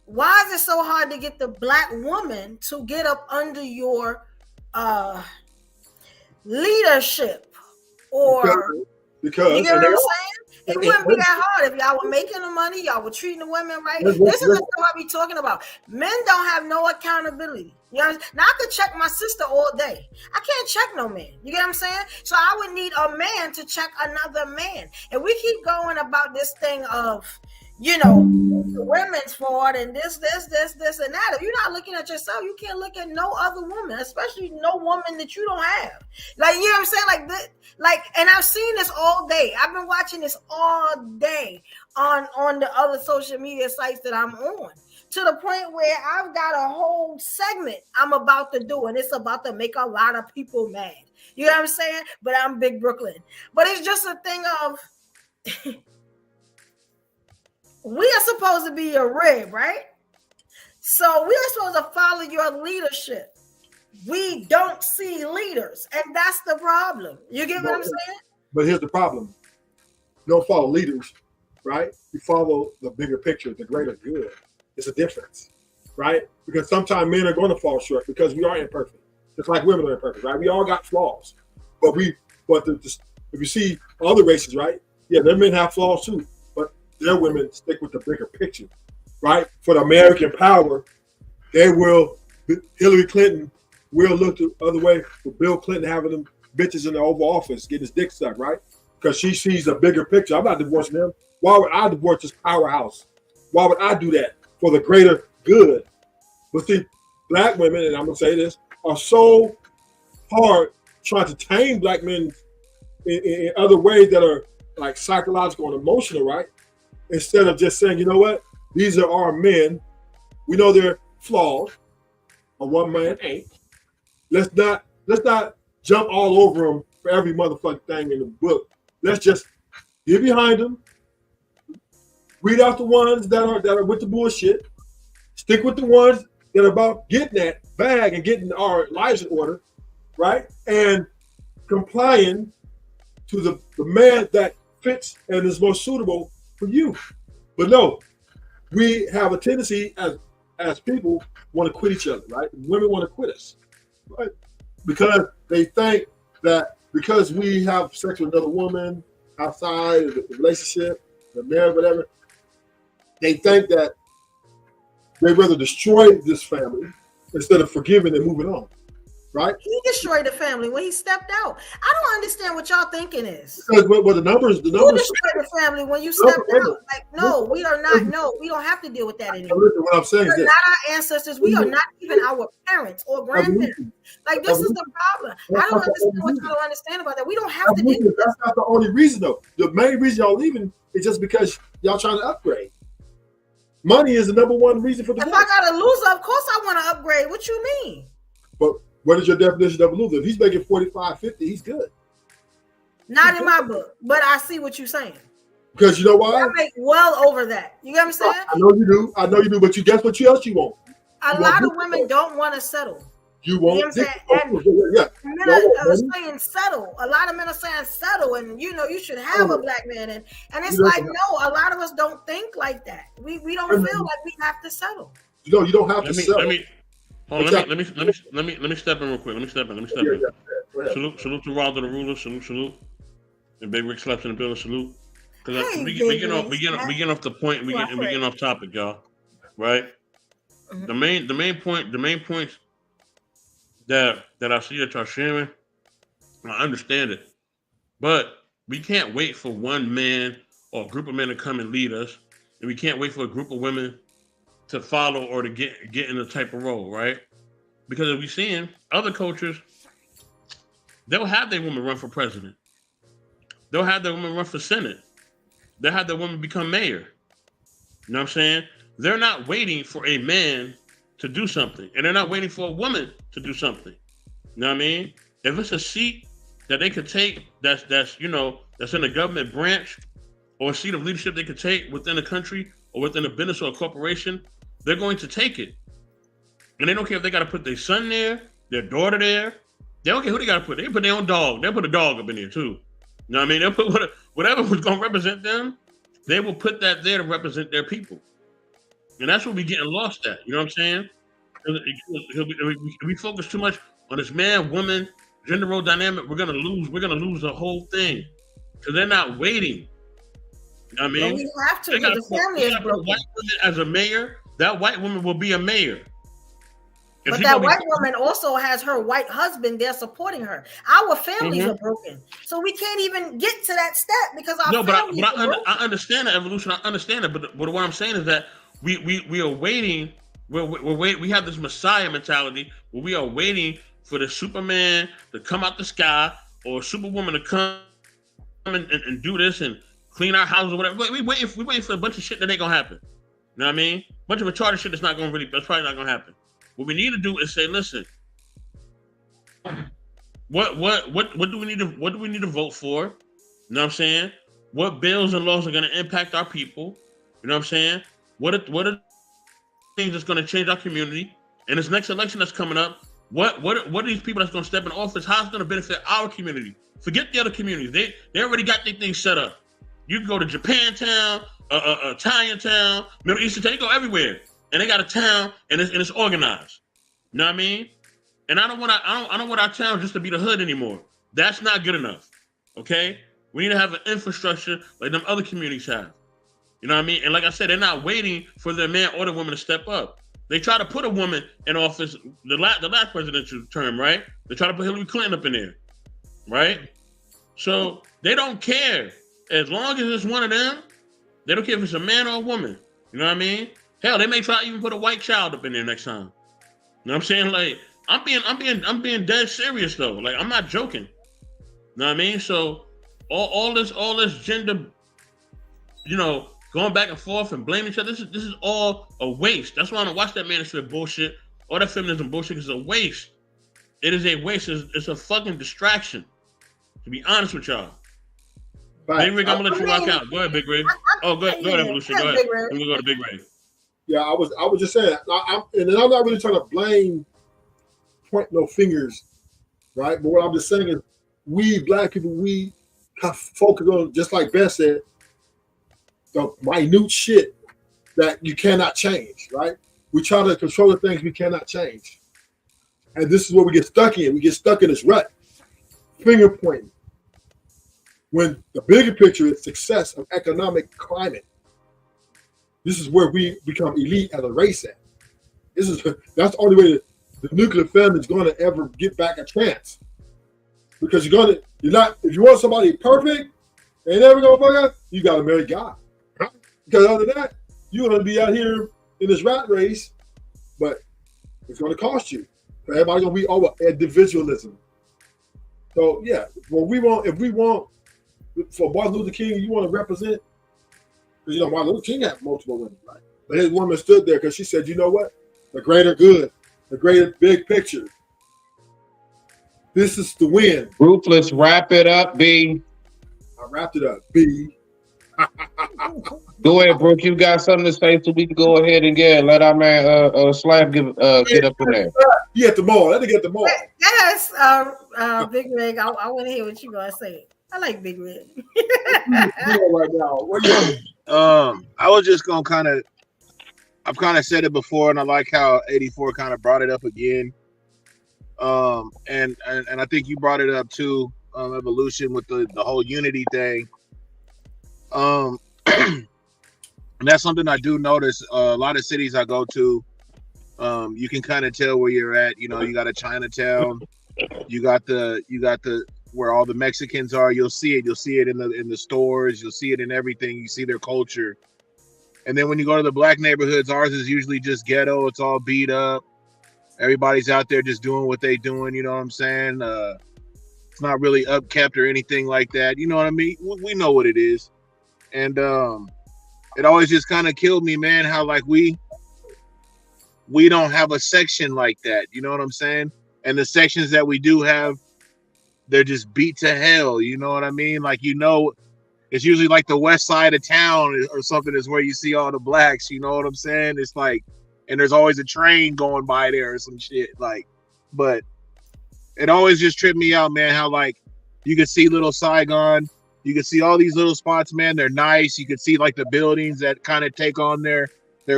why is it so hard to get the black woman to get up under your leadership? Or because you get what I'm saying? It wouldn't be that hard if y'all were making the money, y'all were treating the women right. This is the stuff I be talking about. Men don't have no accountability. You know, now I could check my sister all day. I can't check no man. You get what I'm saying? So I would need a man to check another man. And we keep going about this thing of, the women's fault and this, and that. If you're not looking at yourself, you can't look at no other woman, especially no woman that you don't have. Like, you know what I'm saying? Like this, and I've seen this all day. I've been watching this all day on the other social media sites that I'm on. To the point where I've got a whole segment I'm about to do, and it's about to make a lot of people mad. You know what I'm saying? But I'm Big Brooklyn. But it's just a thing of we are supposed to be your rib, right? So we are supposed to follow your leadership. We don't see leaders, and that's the problem. You get what I'm saying? But here's the problem. You don't follow leaders, right? You follow the bigger picture, the greater good. It's a difference, right? Because sometimes men are going to fall short because we are imperfect. Just like women are imperfect, right? We all got flaws. But if you see other races, right? Yeah, their men have flaws too. But their women stick with the bigger picture, right? For the American power, Hillary Clinton will look the other way for Bill Clinton having them bitches in the Oval Office, getting his dick sucked, right? Because she sees a bigger picture. I'm not divorcing them. Why would I divorce this powerhouse? Why would I do that? For the greater good. But see, black women, and I'm going to say this, are so hard trying to tame black men in other ways that are like psychological and emotional, right? Instead of just saying, you know what? These are our men. We know they're flawed. A one man ain't. Let's not jump all over them for every motherfucking thing in the book. Let's just get behind them. Weed out the ones that are with the bullshit. Stick with the ones that are about getting that bag and getting our lives in order. right? And complying to the man that fits and is most suitable for you. But no, we have a tendency as people want to quit each other, right? Women want to quit us, right? Because they think that because we have sex with another woman outside of the relationship, the marriage, whatever, they think that they'd rather destroy this family instead of forgiving and moving on, right? He destroyed the family when he stepped out. I don't understand what y'all thinking is. Because well, the numbers. Who destroyed the family when you stepped out? Like, no, we are not. No, we don't have to deal with that anymore. Listen, what I'm saying is not our ancestors. We are not even our parents or grandparents. Like, this is the problem. I don't understand what y'all don't understand about that. We don't have to do this. That's not the only reason, though. The main reason y'all leaving is just because y'all trying to upgrade. Money is the number one reason for divorce. If I got a loser, of course I want to upgrade. What you mean? But what is your definition of a loser? If he's making 45, 50, he's good. Not in my book, but I see what you're saying. Because you know why? I make well over that. You get what I'm saying? I know you do. I know you do. But you guess what else you want? A lot of women don't want to settle. You want? You know what I'm saying? Yeah. Men are saying settle. A lot of men are saying settle, and you know you should have a black man, and it's like no. A lot of us don't think like that. We don't feel like we have to settle. No, you don't have to settle. Let me step in real quick. Let me step in. Salute to Wilder the Ruler. Salute. And Big Rick Slaps in the building. Salute. Because we get off the point. We get off topic, y'all. Right. Mm-hmm. The main points that I see that y'all sharing, I understand it, but we can't wait for one man or a group of men to come and lead us, and we can't wait for a group of women to follow or to get in the type of role, right? Because if we seeing other cultures, they'll have their women run for president, they'll have their women run for senate, they'll have their women become mayor. You know what I'm saying? They're not waiting for a man to do something, and they're not waiting for a woman to do something. You know what I mean? If it's a seat that they could take, that's in the government branch, or a seat of leadership they could take within a country or within a business or a corporation, they're going to take it. And they don't care if they got to put their son there, their daughter there. They don't care who they got to put. They put their own dog. They'll put a dog up in there too. You know what I mean? They'll put whatever was going to represent them. They will put that there to represent their people. And that's what we're getting lost at. You know what I'm saying? If we focus too much on this man, woman, gender role dynamic, we're gonna lose the whole thing. Because they're not waiting. You know what I mean? Well, we have to, because the family is broken. White woman as a mayor, that white woman will be a mayor. But that white woman also has her white husband there supporting her. Our families are broken. So we can't even get to that step because our families are broken. I understand the evolution. I understand it. But what I'm saying is that we are waiting. We have this Messiah mentality where we are waiting for the Superman to come out the sky or Superwoman to come and do this and clean our house or whatever. We waiting for a bunch of shit that ain't gonna happen. You know what I mean? A bunch of retarded shit that's probably not gonna happen. What we need to do is say, listen, what do we need to vote for? You know what I'm saying? What bills and laws are gonna impact our people? You know what I'm saying? What are things that's going to change our community? And this next election that's coming up, what are these people that's going to step in office? How it's going to benefit our community? Forget the other communities. They already got their things set up. You can go to Japantown, Italian town, Middle Eastern town. You go everywhere, and they got a town and it's organized. You know what I mean? And I don't want our town just to be the hood anymore. That's not good enough. Okay, we need to have an infrastructure like them other communities have. You know what I mean? And like I said, they're not waiting for their man or the woman to step up. They try to put a woman in office the last presidential term, right? They try to put Hillary Clinton up in there, right? So they don't care. As long as it's one of them, they don't care if it's a man or a woman. You know what I mean? Hell, they may try to even put a white child up in there next time. You know what I'm saying? Like, I'm being dead serious though. Like, I'm not joking. You know what I mean? So all this gender, going back and forth and blaming each other. This is all a waste. That's why I don't watch that manosphere bullshit. All that feminism bullshit is a waste. It is a waste. It's a fucking distraction. To be honest with y'all. Right. Big Rig, I'm gonna let you rock out. Go ahead, Big Rig. Go ahead, Evolution. Go ahead. Let me go to Big Rig. Yeah, I was just saying, and I'm not really trying to point no fingers right? But what I'm just saying is, we black people, we have focused on, just like Beth said, the minute shit that you cannot change, right? We try to control the things we cannot change. And this is what we get stuck in. We get stuck in this rut, finger pointing. When the bigger picture is success of economic climate. This is where we become elite as a race at. That's the only way the nuclear family is going to ever get back a chance. Because if you want somebody perfect, they never gonna fuck up, you gotta marry God. Because other than that, you're gonna be out here in this rat race, but it's gonna cost you. Everybody's gonna be over individualism. So yeah, if we want for Martin Luther King, you want to represent, because Martin Luther King had multiple women, right? But his woman stood there because she said, you know what? The greater good, the greater big picture. This is the win. Ruthless, wrap it up, B. I wrapped it up, B. Go ahead, Brooke. You got something to say, so we can go ahead and let our man Slab get up in there. He at the mall. Let me get the mall. Yes, Big Rig. I want to hear what you gonna say. I like Big Rig. Right now, what you I was just gonna I've kind of said it before, and I like how 84 kind of brought it up again. And I think you brought it up too, Evolution, with the whole unity thing. And that's something I do notice. A lot of cities I go to, you can kind of tell where you're at. You got a Chinatown, you got the where all the Mexicans are. You'll see it in the stores. You'll see it in everything. You see their culture. And then when you go to the black neighborhoods, ours is usually just ghetto. It's all beat up. Everybody's out there just doing what they doing. You know what I'm saying? It's not really upkept or anything like that. You know what I mean? We know what it is. And it always just kind of killed me, man, how like we don't have a section like that. You know what I'm saying? And the sections that we do have, they're just beat to hell. You know what I mean? Like, it's usually like the west side of town or something is where you see all the blacks. You know what I'm saying? It's like, and there's always a train going by there or some shit. Like, but it always just tripped me out, man, how like you could see Little Saigon. You can see all these little spots, man. They're nice. You can see like the buildings that kind of take on their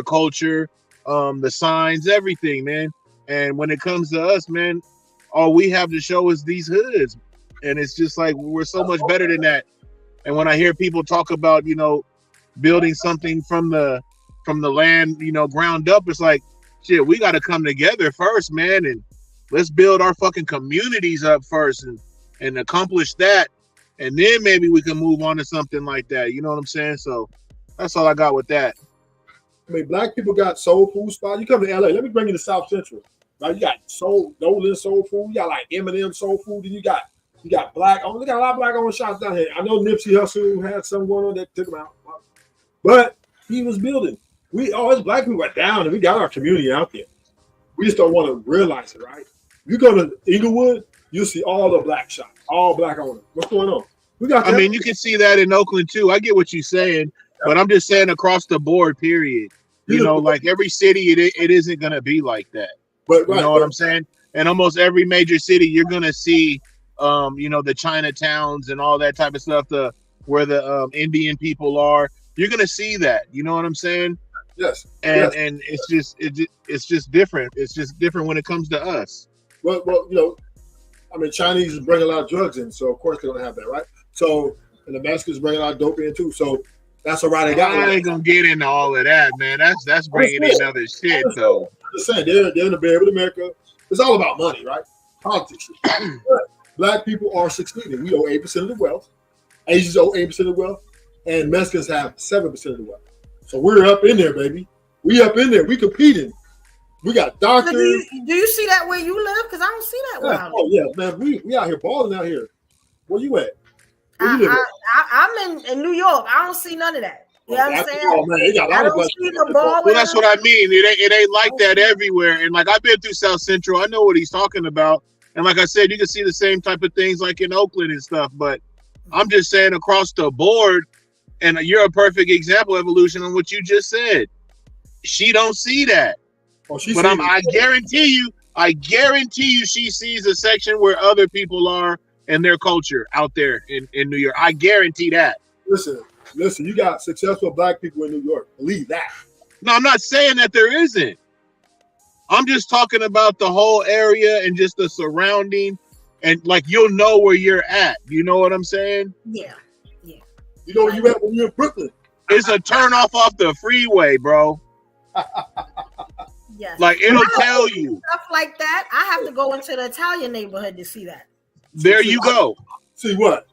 culture, the signs, everything, man. And when it comes to us, man, all we have to show is these hoods. And it's just like, we're so much better than that. And when I hear people talk about, building something from the land, ground up, it's like, shit, we got to come together first, man. And let's build our fucking communities up first and accomplish that. And then maybe we can move on to something like that. You know what I'm saying? So that's all I got with that. I mean, black people got soul food spots. You come to LA, let me bring you to South Central. Right? You got Nolan soul food. You got like Eminem soul food. And you got black. We got a lot of black owned shops down here. I know Nipsey Hussle had some going on that took him out. But he was building. As black people are down and we got our community out there. We just don't want to realize it, right? You go to Inglewood, you'll see all the black shops, all black owners. What's going on? I mean, you can see that in Oakland too. I get what you're saying, but I'm just saying across the board, period. Like every city, it isn't going to be like that. But you know what I'm saying? And almost every major city, you're going to see, the Chinatowns and all that type of stuff, where the Indian people are. You're going to see that. You know what I'm saying? Yes. And it's just different. It's just different when it comes to us. Well, I mean, Chinese bring a lot of drugs in, so of course they're gonna have that, right? So, and the Mexicans bring a lot of dope in too, so that's all right. I ain't gonna get into all of that, man. That's bringing in other shit, though. I'm just saying, they're in the Bay of America. It's all about money, right? Politics. Black people are succeeding. We owe 8% of the wealth. Asians owe 8% of the wealth, and Mexicans have 7% of the wealth. So we're up in there, baby. We up in there. We competing. We got doctors. So do you see that where you live? Because I don't see that where I live. Oh yeah, man. We out here balling out here. Where you at? I'm in New York. I don't see none of that. You know what I'm saying? Oh man, they got I don't see the ball. Well, that's what I mean. It ain't like that everywhere. And like I've been through South Central. I know what he's talking about. And like I said, you can see the same type of things like in Oakland and stuff. But I'm just saying across the board, and you're a perfect example, Evolution, on what you just said. She don't see that. But I guarantee I guarantee you she sees a section where other people are and their culture out there in New York. I guarantee that. Listen, you got successful black people in New York. Believe that. No, I'm not saying that there isn't. I'm just talking about the whole area and just the surrounding, and like you'll know where you're at. You know what I'm saying? Yeah. You know where you at when you're in Brooklyn. It's a turn off the freeway, bro. Yes. Like it'll tell you stuff like that. I have to go into the Italian neighborhood to see that. There you go. See what?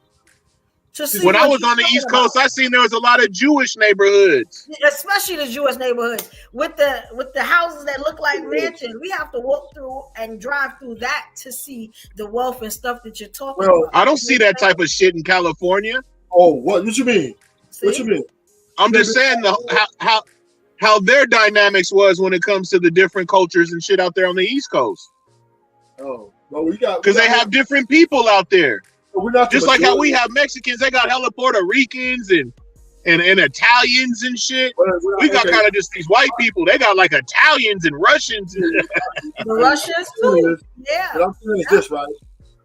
When I was on the East Coast, I seen there was a lot of Jewish neighborhoods, especially the Jewish neighborhoods with the houses that look like mansions. We have to walk through and drive through that to see the wealth and stuff that you're talking about. I don't see that type of shit in California. Oh, what you mean? See? What you mean? I'm just saying how their dynamics was when it comes to the different cultures and shit out there on the East Coast. Oh, well, because they have different people out there. We're not just like how we have Mexicans, they got hella Puerto Ricans and Italians and shit. We got kind of just these white people. They got like Italians and Russians. The Russians too. Yeah. What I'm saying is this, right?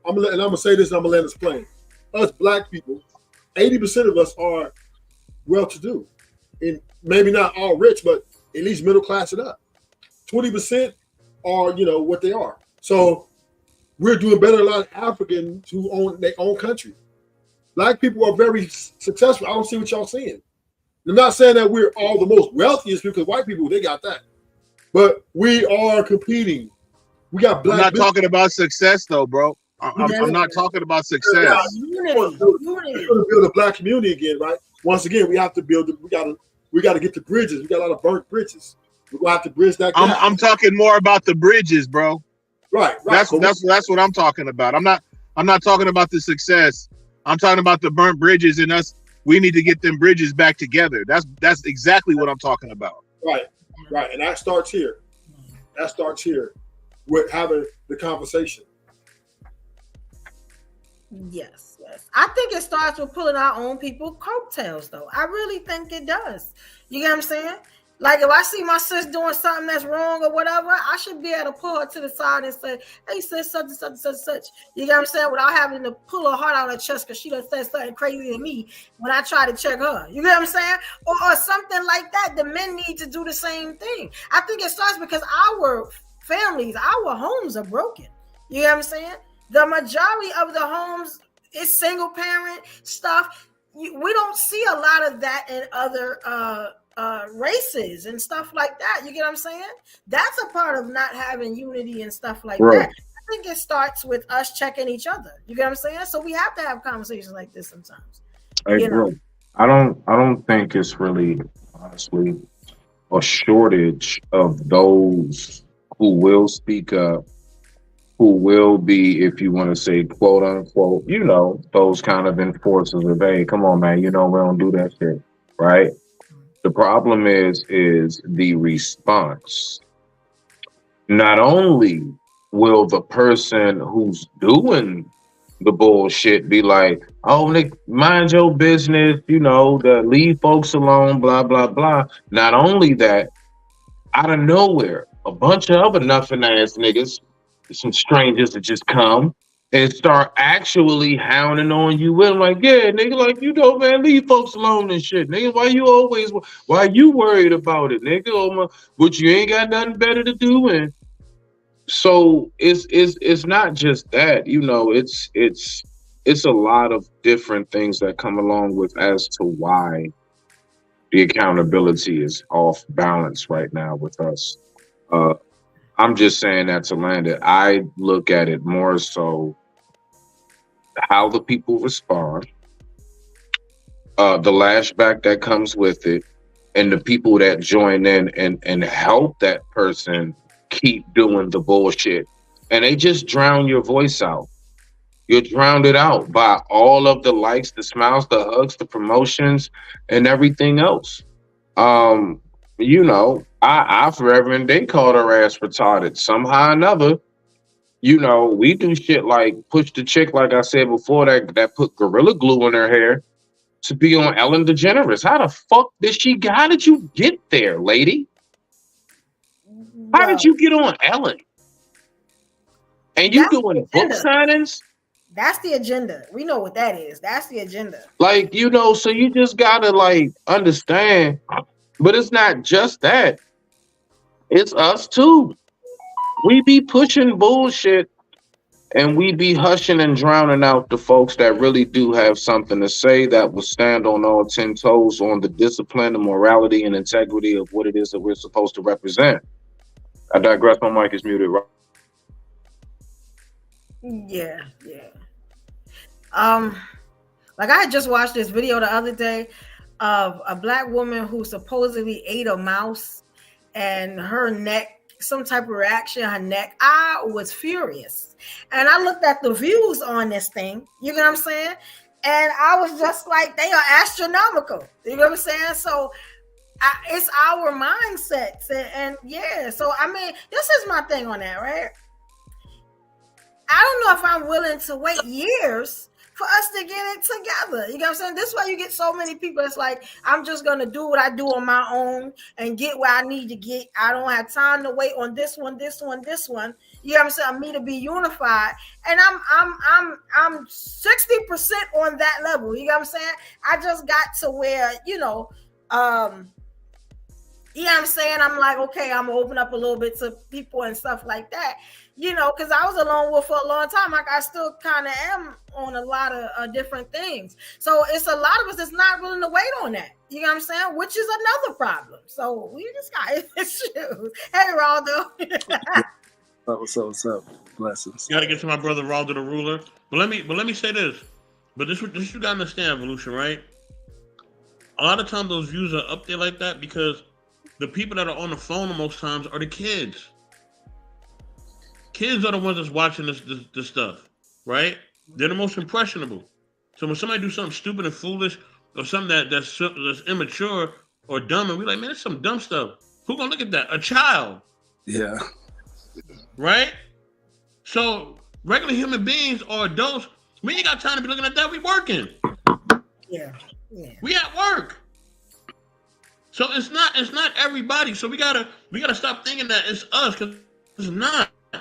I'm gonna say this and I'm gonna land this plane. Us black people, 80% of us are well-to-do, and maybe not all rich, but at least middle class and up. 20% are, what they are. So we're doing better than a lot of Africans who own their own country. Black people are very successful. I don't see what y'all saying. I'm not saying that we're all the most wealthiest because white people, they got that. But we are competing. We got black. I'm not talking about success though, bro. I'm not talking about success. Unity. We're going to build a black community again, right? Once again, we have to build. We got to get the bridges. We got a lot of burnt bridges. We're going to have to bridge that gap. I'm talking more about the bridges, bro. Right. That's what I'm talking about. I'm not talking about the success. I'm talking about the burnt bridges and us. We need to get them bridges back together. That's exactly what I'm talking about. Right. And that starts here. With having the conversation. Yes. I think it starts with pulling our own people coattails, though. I really think it does. You get what I'm saying? Like if I see my sis doing something that's wrong or whatever, I should be able to pull her to the side and say, "Hey sis, such. You get what I'm saying? Without having to pull her heart out of her chest because she done said something crazy to me when I try to check her. You get what I'm saying? Or something like that. The men need to do the same thing. I think it starts because our families, our homes are broken. You get what I'm saying? The majority of the homes is single parent stuff. We don't see a lot of that in other races and stuff like that. You get what I'm saying? That's a part of not having unity and stuff like that. I think it starts with us checking each other. You get what I'm saying? So we have to have conversations like this sometimes. Hey, bro, I don't think it's really honestly a shortage of those who will speak up, who will be, if you want to say, quote unquote, those kind of enforcers of, hey, come on, man, we don't do that shit, right? The problem is the response. Not only will the person who's doing the bullshit be like, oh, Nick, mind your business, leave folks alone, blah, blah, blah. Not only that, out of nowhere, a bunch of other nothing ass niggas, some strangers that just come and start actually hounding on you with like, yeah, nigga, like, man, leave folks alone and shit. Nigga, why you worried about it, nigga? But you ain't got nothing better to do. And so it's not just that, it's a lot of different things that come along with as to why the accountability is off balance right now with us. I'm just saying that to land it. I look at it more so how the people respond, the lashback that comes with it, and the people that join in and help that person keep doing the bullshit. And they just drown your voice out. You're drowned it out by all of the likes, the smiles, the hugs, the promotions, and everything else. I forever and day called her ass retarded. Somehow or another, we do shit like push the chick, like I said before, that put Gorilla Glue in her hair to be on Ellen DeGeneres. How did you get there, lady? How did you get on Ellen? And you That's the doing book agenda. signings? That's the agenda. We know what that is. That's the agenda. Like, you know, so you just gotta like understand. But it's not just that. It's us too. We be pushing bullshit and we be hushing and drowning out the folks that really do have something to say, that will stand on all 10 toes on the discipline, the morality, and integrity of what it is that we're supposed to represent. I digress. My mic is muted. Yeah. Like I had just watched this video the other day of a black woman who supposedly ate a mouse and her neck, some type of reaction, her neck. I was furious. And I looked at the views on this thing, you know what I'm saying? And I was just like, they are astronomical. You know what I'm saying? So it's our mindsets. And yeah, so I mean, this is my thing on that, right? I don't know if I'm willing to wait years for us to get it together. You know what I'm saying? This is why you get so many people. It's like, I'm just going to do what I do on my own and get where I need to get. I don't have time to wait on this one. You know what I'm saying? Me to be unified. And I'm 60% on that level. You know what I'm saying? I just got to where, you know what I'm saying? I'm like, okay, I'm gonna open up a little bit to people and stuff like that, you know, because I was a lone wolf for a long time. Like I still kind of am on a lot of different things. So it's a lot of us that's not willing to wait on that. You know what I'm saying? Which is another problem. So we just got issues. Hey, Raldo. What's up? Blessings. You gotta get to my brother Raldo the Ruler. But let me say this. But this you gotta understand, Evolution, right? A lot of times those views are up there like that because the people that are on the phone most times are the kids. Kids are the ones that's watching this stuff, right? They're the most impressionable. So when somebody do something stupid and foolish or something that's immature or dumb, and we're like, man, that's some dumb stuff. Who gonna look at that? A child. Yeah. Right? So regular human beings or adults, we ain't got time to be looking at that. We working. Yeah. We at work. So it's not everybody. So we gotta stop thinking that it's us, because it's not. You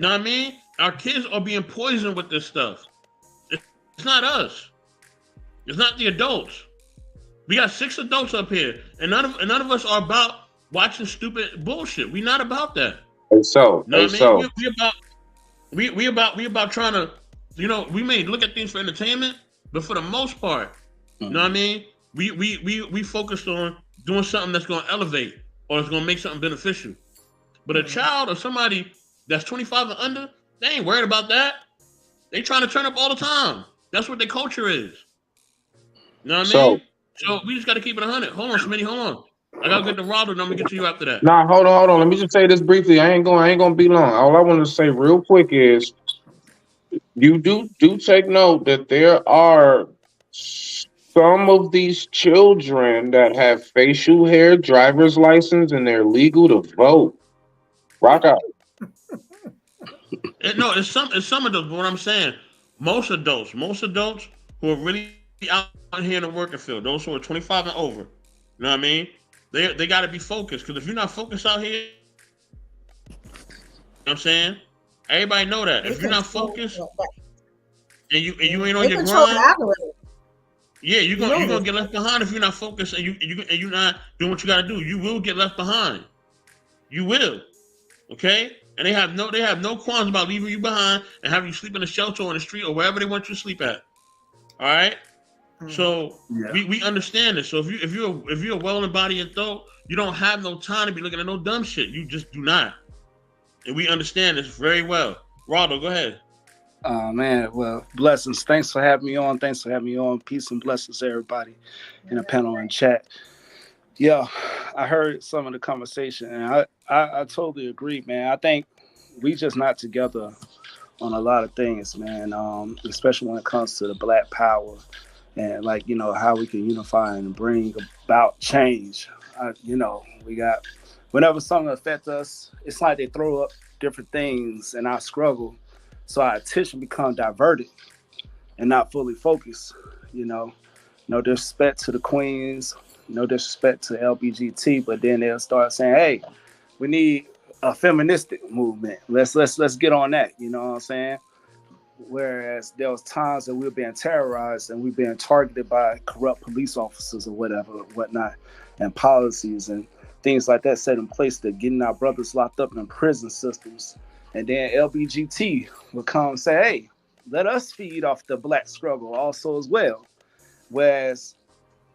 know what I mean? Our kids are being poisoned with this stuff. It's not us. It's not the adults. We got 6 adults up here, and none of us are about watching stupid bullshit. We not about that. And so, You know what I mean? We about trying to, you know, we may look at things for entertainment, but for the most part, you know what I mean? We focused on doing something that's going to elevate or it's going to make something beneficial. But a child or somebody that's 25 and under, they ain't worried about that. They trying to turn up all the time. That's what their culture is. You know what I mean? So we just got to keep it 100. Hold on, Smitty, hold on. I got to get the Raldo, and I'm going to get to you after that. Nah, hold on. Let me just say this briefly. I ain't gonna be long. All I want to say real quick is you do take note that there are some of these children that have facial hair, driver's license, and they're legal to vote. Rock out. No, it's some of those. But what I'm saying, most adults who are really out here in the working field, those who are 25 and over, you know what I mean? They got to be focused, because if you're not focused out here, you know what I'm saying? Everybody know that. If you're not focused and you ain't on your grind, yeah, you're gonna get left behind if you're not focused and you're not doing what you got to do. You will get left behind. You will. Okay? And they have no qualms about leaving you behind and having you sleep in a shelter on the street or wherever they want you to sleep at. All right? So we understand this. So if you're a well-embodied adult, you don't have no time to be looking at no dumb shit. You just do not. And we understand this very well. Raldo, go ahead. Man, well, blessings. Thanks for having me on. Peace and blessings to everybody in the panel and chat. Yeah, I heard some of the conversation, and I totally agree, man. I think we just not together on a lot of things, man, especially when it comes to the Black power and, like, you know, how we can unify and bring about change. You know, we got, whenever something affects us, it's like they throw up different things in our struggle, so our attention become diverted and not fully focused, you know. No disrespect to the queens, no disrespect to LBGT, but then they'll start saying, hey, we need a feministic movement. Let's get on that. You know what I'm saying? Whereas there was times that we were being terrorized and we were being targeted by corrupt police officers or whatever, whatnot, and policies and things like that set in place to getting our brothers locked up in prison systems. And then LBGT would come and say, hey, let us feed off the black struggle also as well. Whereas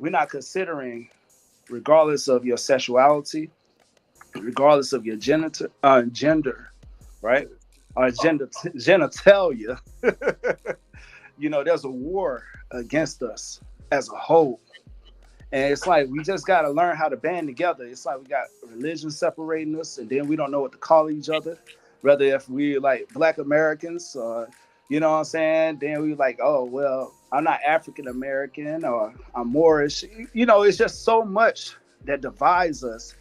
we're not considering, regardless of your sexuality, regardless of your gender, right? Or genitalia, you know, there's a war against us as a whole. And it's like we just got to learn how to band together. It's like we got religion separating us, and then we don't know what to call each other. Whether if we like Black Americans, or you know what I'm saying, then we like, oh well, I'm not African American or I'm Moorish. You know, it's just so much that divides us.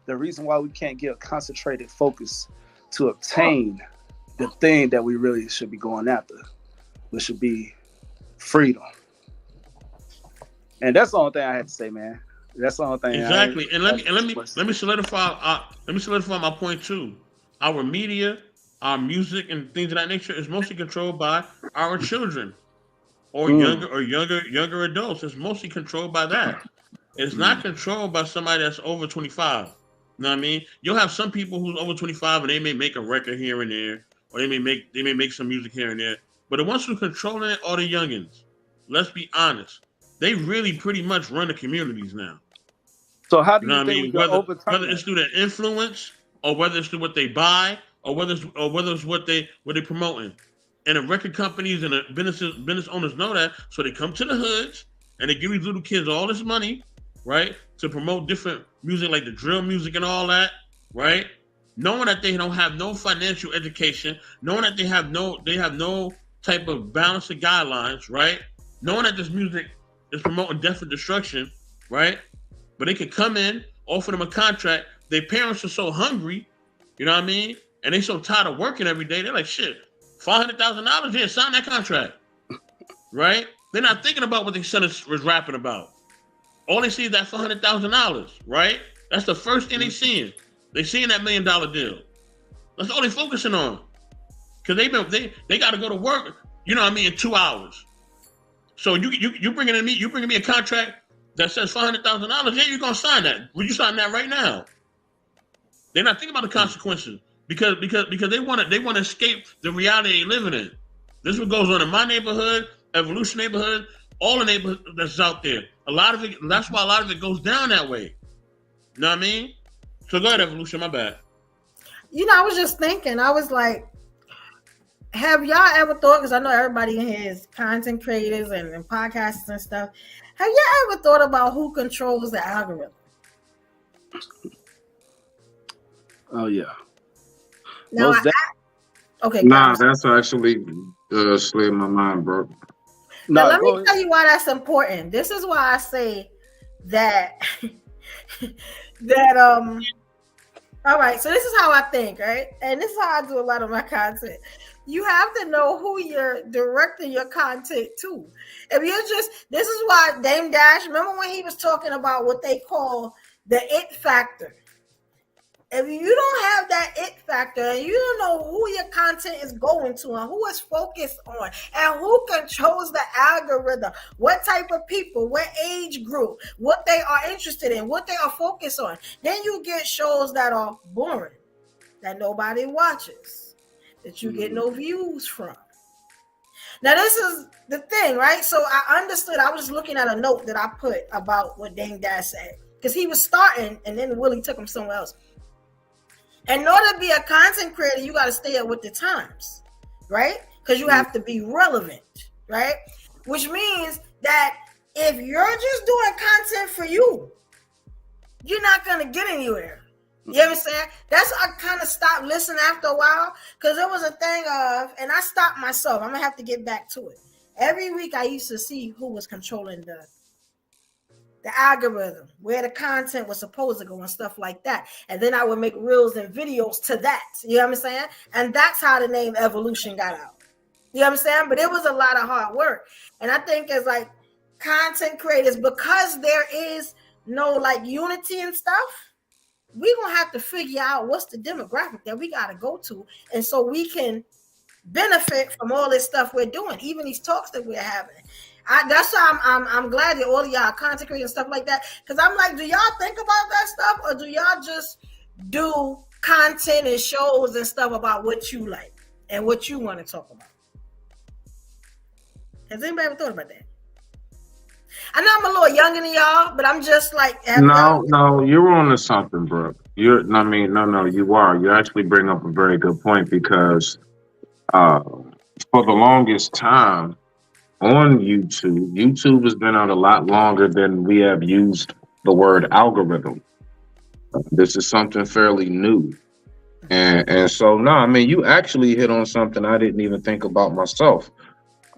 The reason why we can't get a concentrated focus to obtain the thing that we really should be going after, which should be freedom. And that's the only thing I have to say, man. That's the only thing. Exactly. And let me solidify my point too. Our media, our music, and things of that nature is mostly controlled by our children, or younger adults. It's mostly controlled by that. It's not controlled by somebody that's over 25. You know what I mean? You'll have some people who's over 25 and they may make a record here and there, or they may make some music here and there. But the ones who controlling it are the youngins. Let's be honest. They really pretty much run the communities now. So how do you think whether it's through their influence, or whether it's through what they buy, or whether it's what they promoting? And the record companies and the business owners know that, so they come to the hoods and they give these little kids all this money, right, to promote different music like the drill music and all that, right? Knowing that they don't have no financial education, knowing that they have no type of balance of guidelines, right? Knowing that this music is promoting death and destruction, right? But they could come in, offer them a contract. Their parents are so hungry, you know what I mean? And they so tired of working every day. They're like, shit, $500,000, yeah, sign that contract, right? They're not thinking about what their son was rapping about. All they see is that $400,000, right? That's the first thing they seeing. They seeing that $1 million deal. That's all they focusing on. Cause they got to go to work, you know what I mean, in 2 hours. So you bringing me a contract that says $500,000. Yeah, you're gonna sign that. Would you sign that right now? They're not thinking about the consequences because they want to escape the reality they're living in. This is what goes on in my neighborhood, Evolution neighborhood, all the neighborhoods that's out there. A lot of it. That's why a lot of it goes down that way. You know what I mean? So go ahead, Evolution. My bad. You know, I was just thinking. I was like, have y'all ever thought? Because I know everybody in here is content creators and podcasts and stuff. Have y'all ever thought about who controls the algorithm? Oh yeah. Now, okay. Nah, that's actually slid my mind, bro. Now let me tell you why that's important. This is why I say that all right, so this is how I think, right? And this is how I do a lot of my content. You have to know who you're directing your content to. If you're this is why Dame Dash, remember when he was talking about what they call the it factor? If you don't have that it factor and you don't know who your content is going to and who is focused on and who controls the algorithm, what type of people, what age group, what they are interested in, what they are focused on, then you get shows that are boring, that nobody watches, that you get no views from. Now, this is the thing, right? So I understood. I was just looking at a note that I put about what Dame Dash said, because he was starting and then Willie took him somewhere else. In order to be a content creator, you got to stay up with the times, right? Because you have to be relevant, right? Which means that if you're just doing content for you, you're not going to get anywhere. You know what I'm saying? That's why I kind of stopped listening after a while, because there was a thing of, and I stopped myself. I'm going to have to get back to it. Every week I used to see who was controlling the algorithm, where the content was supposed to go and stuff like that. And then I would make reels and videos to that. You know what I'm saying? And that's how the name Evolution got out. You know what I'm saying? But it was a lot of hard work. And I think as like content creators, because there is no like unity and stuff, we're gonna have to figure out what's the demographic that we gotta go to, and so we can benefit from all this stuff we're doing, even these talks that we're having. That's why I'm glad that all of y'all content creators and stuff like that. Because I'm like, do y'all think about that stuff, or do y'all just do content and shows and stuff about what you like and what you want to talk about? Has anybody ever thought about that? I know I'm a little younger than y'all, but I'm just like, No, you're on to something, bro. You are. You actually bring up a very good point, because for the longest time on YouTube has been out a lot longer than we have used the word algorithm. This is something fairly new. And so, no, I mean, you actually hit on something I didn't even think about myself.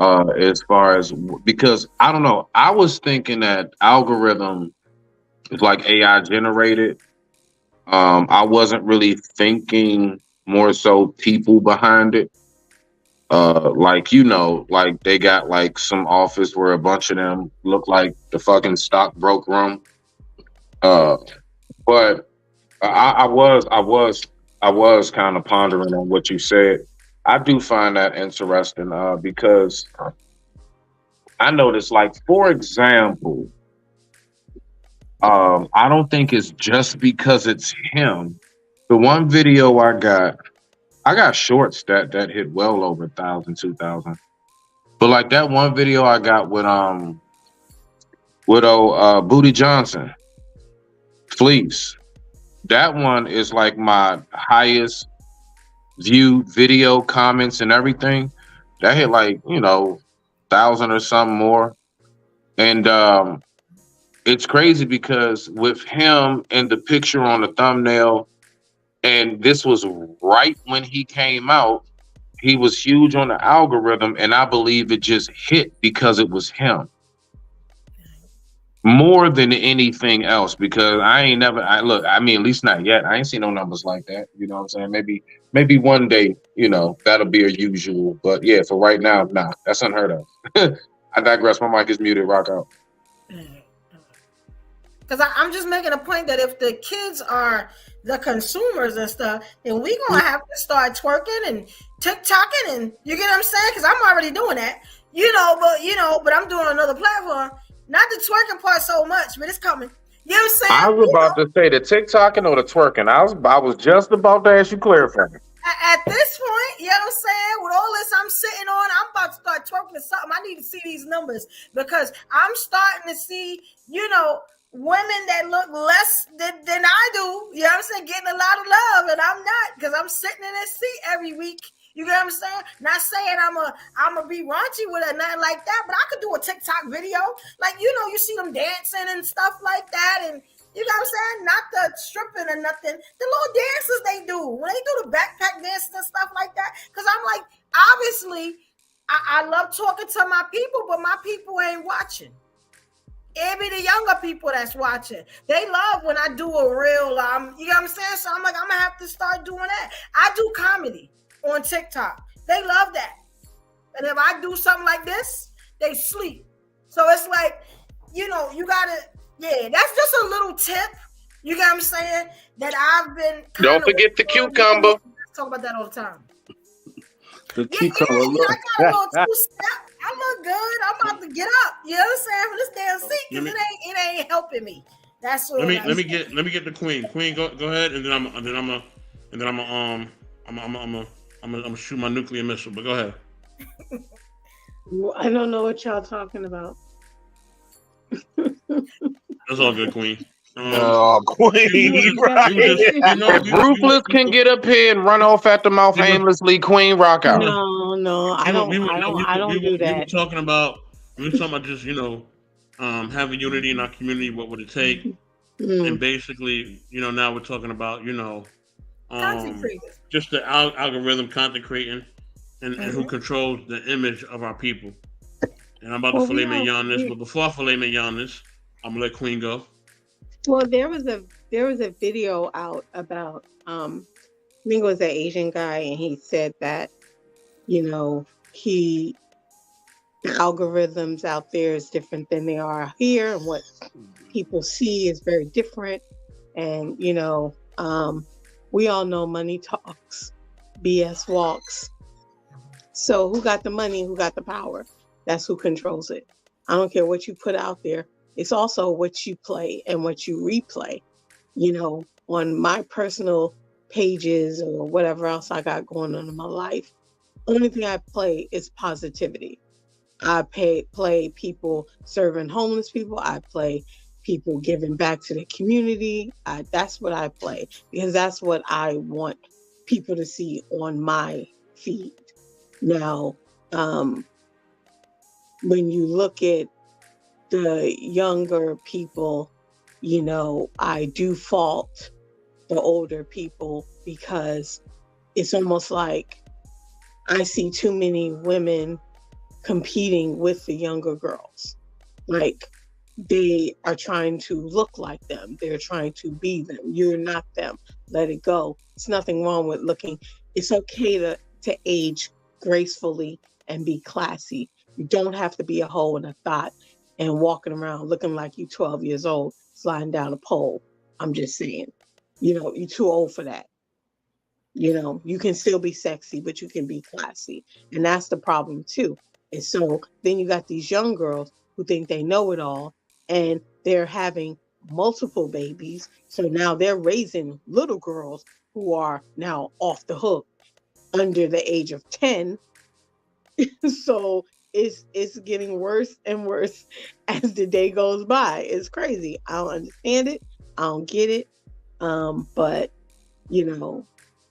As far as, because I don't know, I was thinking that algorithm is like AI generated. I wasn't really thinking more so people behind it. Like, you know, like they got like some office where a bunch of them look like the fucking stockbroke room. But I was kind of pondering on what you said. I do find that interesting because I noticed, like, for example, I don't think it's just because it's him. The one video I got shorts that hit well over 1,000, 2,000. But like that one video I got with Booty Johnson, Fleece. That one is like my highest viewed video, comments and everything. That hit like, 1,000 or something more. And it's crazy because with him and the picture on the thumbnail, and this was right when he came out, he was huge on the algorithm, and I believe it just hit because it was him more than anything else. Because at least not yet. I ain't seen no numbers like that. You know what I'm saying? Maybe one day, that'll be a usual. But yeah, for right now, nah, that's unheard of. I digress. My mic is muted. Rock out. Because I'm just making a point that if the kids are the consumers and stuff, then we gonna have to start twerking and TikToking, and you get what I'm saying? Because I'm already doing that, but I'm doing another platform. Not the twerking part so much, but it's coming. You know what I'm saying? I was about to say the TikToking or the twerking. I was just about to ask you clarifying. At this point, you know what I'm saying? With all this I'm sitting on, I'm about to start twerking something. I need to see these numbers because I'm starting to see, women that look less than I do, you know what I'm saying, getting a lot of love, and I'm not, because I'm sitting in this seat every week. You get what I'm saying? Not saying I'm a be raunchy with it, nothing like that, but I could do a TikTok video. Like, you see them dancing and stuff like that, and you know what I'm saying? Not the stripping or nothing. The little dances they do. When they do the backpack dances and stuff like that. Because I'm like, obviously, I love talking to my people, but my people ain't watching. It be the younger people that's watching. They love when I do a real, you know what I'm saying? So I'm like, I'm going to have to start doing that. I do comedy on TikTok. They love that. And if I do something like this, they sleep. So it's like, you got to, yeah, that's just a little tip. You get what I'm saying? That I've been. Don't forget the cucumber. Talk about that all the time. The cucumber. I got a little two-step. I look good. I'm about to get up. You know what I'm saying? From this damn seat, because it ain't helping me. That's what. Let me get the queen. Queen, go ahead, and then I'm gonna shoot my nuclear missile. But go ahead. I don't know what y'all talking about. That's all good, Queen. Queen, right? Ruthless can get up here and run off at the mouth aimlessly. Queen, rock out. No, I don't do that. We were talking about just having unity in our community. What would it take? And basically, now we're talking about just the algorithm, content creating, and who controls the image of our people. And I'm about to filet mignon this, but before I filet mignon this, I'm gonna let Queen go. Well, there was a video out about I think it was an Asian guy, and he said that the algorithms out there is different than they are here, and what people see is very different. And We all know money talks, BS walks. So who got the money, who got the power? That's who controls it. I don't care what you put out there. It's also what you play and what you replay. You know, on my personal pages or whatever else I got going on in my life, only thing I play is positivity. I play people serving homeless people. I play people giving back to the community. That's what I play, because that's what I want people to see on my feed. Now, when you look at the younger people, you know, I do fault the older people, because it's almost like I see too many women competing with the younger girls. Like, they are trying to look like them. They're trying to be them. You're not them. Let it go. It's nothing wrong with looking. It's okay to age gracefully and be classy. You don't have to be a hoe and a thought and walking around looking like you're 12 years old, sliding down a pole. I'm just saying, you know, you're too old for that. You know, you can still be sexy, but you can be classy. And that's the problem too. And so then you got these young girls who think they know it all, and they're having multiple babies. So now they're raising little girls who are now off the hook under the age of 10. So it's getting worse and worse as the day goes by. It's crazy. I don't understand it. I don't get it. But, you know,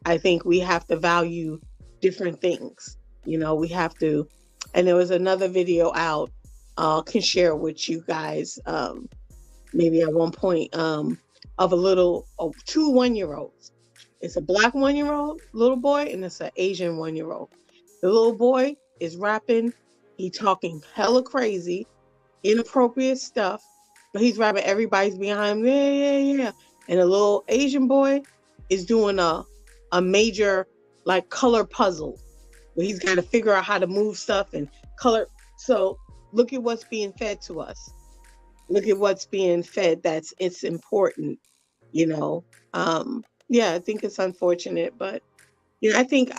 I think we have to value different things. You know, we have to. And there was another video out, can share with you guys, maybe at one point, of two 1-year-olds. It's a black 1-year-old little boy, and it's an Asian 1-year-old. The little boy is rapping. He talking hella crazy, inappropriate stuff, but he's rapping. Everybody's behind him. Yeah, yeah, yeah. And the little Asian boy is doing a major like color puzzle, where he's got to figure out how to move stuff and color. So look at what's being fed to us. Look at what's being fed. It's important, you know. Yeah, I think it's unfortunate, but you know, I think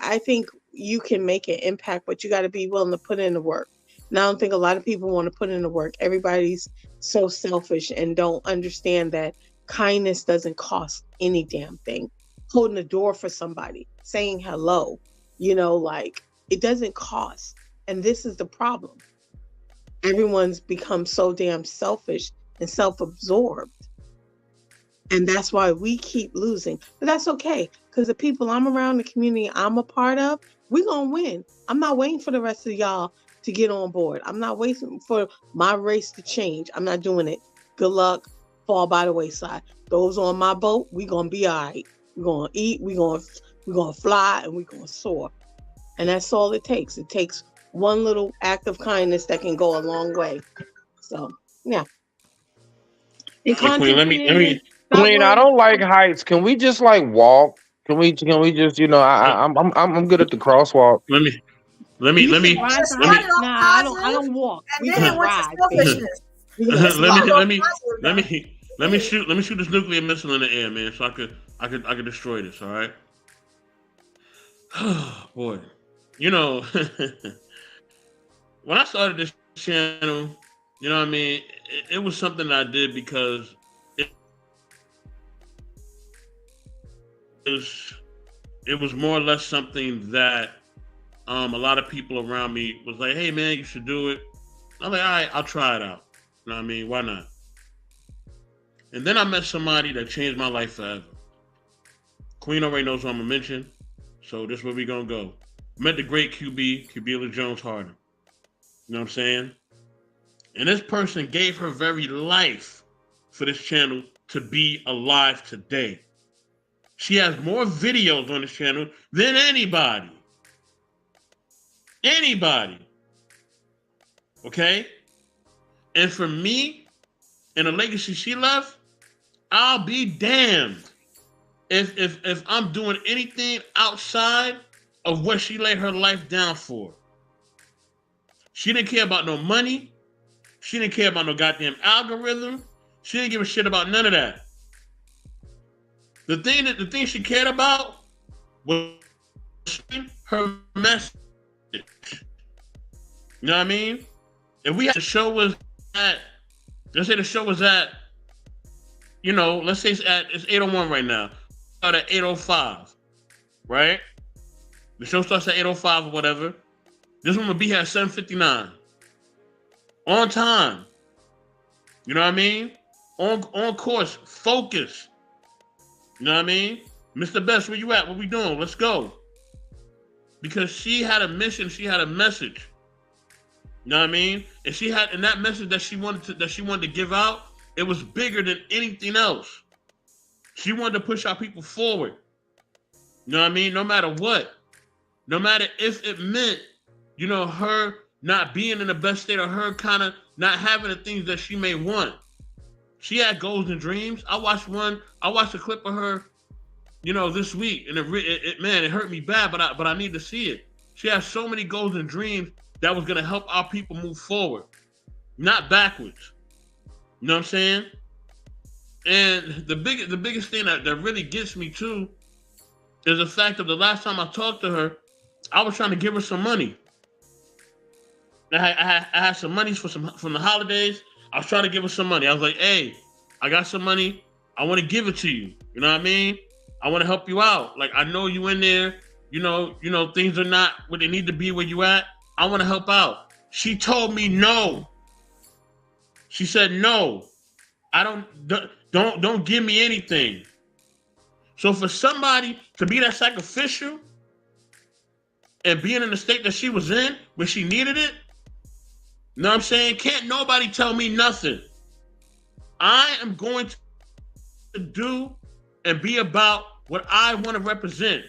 you can make an impact, but you got to be willing to put in the work. And I don't think a lot of people want to put in the work. Everybody's so selfish and don't understand that kindness doesn't cost any damn thing. Holding the door for somebody, saying hello, you know, like, it doesn't cost. And this is the problem. Everyone's become so damn selfish and self-absorbed. And that's why we keep losing. But that's okay, because the people I'm around, the community I'm a part of, we're going to win. I'm not waiting for the rest of y'all to get on board. I'm not waiting for my race to change. I'm not doing it. Good luck. Fall by the wayside. Those on my boat, we're going to be all right. We're going to eat. We're going to fly, and we're going to soar. And that's all it takes. It takes one little act of kindness that can go a long way. So, yeah. Hey, Queen, let me Queen, I don't like heights. Can we just like walk? Can we just, you know, I'm good at the crosswalk. Let me. Nah, I don't walk. We can ride. Let me shoot this nuclear missile in the air, man, so I could destroy this. All right. Oh boy, you know, when I started this channel, you know what I mean, it was something that I did because it was more or less something that a lot of people around me was like, hey man, you should do it. I'm like, all right, I'll try it out. You know what I mean? Why not? And then I met somebody that changed my life forever. Queen already knows who I'm gonna mention, so this is where we gonna go. Met the great Cubilla Jones Harden. You know what I'm saying? And this person gave her very life for this channel to be alive today. She has more videos on this channel than anybody. Anybody. Okay? And for me, and the legacy she left, I'll be damned if I'm doing anything outside of what she laid her life down for. She didn't care about no money. She didn't care about no goddamn algorithm. She didn't give a shit about none of that. The thing she cared about was her message. You know what I mean? If we had the show was at, let's say the show was at, you know, let's say it's 8:01 right now. Start at 8:05, right? The show starts at 8:05 or whatever. This one would be here at 7:59. On time. You know what I mean? On course, focus. You know what I mean? Mr. Best, where you at? What we doing? Let's go. Because she had a mission, she had a message. You know what I mean? And that message that she wanted to give out, it was bigger than anything else. She wanted to push our people forward. You know what I mean? No matter what. No matter if it meant, you know, her not being in the best state, or her kind of not having the things that she may want. She had goals and dreams. I watched a clip of her, you know, this week, and it hurt me bad, but I need to see it. She has so many goals and dreams that was gonna help our people move forward, not backwards. You know what I'm saying? And the biggest thing that really gets me too is the fact that the last time I talked to her, I was trying to give her some money. I had some money from the holidays. I was trying to give her some money. I was like, hey, I got some money. I want to give it to you. You know what I mean? I want to help you out. Like, I know you in there. You know, things are not where they need to be where you at. I want to help out. She told me no. She said no. Don't give me anything. So for somebody to be that sacrificial and being in the state that she was in when she needed it, you know what I'm saying? Can't nobody tell me nothing. I am going to do and be about what I want to represent.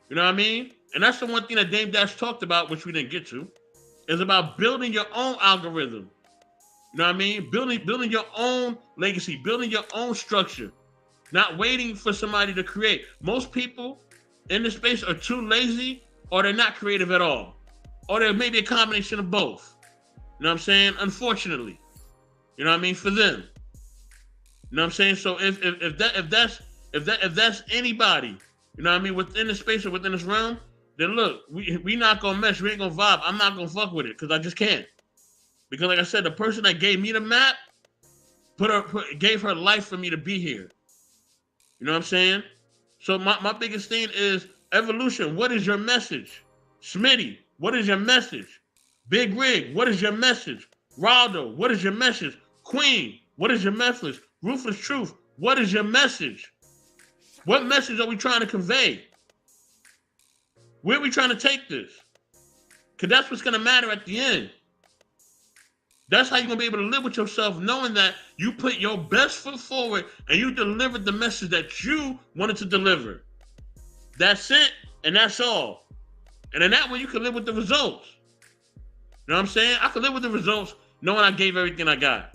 You know what I mean? And that's the one thing that Dame Dash talked about, which we didn't get to, is about building your own algorithm. You know what I mean? Building your own legacy, building your own structure, not waiting for somebody to create. Most people in this space are too lazy, or they're not creative at all, or there may be a combination of both. You know what I'm saying? Unfortunately, you know what I mean, for them. You know what I'm saying? So if that's anybody, you know what I mean, within the space or within this realm, then look, we not gonna mesh, we ain't gonna vibe. I'm not gonna fuck with it because I just can't. Because like I said, the person that gave me the map gave her life for me to be here. You know what I'm saying? So my biggest thing is Evolution. What is your message? Smitty, what is your message? Big Rig, what is your message? Raldo, what is your message? Queen, what is your message? Ruthless Truth, what is your message? What message are we trying to convey? Where are we trying to take this? Because that's what's going to matter at the end. That's how you're going to be able to live with yourself, knowing that you put your best foot forward and you delivered the message that you wanted to deliver. That's it, and that's all. And in that way, you can live with the results. You know what I'm saying? I can live with the results knowing I gave everything I got.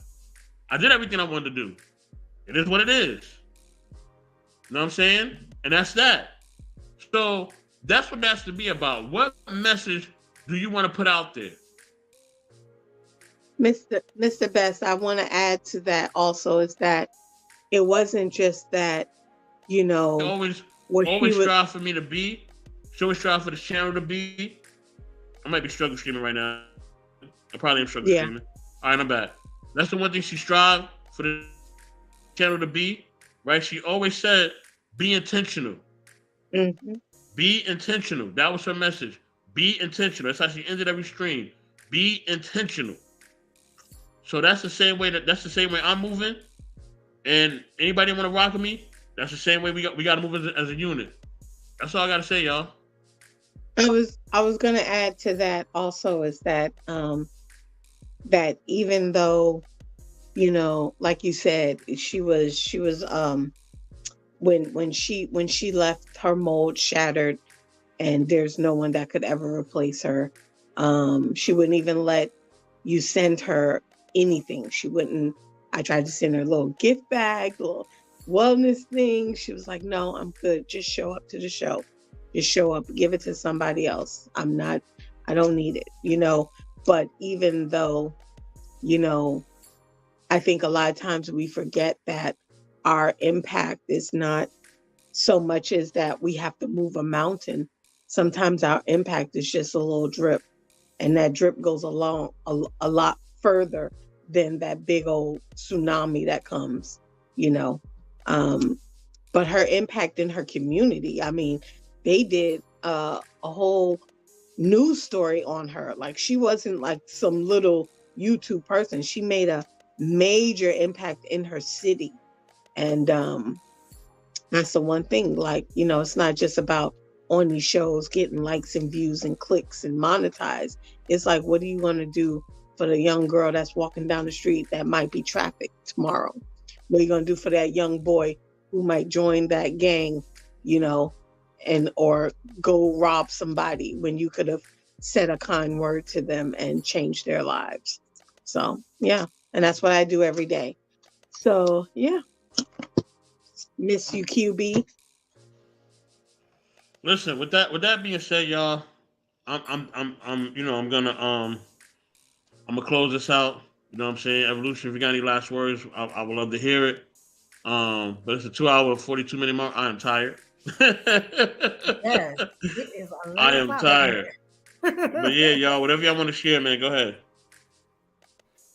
I did everything I wanted to do. It is what it is. You know what I'm saying? And that's that. So that's what that's to be about. What message do you want to put out there? Mr. Best, I want to add to that also is that it wasn't just that, you know, always strive for me to be. She always strive for the channel to be. I might be struggle streaming right now. I probably am struggle streaming. All right, I'm back. That's the one thing she strived for the channel to be, right? She always said, be intentional. Mm-hmm. Be intentional. That was her message. Be intentional. That's how she ended every stream. Be intentional. So that's the same way I'm moving. And anybody want to rock with me? That's the same way we got to move as a unit. That's all I got to say, y'all. I was gonna add to that also is that that even though, you know, like you said, she was when she left, her mold shattered and there's no one that could ever replace her. She wouldn't even let you send her anything. She wouldn't. I tried to send her a little gift bag, little wellness thing. She was like, no, I'm good. Just show up to the show. Just show up, give it to somebody else. I don't need it, you know. But even though, you know, I think a lot of times we forget that our impact is not so much as that we have to move a mountain. Sometimes our impact is just a little drip, and that drip goes along a lot further than that big old tsunami that comes, you know. But her impact in her community, I mean, they did a whole news story on her. Like, she wasn't like some little YouTube person. She made a major impact in her city. And that's the one thing, like, you know, it's not just about on these shows getting likes and views and clicks and monetized. It's like, what are you going to do for the young girl that's walking down the street that might be trafficked tomorrow? What are you going to do for that young boy who might join that gang, you know, and or go rob somebody when you could have said a kind word to them and changed their lives? So, yeah. And that's what I do every day. So, yeah. Miss you, QB. Listen, with that being said, y'all, I'm gonna close this out. You know what I'm saying? Evolution, if you got any last words, I would love to hear it. But it's a 2-hour, 42-minute mark. I am tired. Yes, it is I am tired. But yeah, y'all, whatever y'all want to share, man, go ahead.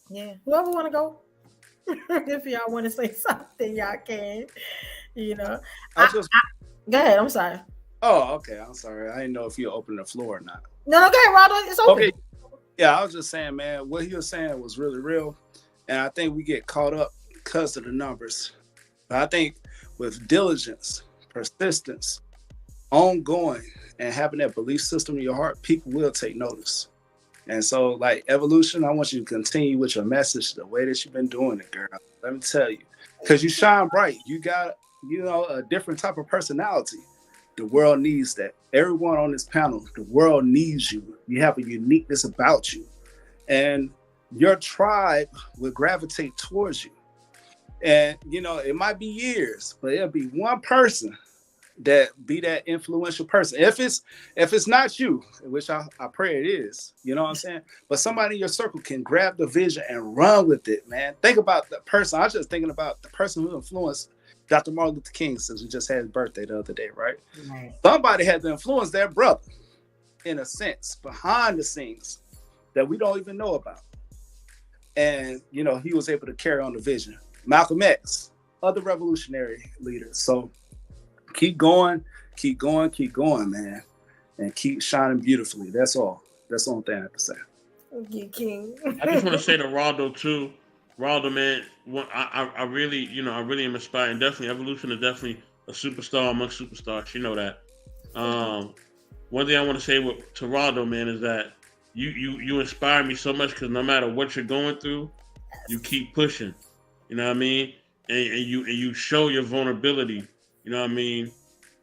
Yeah, whoever want to go. If y'all want to say something, y'all can. You know, go ahead. I'm sorry. Oh, okay. I'm sorry. I didn't know if you opened the floor or not. No, go ahead, Rondo. It's open. Okay. Yeah, I was just saying, man, what he was saying was really real. And I think we get caught up because of the numbers. But I think with diligence, persistence, ongoing, and having that belief system in your heart, people will take notice. And so, like, Evolution, I want you to continue with your message the way that you've been doing it, girl. Let me tell you. Because you shine bright. You got, you know, a different type of personality. The world needs that. Everyone on this panel, the world needs you. You have a uniqueness about you. And your tribe will gravitate towards you. And, you know, it might be years, but it'll be one person that be that influential person. If it's not you, which I pray it is, you know what I'm saying? But somebody in your circle can grab the vision and run with it, man. Think about the person. I was just thinking about the person who influenced Dr. Martin Luther King, since we just had his birthday the other day, right? Somebody had to influence their brother, in a sense, behind the scenes that we don't even know about. And, you know, he was able to carry on the vision. Malcolm X, other revolutionary leaders. So keep going, man. And keep shining beautifully. That's all. That's the only thing I have to say. Thank you, King. I just want to say to Roldo too. Roldo, man, I really, you know, I really am inspired. And definitely, Evolution is definitely a superstar amongst superstars. You know that. One thing I want to say to Roldo, man, is that you inspire me so much, because no matter what you're going through, you keep pushing. You know what I mean? And you show your vulnerability. You know what I mean?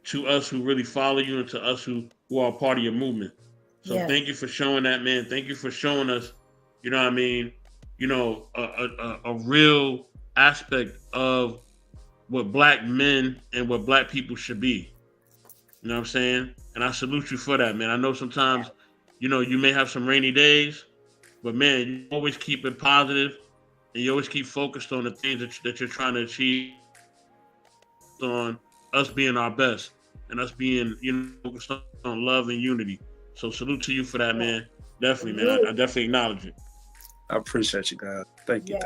To us who really follow you, and to us who are part of your movement. So Thank you for showing that, man. Thank you for showing us, you know what I mean, you know, a real aspect of what Black men and what Black people should be. You know what I'm saying? And I salute you for that, man. I know sometimes, you know, you may have some rainy days, but man, you always keep it positive, and you always keep focused on the things that you're trying to achieve, on us being our best and us being, you know, focused on love and unity. So salute to you for that, man. Definitely, man. I definitely acknowledge it. I appreciate you, guys. Thank you.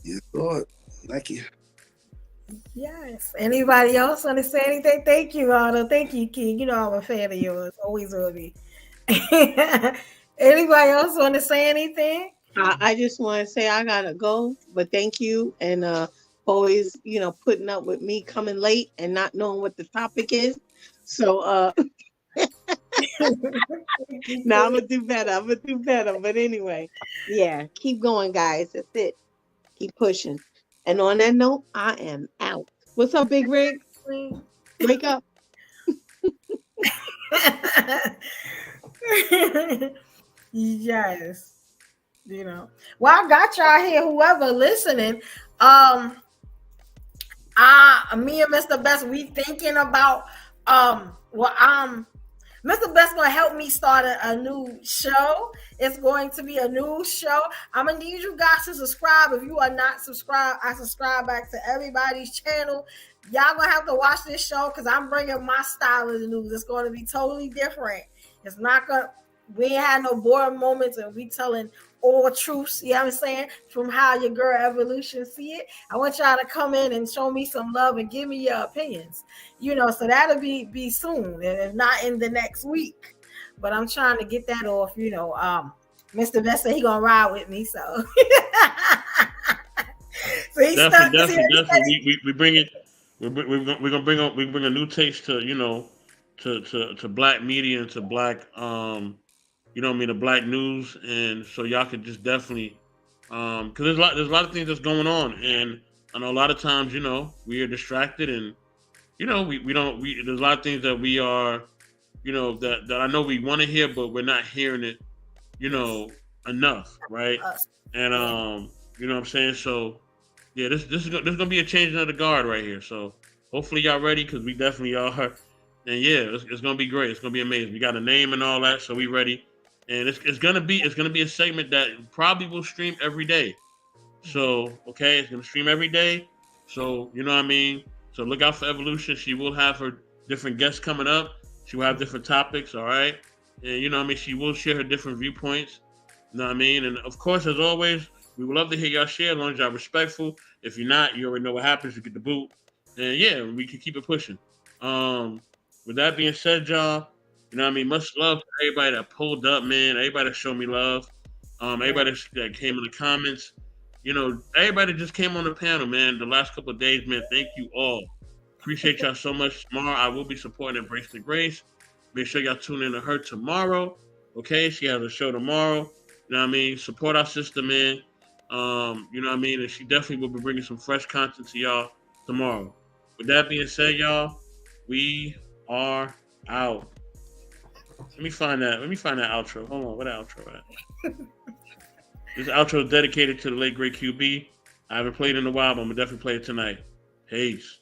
Yeah, Lord. Thank you. Yes. Anybody else want to say anything? Thank you, Otto. Thank you, King. You know I'm a fan of yours. Always will be. Anybody else want to say anything? I just want to say I gotta go, but thank you, and always, you know, putting up with me coming late and not knowing what the topic is. So now I'm gonna do better. But anyway, yeah, keep going, guys. That's it. Keep pushing. And on that note, I am out. What's up, Big Rig? Wake up. Yes. You know. Well, I got y'all here, whoever listening. Me and Mr. Best, we thinking about Mr. Best gonna help me start a new show. It's going to be a new show. I'm gonna need you guys to subscribe. If you are not subscribed, I subscribe back to everybody's channel. Y'all gonna have to watch this show because I'm bringing my style of the news. It's going to be totally different. It's not gonna. We ain't had no boring moments, and we telling all truths. You know what I'm saying? From how your girl Evolution see it. I want y'all to come in and show me some love and give me your opinions. You know, so that'll be soon, and if not in the next week. But I'm trying to get that off. You know, Mr. Best said he gonna ride with me, so. So he's definitely. We bring it. We're gonna bring a new taste to, you know, to black media and to black you know what I mean, the black news, and so y'all could just definitely because there's a lot of things that's going on, and I know a lot of times, you know, we are distracted, and you know we there's a lot of things that we are, you know, that I know we want to hear, but we're not hearing it, you know, enough, right? And you know what I'm saying? So yeah, this is gonna be a changing of the guard right here. So hopefully y'all ready, because we definitely are. And yeah, it's gonna be great. It's gonna be amazing. We got a name and all that, so we ready. And it's gonna be a segment that probably will stream every day. So okay, it's gonna stream every day. So you know what I mean. So look out for Evolution. She will have her different guests coming up. She will have different topics. All right, and you know what I mean. She will share her different viewpoints. You know what I mean. And of course, as always, we would love to hear y'all share as long as y'all respectful. If you're not, you already know what happens. You get the boot. And yeah, we can keep it pushing. With that being said, y'all, you know what I mean? Much love to everybody that pulled up, man. Everybody that showed me love. Everybody that came in the comments. You know, everybody that just came on the panel, man. The last couple of days, man. Thank you all. Appreciate y'all so much. Tomorrow, I will be supporting Embrace the Grace. Make sure y'all tune in to her tomorrow. Okay? She has a show tomorrow. You know what I mean? Support our sister, man. You know what I mean? And she definitely will be bringing some fresh content to y'all tomorrow. With that being said, y'all, we are out. Let me find that outro. Hold on, where the outro at? This outro is dedicated to the late great QB. I haven't played in a while, but I'm gonna definitely play it tonight. Peace.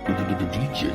The DJ.